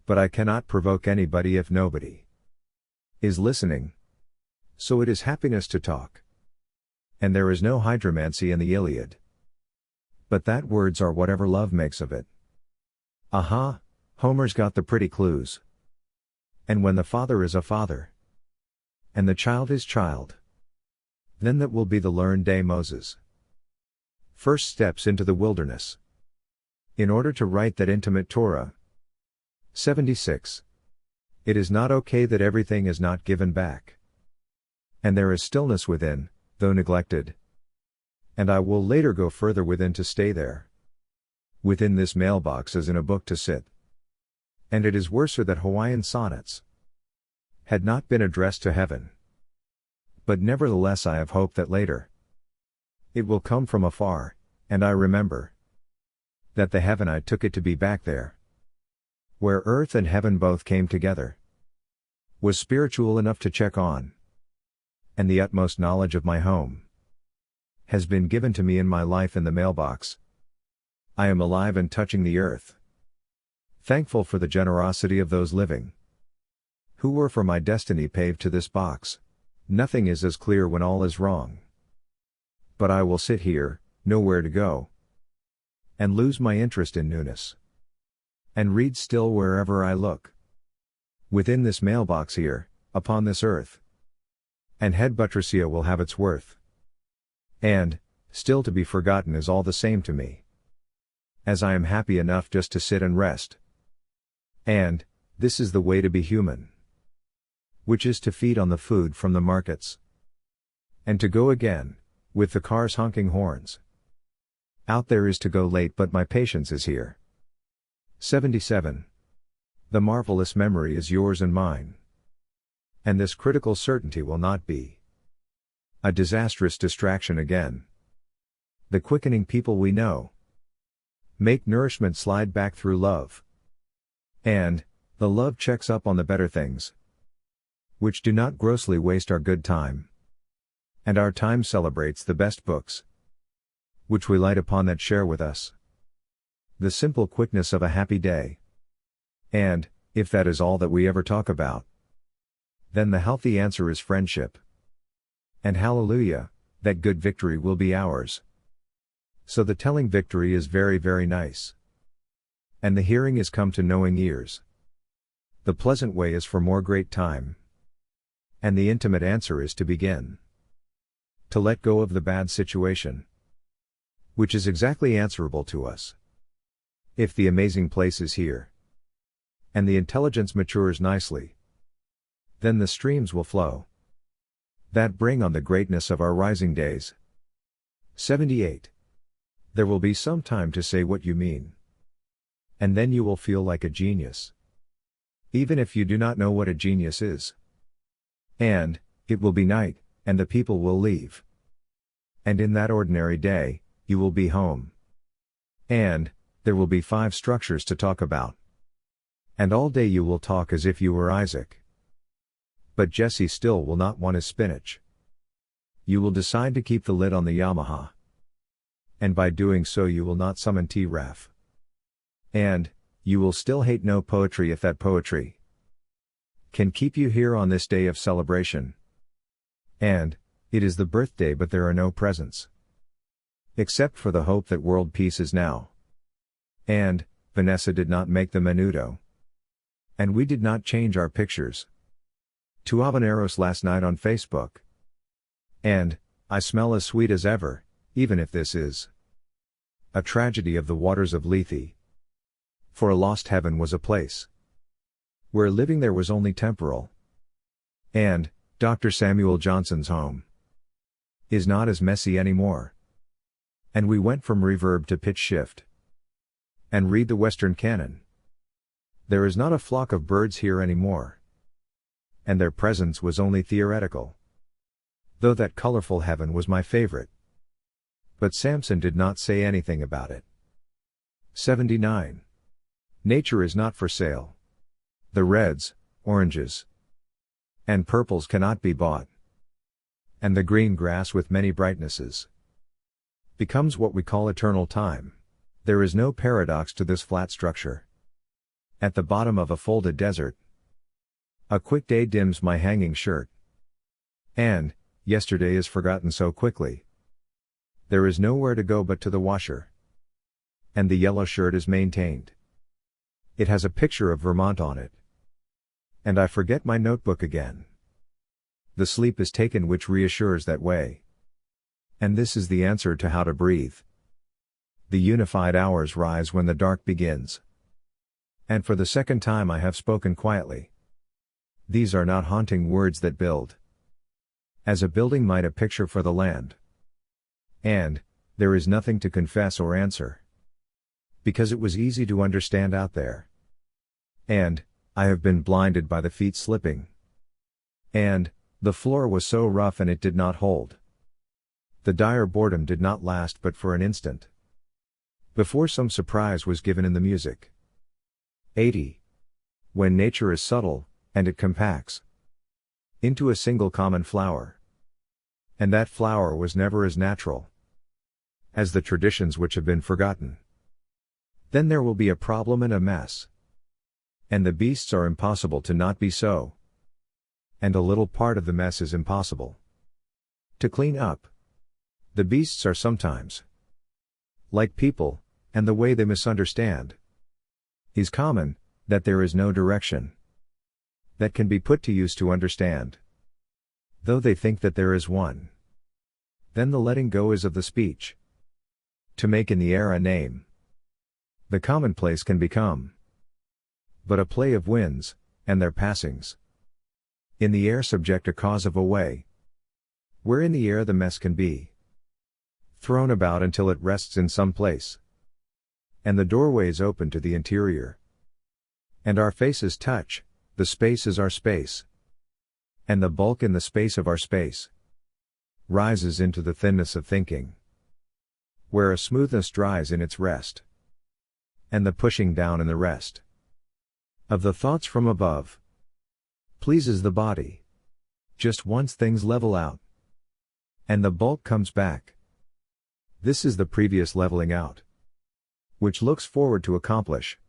But I cannot provoke anybody if nobody is listening. So it is happiness to talk. And there is no hydromancy in the Iliad. But that words are whatever love makes of it. Aha, Homer's got the pretty clues. And when the father is a father, and the child is child, then that will be the learned day Moses. First steps into the wilderness. In order to write that intimate Torah. 76. It is not okay that everything is not given back. And there is stillness within, though neglected. And I will later go further within to stay there. Within this mailbox as in a book to sit. And it is worser that Hawaiian sonnets had not been addressed to heaven. But nevertheless I have hope that later it will come from afar, and I remember that the heaven I took it to be back there, where earth and heaven both came together, was spiritual enough to check on. And the utmost knowledge of my home has been given to me in my life in the mailbox. I am alive and touching the earth. Thankful for the generosity of those living who were for my destiny paved to this box. Nothing is as clear when all is wrong. But I will sit here, nowhere to go, and lose my interest in newness, and read still wherever I look. Within this mailbox here, upon this earth. And head buttressia will have its worth. And, still to be forgotten is all the same to me. As I am happy enough just to sit and rest. And, this is the way to be human. Which is to feed on the food from the markets. And to go again, with the cars honking horns. Out there is to go late but my patience is here. 77. The marvelous memory is yours and mine. And this critical certainty will not be a disastrous distraction again. The quickening people we know make nourishment slide back through love. And the love checks up on the better things, which do not grossly waste our good time. And our time celebrates the best books, which we light upon that share with us the simple quickness of a happy day. And, if that is all that we ever talk about, then the healthy answer is friendship. And hallelujah, that good victory will be ours. So the telling victory is very, very nice. And the hearing is come to knowing ears. The pleasant way is for more great time. And the intimate answer is to begin to let go of the bad situation, which is exactly answerable to us. If the amazing place is here, and the intelligence matures nicely, then the streams will flow that bring on the greatness of our rising days. 78. There will be some time to say what you mean. And then you will feel like a genius, even if you do not know what a genius is. And it will be night, and the people will leave. And in that ordinary day, you will be home. And there will be 5 structures to talk about. And all day you will talk as if you were Isaac. But Jesse still will not want his spinach. You will decide to keep the lid on the Yamaha. And by doing so you will not summon T-Raf. And you will still hate no poetry if that poetry can keep you here on this day of celebration. And it is the birthday but there are no presents, except for the hope that world peace is now. And Vanessa did not make the menudo. And we did not change our pictures to habaneros last night on Facebook. And I smell as sweet as ever, even if this is a tragedy of the waters of Lethe. For a lost heaven was a place where living there was only temporal. And Dr. Samuel Johnson's home is not as messy anymore. And we went from reverb to pitch shift. And read the Western canon. There is not a flock of birds here anymore. And their presence was only theoretical. Though that colorful heaven was my favorite. But Samson did not say anything about it. 79. Nature is not for sale. The reds, oranges, and purples cannot be bought. And the green grass with many brightnesses becomes what we call eternal time. There is no paradox to this flat structure. At the bottom of a folded desert, a quick day dims my hanging shirt. And yesterday is forgotten so quickly. There is nowhere to go but to the washer. And the yellow shirt is maintained. It has a picture of Vermont on it. And I forget my notebook again. The sleep is taken which reassures that way. And this is the answer to how to breathe. The unified hours rise when the dark begins. And for the second time I have spoken quietly. These are not haunting words that build as a building might a picture for the land. And there is nothing to confess or answer, because it was easy to understand out there. And I have been blinded by the feet slipping. And the floor was so rough and it did not hold. The dire boredom did not last but for an instant, before some surprise was given in the music. 80. When nature is subtle, and it compacts into a single common flower. And that flower was never as natural as the traditions which have been forgotten. Then there will be a problem and a mess. And the beasts are impossible to not be so. And a little part of the mess is impossible to clean up. The beasts are sometimes like people, and the way they misunderstand is common, that there is no direction that can be put to use to understand, though they think that there is one. Then the letting go is of the speech, to make in the air a name. The commonplace can become but a play of winds, and their passings in the air subject a cause of a way, where in the air the mess can be thrown about until it rests in some place. And the doorways open to the interior. And our faces touch, the space is our space. And the bulk in the space of our space rises into the thinness of thinking, where a smoothness dries in its rest, and the pushing down in the rest of the thoughts from above pleases the body. Just once things level out, and the bulk comes back. This is the previous leveling out, which looks forward to accomplish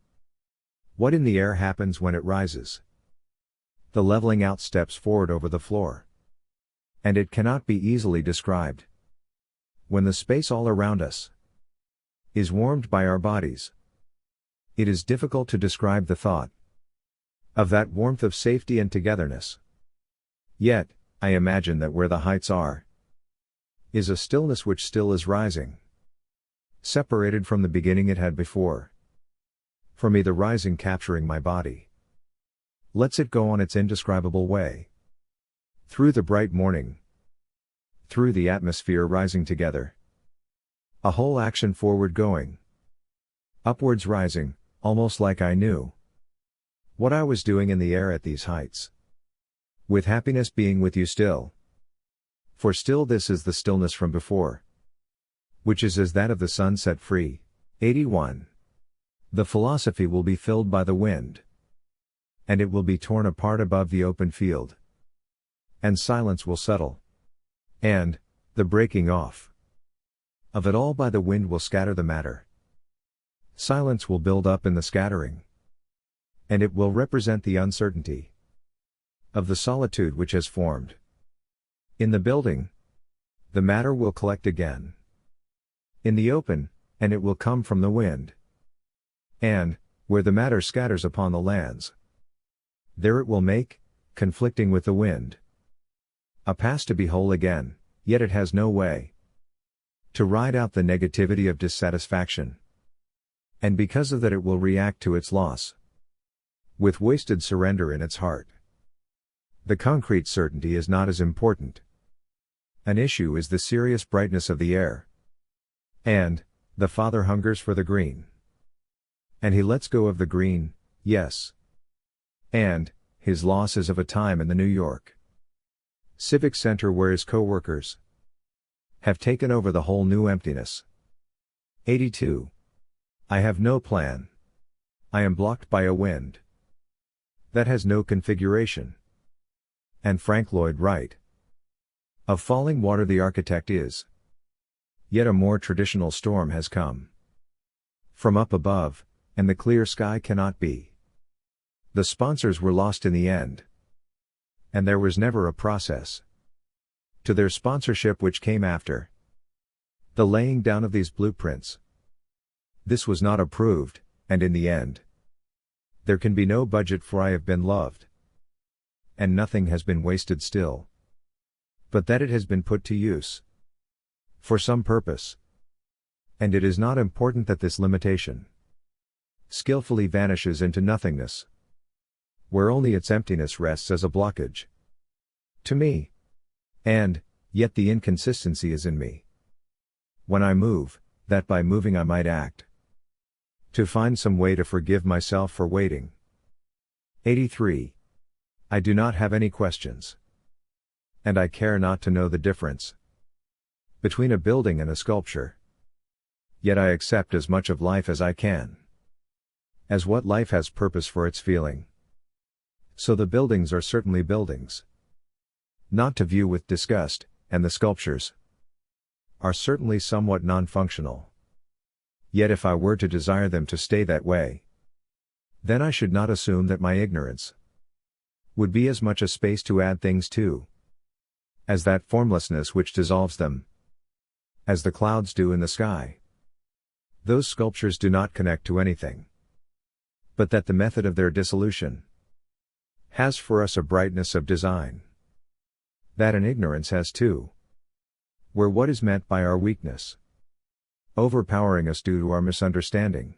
what in the air happens when it rises. The leveling out steps forward over the floor, and it cannot be easily described. When the space all around us is warmed by our bodies, it is difficult to describe the thought of that warmth of safety and togetherness. Yet, I imagine that where the heights are is a stillness which still is rising, separated from the beginning it had before. For me, the rising capturing my body lets it go on its indescribable way. Through the bright morning, through the atmosphere rising together. A whole action forward going. Upwards rising, almost like I knew what I was doing in the air at these heights. With happiness being with you still. For still this is the stillness from before, which is as that of the sun set free. 81. The philosophy will be filled by the wind, and it will be torn apart above the open field. And silence will settle. And, the breaking off of it all by the wind will scatter the matter. Silence will build up in the scattering. And it will represent the uncertainty of the solitude which has formed. In the building, the matter will collect again. In the open, and it will come from the wind. And, where the matter scatters upon the lands, there it will make, conflicting with the wind, a pass to be whole again, yet it has no way to ride out the negativity of dissatisfaction. And because of that it will react to its loss with wasted surrender in its heart. The concrete certainty is not as important. An issue is the serious brightness of the air. And, the Father hungers for the green. And he lets go of the green, yes. And, his loss is of a time in the New York Civic Center where his co-workers have taken over the whole new emptiness. 82. I have no plan. I am blocked by a wind that has no configuration. And Frank Lloyd Wright of falling water the architect is. Yet a more traditional storm has come from up above, and the clear sky cannot be. The sponsors were lost in the end. And there was never a process to their sponsorship which came after the laying down of these blueprints. This was not approved, and in the end, there can be no budget for I have been loved. And nothing has been wasted still, but that it has been put to use for some purpose. And it is not important that this limitation skillfully vanishes into nothingness, where only its emptiness rests as a blockage to me. And, yet the inconsistency is in me. When I move, that by moving I might act to find some way to forgive myself for waiting. 83. I do not have any questions. And I care not to know the difference between a building and a sculpture. Yet I accept as much of life as I can, as what life has purpose for its feeling. So the buildings are certainly buildings, not to view with disgust, and the sculptures are certainly somewhat non-functional. Yet if I were to desire them to stay that way, then I should not assume that my ignorance would be as much a space to add things to as that formlessness which dissolves them, as the clouds do in the sky. Those sculptures do not connect to anything, but that the method of their dissolution has for us a brightness of design that an ignorance has too, where what is meant by our weakness, overpowering us due to our misunderstanding,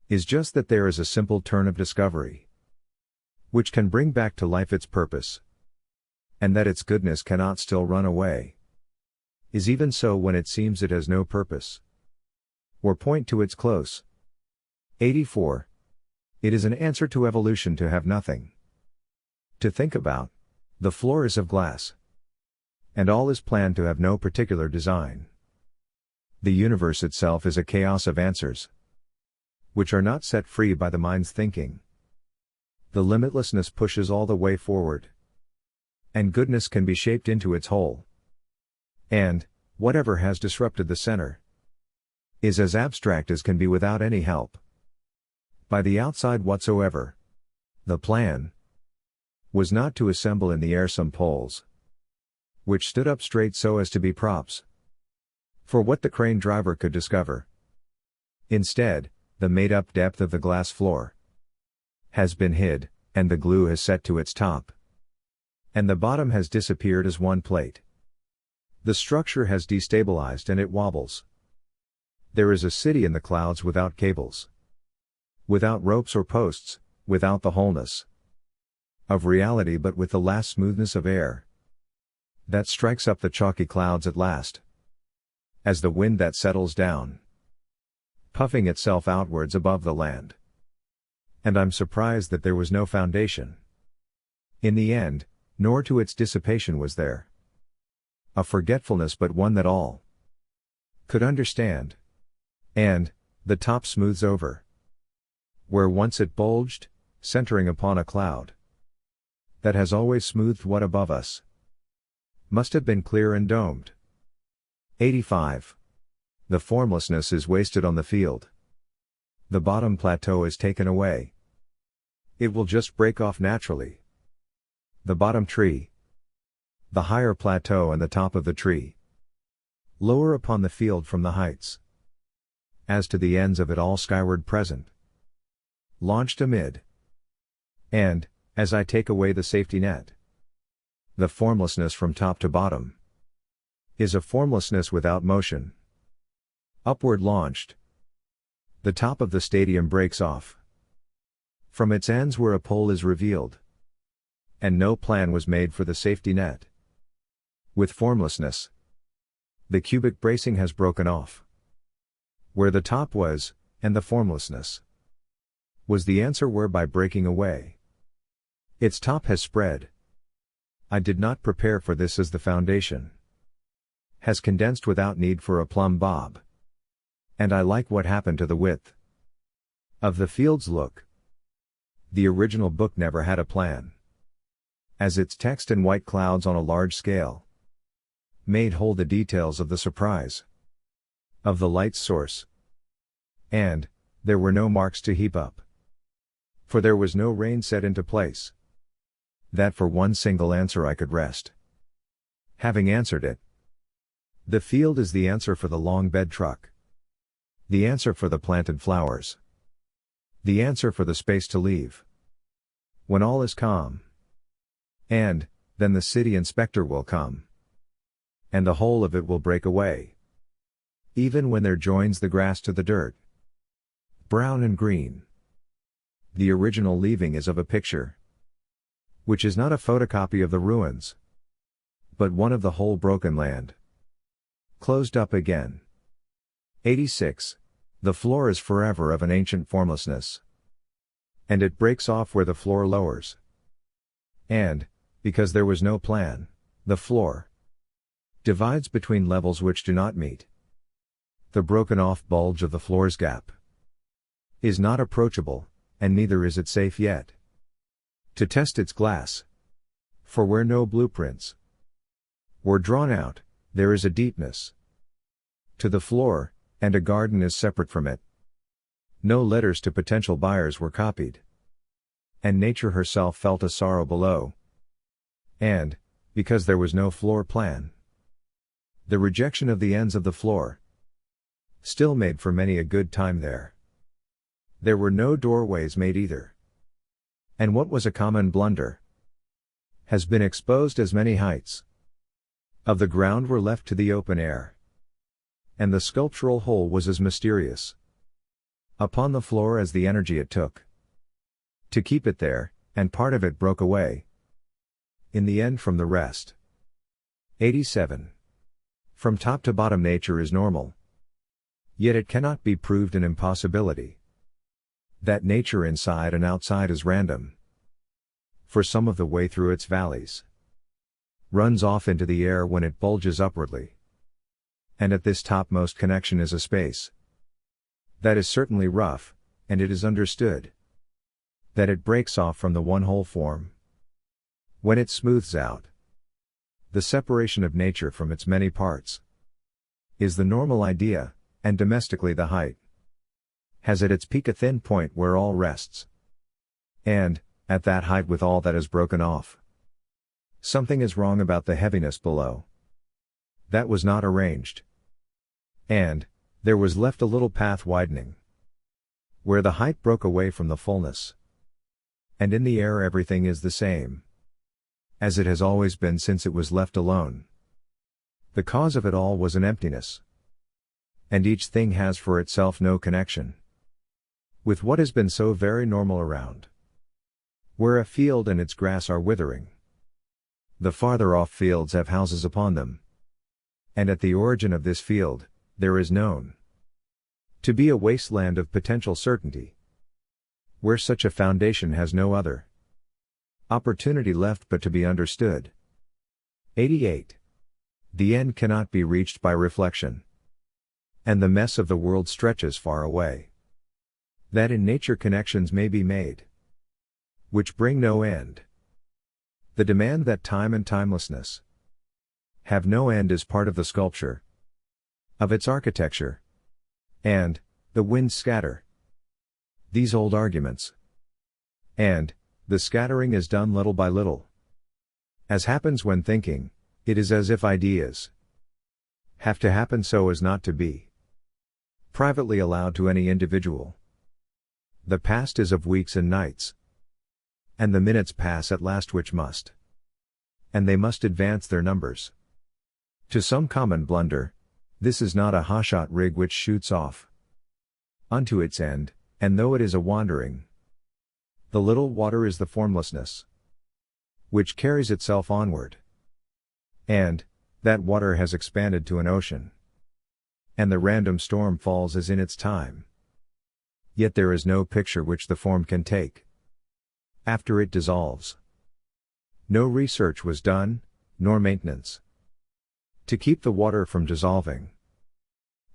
is just that there is a simple turn of discovery which can bring back to life its purpose, and that its goodness cannot still run away. is even so when it seems it has no purpose, or point to its close. 84. It is an answer to evolution to have nothing to think about. The floor is of glass, and all is planned to have no particular design. The universe itself is a chaos of answers, which are not set free by the mind's thinking. The limitlessness pushes all the way forward, and goodness can be shaped into its whole. And, whatever has disrupted the center, is as abstract as can be without any help by the outside whatsoever. The plan was not to assemble in the air some poles, which stood up straight so as to be props for what the crane driver could discover. Instead, the made-up depth of the glass floor has been hid, and the glue has set to its top, and the bottom has disappeared as one plate. The structure has destabilized and it wobbles. There is a city in the clouds without cables, without ropes or posts, without the wholeness of reality, but with the last smoothness of air that strikes up the chalky clouds at last, as the wind that settles down, puffing itself outwards above the land. And I'm surprised that there was no foundation in the end, nor to its dissipation was there a forgetfulness, but one that all could understand. And, the top smooths over where once it bulged, centering upon a cloud that has always smoothed what above us must have been clear and domed. 85. The formlessness is wasted on the field. The bottom plateau is taken away. It will just break off naturally. The bottom tree, the higher plateau, and the top of the tree, lower upon the field from the heights. As to the ends of it all skyward present, launched amid. And, as I take away the safety net, the formlessness from top to bottom is a formlessness without motion. Upward launched, the top of the stadium breaks off from its ends where a pole is revealed, and no plan was made for the safety net. With formlessness, the cubic bracing has broken off where the top was, and the formlessness was the answer whereby breaking away its top has spread. I did not prepare for this, as the foundation has condensed without need for a plumb bob. And I like what happened to the width of the field's look. The original book never had a plan, as its text in white clouds on a large scale made whole the details of the surprise of the light's source. And, there were no marks to heap up, for there was no rain set into place, that for one single answer I could rest, having answered it. The field is the answer for the long bed truck, the answer for the planted flowers, the answer for the space to leave when all is calm. And, then the city inspector will come, and the whole of it will break away, even when there joins the grass to the dirt, brown and green. The original leaving is of a picture, which is not a photocopy of the ruins, but one of the whole broken land, closed up again. 86. The floor is forever of an ancient formlessness, and it breaks off where the floor lowers. And, because there was no plan, the floor divides between levels which do not meet. The broken off bulge of the floor's gap is not approachable, and neither is it safe yet to test its glass. For where no blueprints were drawn out, there is a deepness to the floor, and a garden is separate from it. No letters to potential buyers were copied, and nature herself felt a sorrow below. And, because there was no floor plan, the rejection of the ends of the floor still made for many a good time there. There were no doorways made either. And what was a common blunder has been exposed, as many heights of the ground were left to the open air. And the sculptural whole was as mysterious upon the floor as the energy it took to keep it there, and part of it broke away in the end from the rest. 87. From top to bottom nature is normal. Yet it cannot be proved an impossibility. That nature inside and outside is random. For some of the way through its valleys. Runs off into the air when it bulges upwardly. And at this topmost connection is a space. That is certainly rough, and it is understood. That it breaks off from the one whole form. When it smooths out. The separation of nature from its many parts. Is the normal idea, and domestically the height. Has at its peak a thin point where all rests. And, at that height with all that is broken off. Something is wrong about the heaviness below. That was not arranged. And, there was left a little path widening. Where the height broke away from the fullness. And in the air everything is the same. As it has always been since it was left alone. The cause of it all was an emptiness. And each thing has for itself no connection. With what has been so very normal around. Where a field and its grass are withering. The farther off fields have houses upon them. And at the origin of this field, there is known to be a wasteland of potential certainty. Where such a foundation has no other opportunity left but to be understood. 88. The end cannot be reached by reflection. And the mess of the world stretches far away. That in nature connections may be made. Which bring no end. The demand that time and timelessness have no end is part of the sculpture. Of its architecture. And, the winds scatter. These old arguments. And, the scattering is done little by little. As happens when thinking, it is as if ideas have to happen so as not to be privately allowed to any individual. The past is of weeks and nights. And the minutes pass at last which must. And they must advance their numbers. To some common blunder, this is not a hotshot rig which shoots off unto its end, and though it is a wandering, the little water is the formlessness which carries itself onward. And, that water has expanded to an ocean. And the random storm falls as in its time. Yet there is no picture which the form can take after it dissolves. No research was done, nor maintenance, to keep the water from dissolving.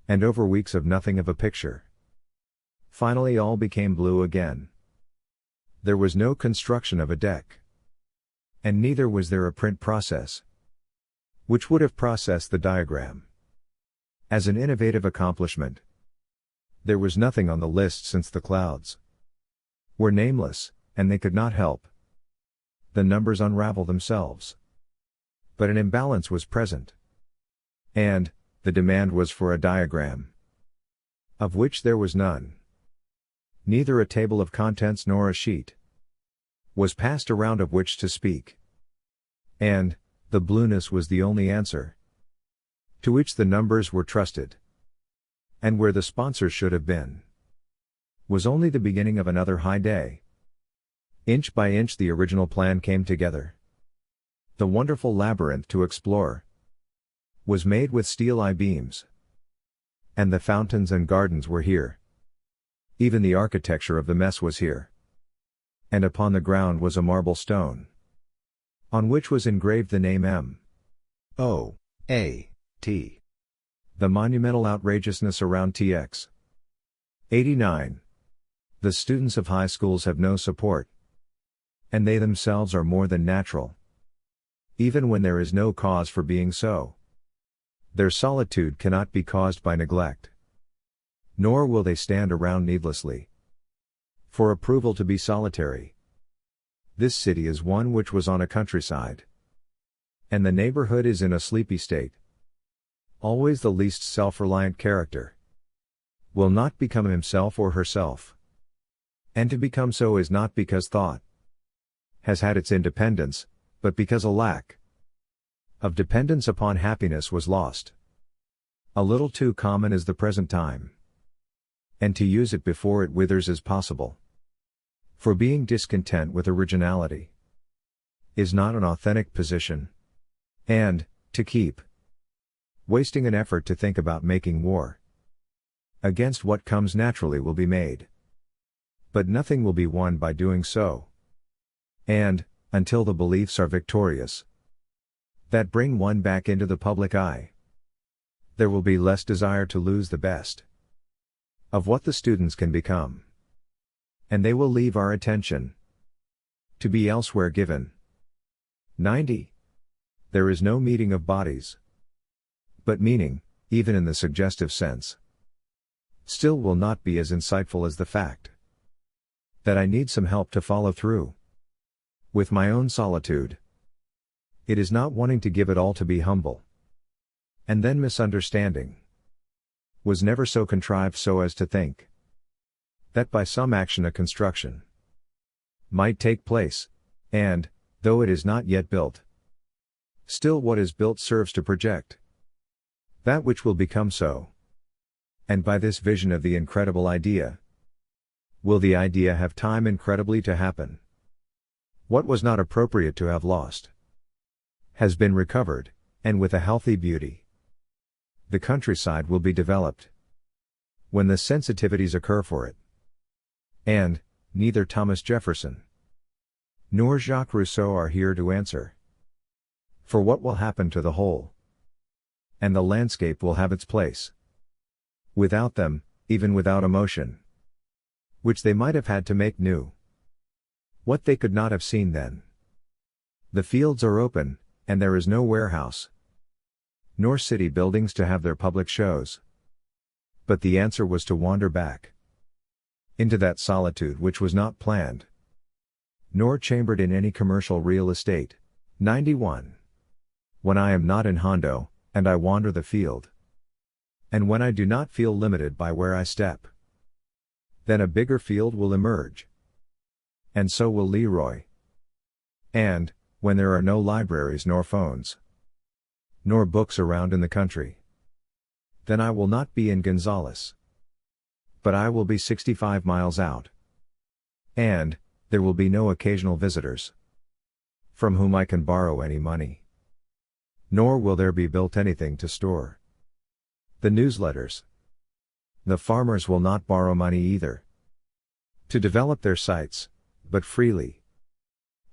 And over weeks of nothing of a picture. Finally all became blue again. There was no construction of a deck. And neither was there a print process, which would have processed the diagram as an innovative accomplishment. There was nothing on the list since the clouds were nameless, and they could not help the numbers unravel themselves. But an imbalance was present. And, the demand was for a diagram, of which there was none. Neither a table of contents nor a sheet was passed around of which to speak. And, the blueness was the only answer to which the numbers were trusted. And where the sponsors should have been was only the beginning of another high day. Inch by inch the original plan came together. The wonderful labyrinth to explore was made with steel I-beams. And the fountains and gardens were here. Even the architecture of the mess was here. And upon the ground was a marble stone, on which was engraved the name M.O.A.T. The monumental outrageousness around TX. 89. The students of high schools have no support. And they themselves are more than natural. Even when there is no cause for being so. Their solitude cannot be caused by neglect. Nor will they stand around needlessly for approval to be solitary. This city is one which was on a countryside. And the neighborhood is in a sleepy state. Always the least self-reliant character will not become himself or herself. And to become so is not because thought has had its independence, but because a lack of dependence upon happiness was lost. A little too common is the present time. And to use it before it withers is possible. For being discontent with originality is not an authentic position. And, to keep wasting an effort to think about making war against what comes naturally will be made. But nothing will be won by doing so. And, until the beliefs are victorious, that bring one back into the public eye, there will be less desire to lose the best of what the students can become. And they will leave our attention to be elsewhere given. 90. There is no meeting of bodies, but meaning, even in the suggestive sense, still will not be as insightful as the fact that I need some help to follow through with my own solitude. It is not wanting to give it all to be humble. And then misunderstanding was never so contrived so as to think that by some action a construction might take place, and, though it is not yet built, still what is built serves to project that which will become so. And by this vision of the incredible idea, will the idea have time incredibly to happen. What was not appropriate to have lost has been recovered, and with a healthy beauty. The countryside will be developed when the sensitivities occur for it. And, neither Thomas Jefferson nor Jacques Rousseau are here to answer for what will happen to the whole. And the landscape will have its place. Without them, even without emotion, which they might have had to make new. What they could not have seen then. The fields are open, and there is no warehouse, nor city buildings to have their public shows. But the answer was to wander back into that solitude which was not planned, nor chambered in any commercial real estate. 91. When I am not in Hondo, and I wander the field, and when I do not feel limited by where I step, then a bigger field will emerge. And so will Leroy. And, when there are no libraries nor phones, nor books around in the country, then I will not be in Gonzales. But I will be 65 miles out. And, there will be no occasional visitors from whom I can borrow any money. Nor will there be built anything to store the newsletters. The farmers will not borrow money either to develop their sites, but freely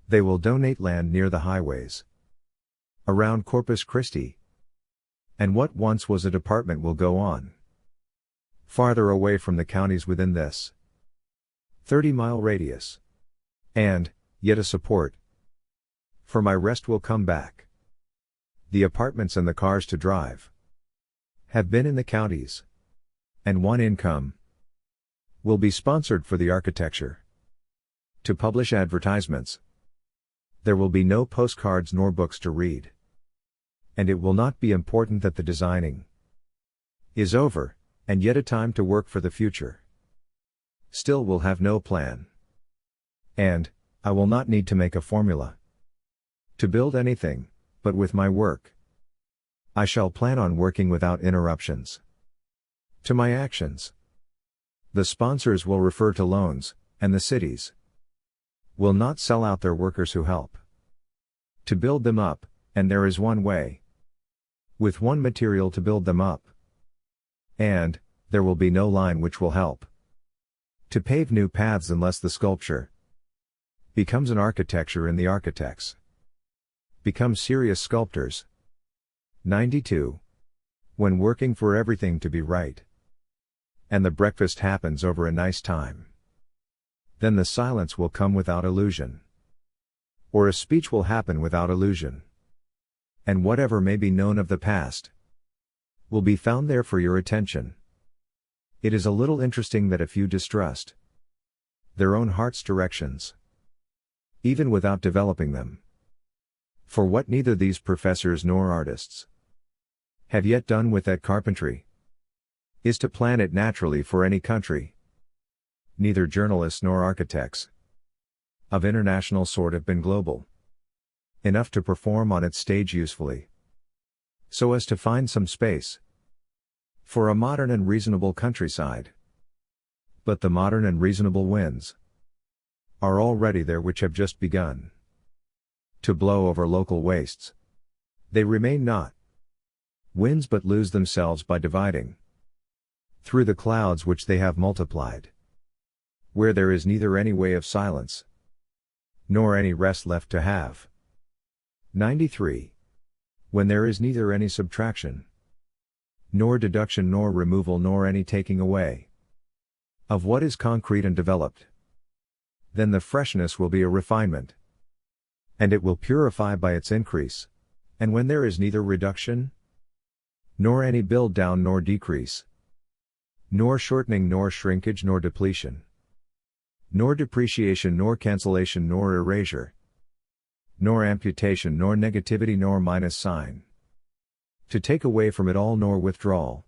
they will donate land near the highways around Corpus Christi. And what once was a department will go on farther away from the counties within this 30-mile radius. And, yet a support for my rest will come back. The apartments and the cars to drive have been in the counties. And one income will be sponsored for the architecture to publish advertisements. There will be no postcards nor books to read. And it will not be important that the designing is over, and yet a time to work for the future. Still will have no plan. And, I will not need to make a formula to build anything, but with my work, I shall plan on working without interruptions to my actions. The sponsors will refer to loans, and the cities will not sell out their workers who help to build them up, and there is one way with one material to build them up. And, there will be no line which will help to pave new paths unless the sculpture becomes an architecture and the architects become serious sculptors. 92. When working for everything to be right, and the breakfast happens over a nice time, then the silence will come without illusion, or a speech will happen without illusion. And whatever may be known of the past will be found there for your attention. It is a little interesting that a few distrust their own heart's directions, even without developing them. For what neither these professors nor artists have yet done with that carpentry is to plan it naturally for any country. Neither journalists nor architects of international sort have been global enough to perform on its stage usefully, so as to find some space for a modern and reasonable countryside. But the modern and reasonable winds are already there which have just begun to blow over local wastes. They remain not Winds but lose themselves by dividing. Through the clouds which they have multiplied. Where there is neither any way of silence, nor any rest left to have. 93. When there is neither any subtraction, nor deduction nor removal nor any taking away of what is concrete and developed. Then the freshness will be a refinement, and it will purify by its increase. And when there is neither reduction, nor any build down nor decrease, nor shortening nor shrinkage nor depletion, nor depreciation nor cancellation nor erasure, nor amputation nor negativity nor minus sign, to take away from it all nor withdrawal,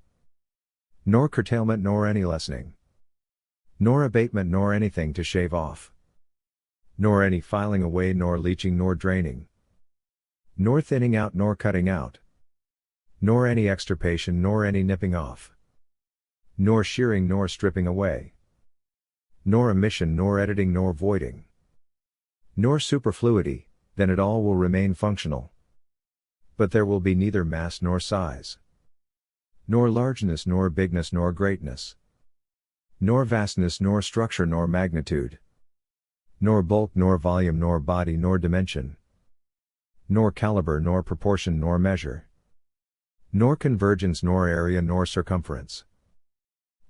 nor curtailment nor any lessening, nor abatement nor anything to shave off, nor any filing away nor leaching nor draining, nor thinning out nor cutting out, nor any extirpation nor any nipping off, nor shearing nor stripping away, nor omission nor editing nor voiding, nor superfluity, then it all will remain functional. But there will be neither mass nor size, nor largeness nor bigness nor greatness, nor vastness nor structure nor magnitude, nor bulk nor volume nor body nor dimension, nor caliber nor proportion nor measure, nor convergence nor area nor circumference,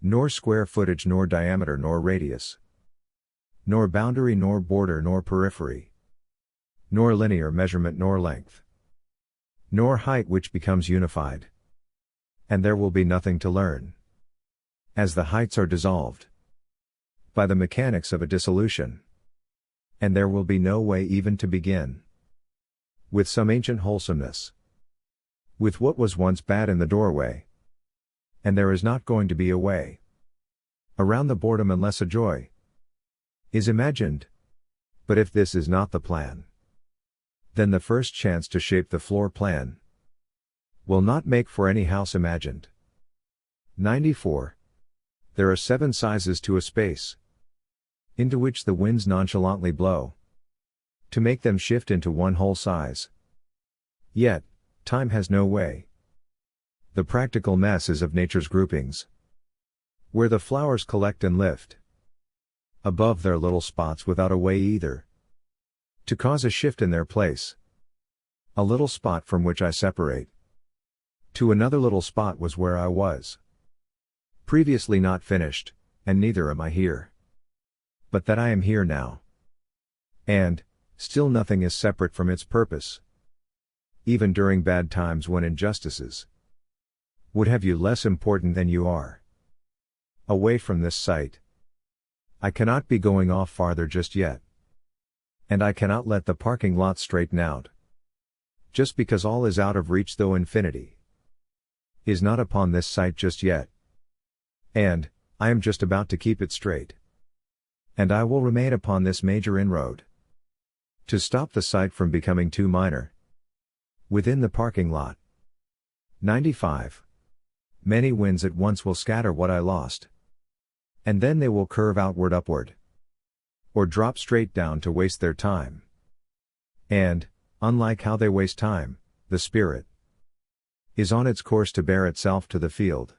nor square footage nor diameter nor radius, nor boundary nor border nor periphery, nor linear measurement nor length, nor height which becomes unified. And there will be nothing to learn, as the heights are dissolved by the mechanics of a dissolution. And there will be no way even to begin with some ancient wholesomeness, with what was once bad in the doorway. And there is not going to be a way around the boredom unless a joy is imagined. But if this is not the plan, then the first chance to shape the floor plan will not make for any house imagined. 94. There are 7 sizes to a space, into which the winds nonchalantly blow, to make them shift into one whole size. Yet, time has no way. The practical mess is of nature's groupings, where the flowers collect and lift above their little spots without a way either to cause a shift in their place. A little spot from which I separate to another little spot was where I was previously not finished, and neither am I here, but that I am here now. And, still nothing is separate from its purpose. Even during bad times when injustices would have you less important than you are. Away from this sight, I cannot be going off farther just yet. And I cannot let the parking lot straighten out, just because all is out of reach, though infinity is not upon this sight just yet. And, I am just about to keep it straight. And I will remain upon this major inroad, to stop the sight from becoming too minor within the parking lot. 95. Many winds at once will scatter what I lost, and then they will curve outward upward, or drop straight down to waste their time. And, unlike how they waste time, the spirit is on its course to bear itself to the field.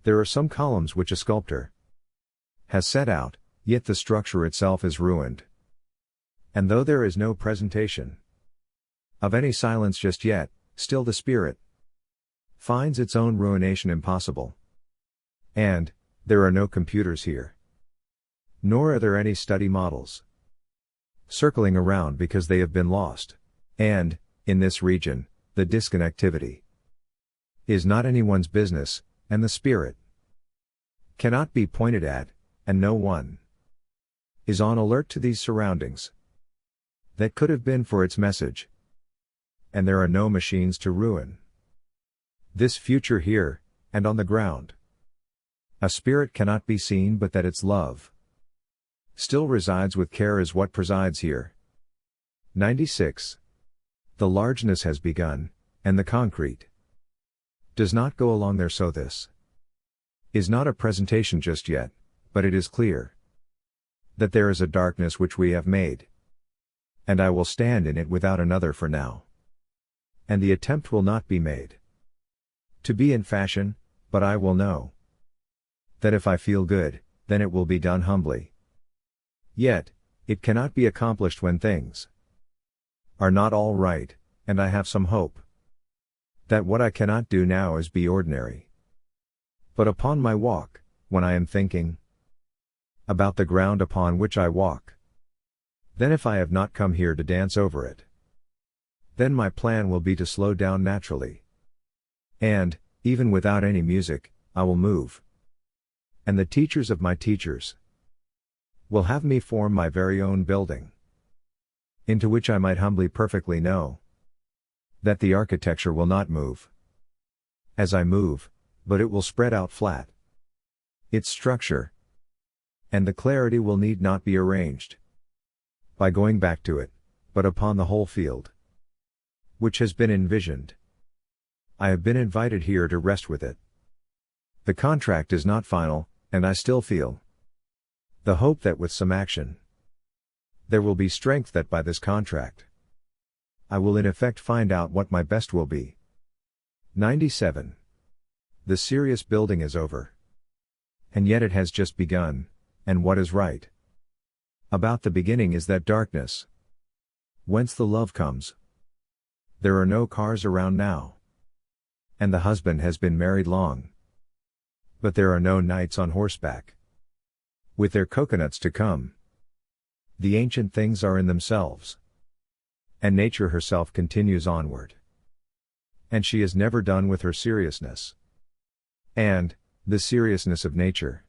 There are some columns which a sculptor has set out, yet the structure itself is ruined. And though there is no presentation of any silence just yet, still the spirit finds its own ruination impossible. And, there are no computers here, nor are there any study models circling around because they have been lost. And, in this region, the disconnectivity is not anyone's business, and the spirit cannot be pointed at, and no one is on alert to these surroundings that could have been for its message. And there are no machines to ruin this future here, and on the ground. A spirit cannot be seen, but that its love still resides with care is what presides here. 96. The largeness has begun, and the concrete does not go along there, so this is not a presentation just yet, but it is clear that there is a darkness which we have made, and I will stand in it without another for now. And the attempt will not be made To be in fashion, but I will know that if I feel good, then it will be done humbly. Yet, it cannot be accomplished when things are not all right, and I have some hope that what I cannot do now is be ordinary. But upon my walk, when I am thinking about the ground upon which I walk, then if I have not come here to dance over it, then my plan will be to slow down naturally. And, even without any music, I will move. And the teachers of my teachers will have me form my very own building, into which I might humbly perfectly know that the architecture will not move as I move, but it will spread out flat. Its structure and the clarity will need not be arranged by going back to it, but upon the whole field which has been envisioned. I have been invited here to rest with it. The contract is not final, and I still feel the hope that with some action there will be strength that by this contract I will in effect find out what my best will be. 97. The serious building is over. And yet it has just begun, and what is right about the beginning is that darkness whence the love comes. There are no cars around now. And the husband has been married long. But there are no knights on horseback with their coconuts to come. The ancient things are in themselves. And nature herself continues onward. And she is never done with her seriousness. And, the seriousness of nature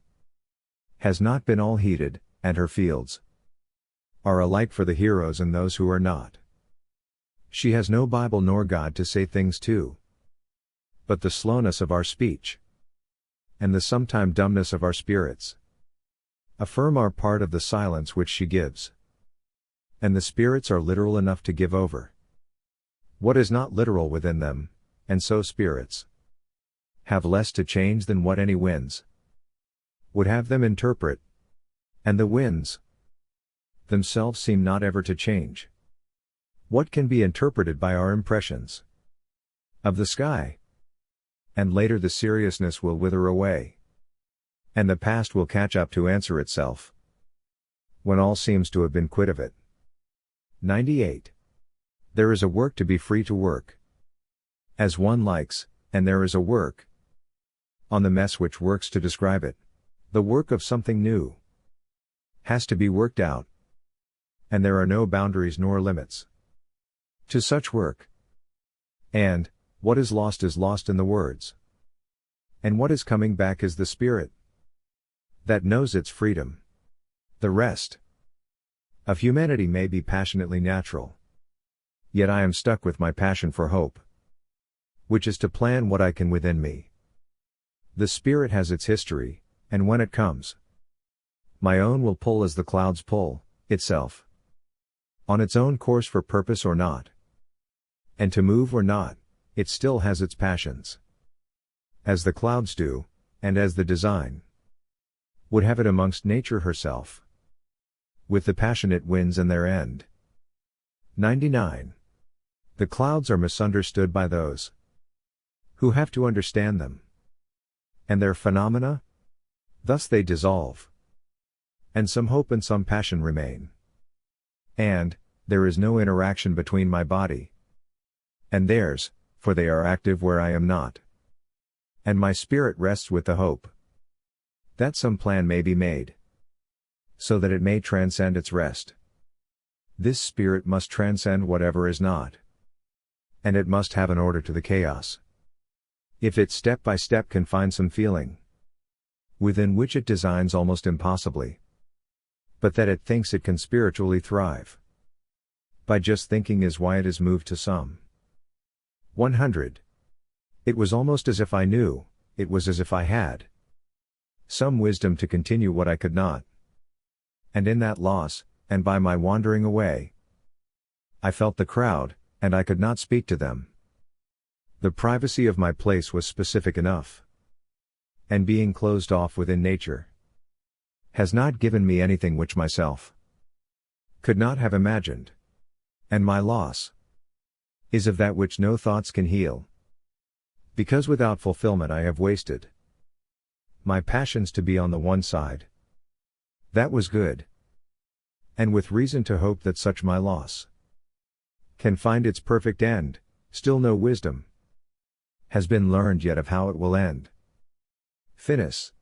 has not been all heated, and her fields are alike for the heroes and those who are not. She has no Bible nor God to say things to. But the slowness of our speech and the sometime dumbness of our spirits affirm our part of the silence which she gives. And the spirits are literal enough to give over what is not literal within them, and so spirits have less to change than what any winds would have them interpret. And the winds themselves seem not ever to change what can be interpreted by our impressions of the sky. And later the seriousness will wither away, and the past will catch up to answer itself when all seems to have been quit of it. 98. There is a work to be free to work as one likes, and there is a work on the mess which works to describe it. The work of something new has to be worked out, and there are no boundaries nor limits to such work. And, what is lost in the words. And what is coming back is the spirit that knows its freedom. The rest of humanity may be passionately natural. Yet I am stuck with my passion for hope, which is to plan what I can within me. The spirit has its history, and when it comes, my own will pull as the clouds pull, itself on its own course for purpose or not. And to move or not, it still has its passions. As the clouds do, and as the design would have it amongst nature herself, with the passionate winds and their end. 99. The clouds are misunderstood by those who have to understand them. And their phenomena? Thus they dissolve. And some hope and some passion remain. And, there is no interaction between my body and theirs, for they are active where I am not. And my spirit rests with the hope that some plan may be made, so that it may transcend its rest. This spirit must transcend whatever is not. And it must have an order to the chaos. If it step by step can find some feeling within which it designs almost impossibly, but that it thinks it can spiritually thrive by just thinking is why it is moved to some. 100. It was almost as if I knew, it was as if I had some wisdom to continue what I could not. And in that loss, and by my wandering away, I felt the crowd, and I could not speak to them. The privacy of my place was specific enough. And being closed off within nature has not given me anything which myself could not have imagined. And my loss is of that which no thoughts can heal. Because without fulfillment I have wasted my passions to be on the one side. That was good. And with reason to hope that such my loss can find its perfect end, still no wisdom has been learned yet of how it will end. Finis.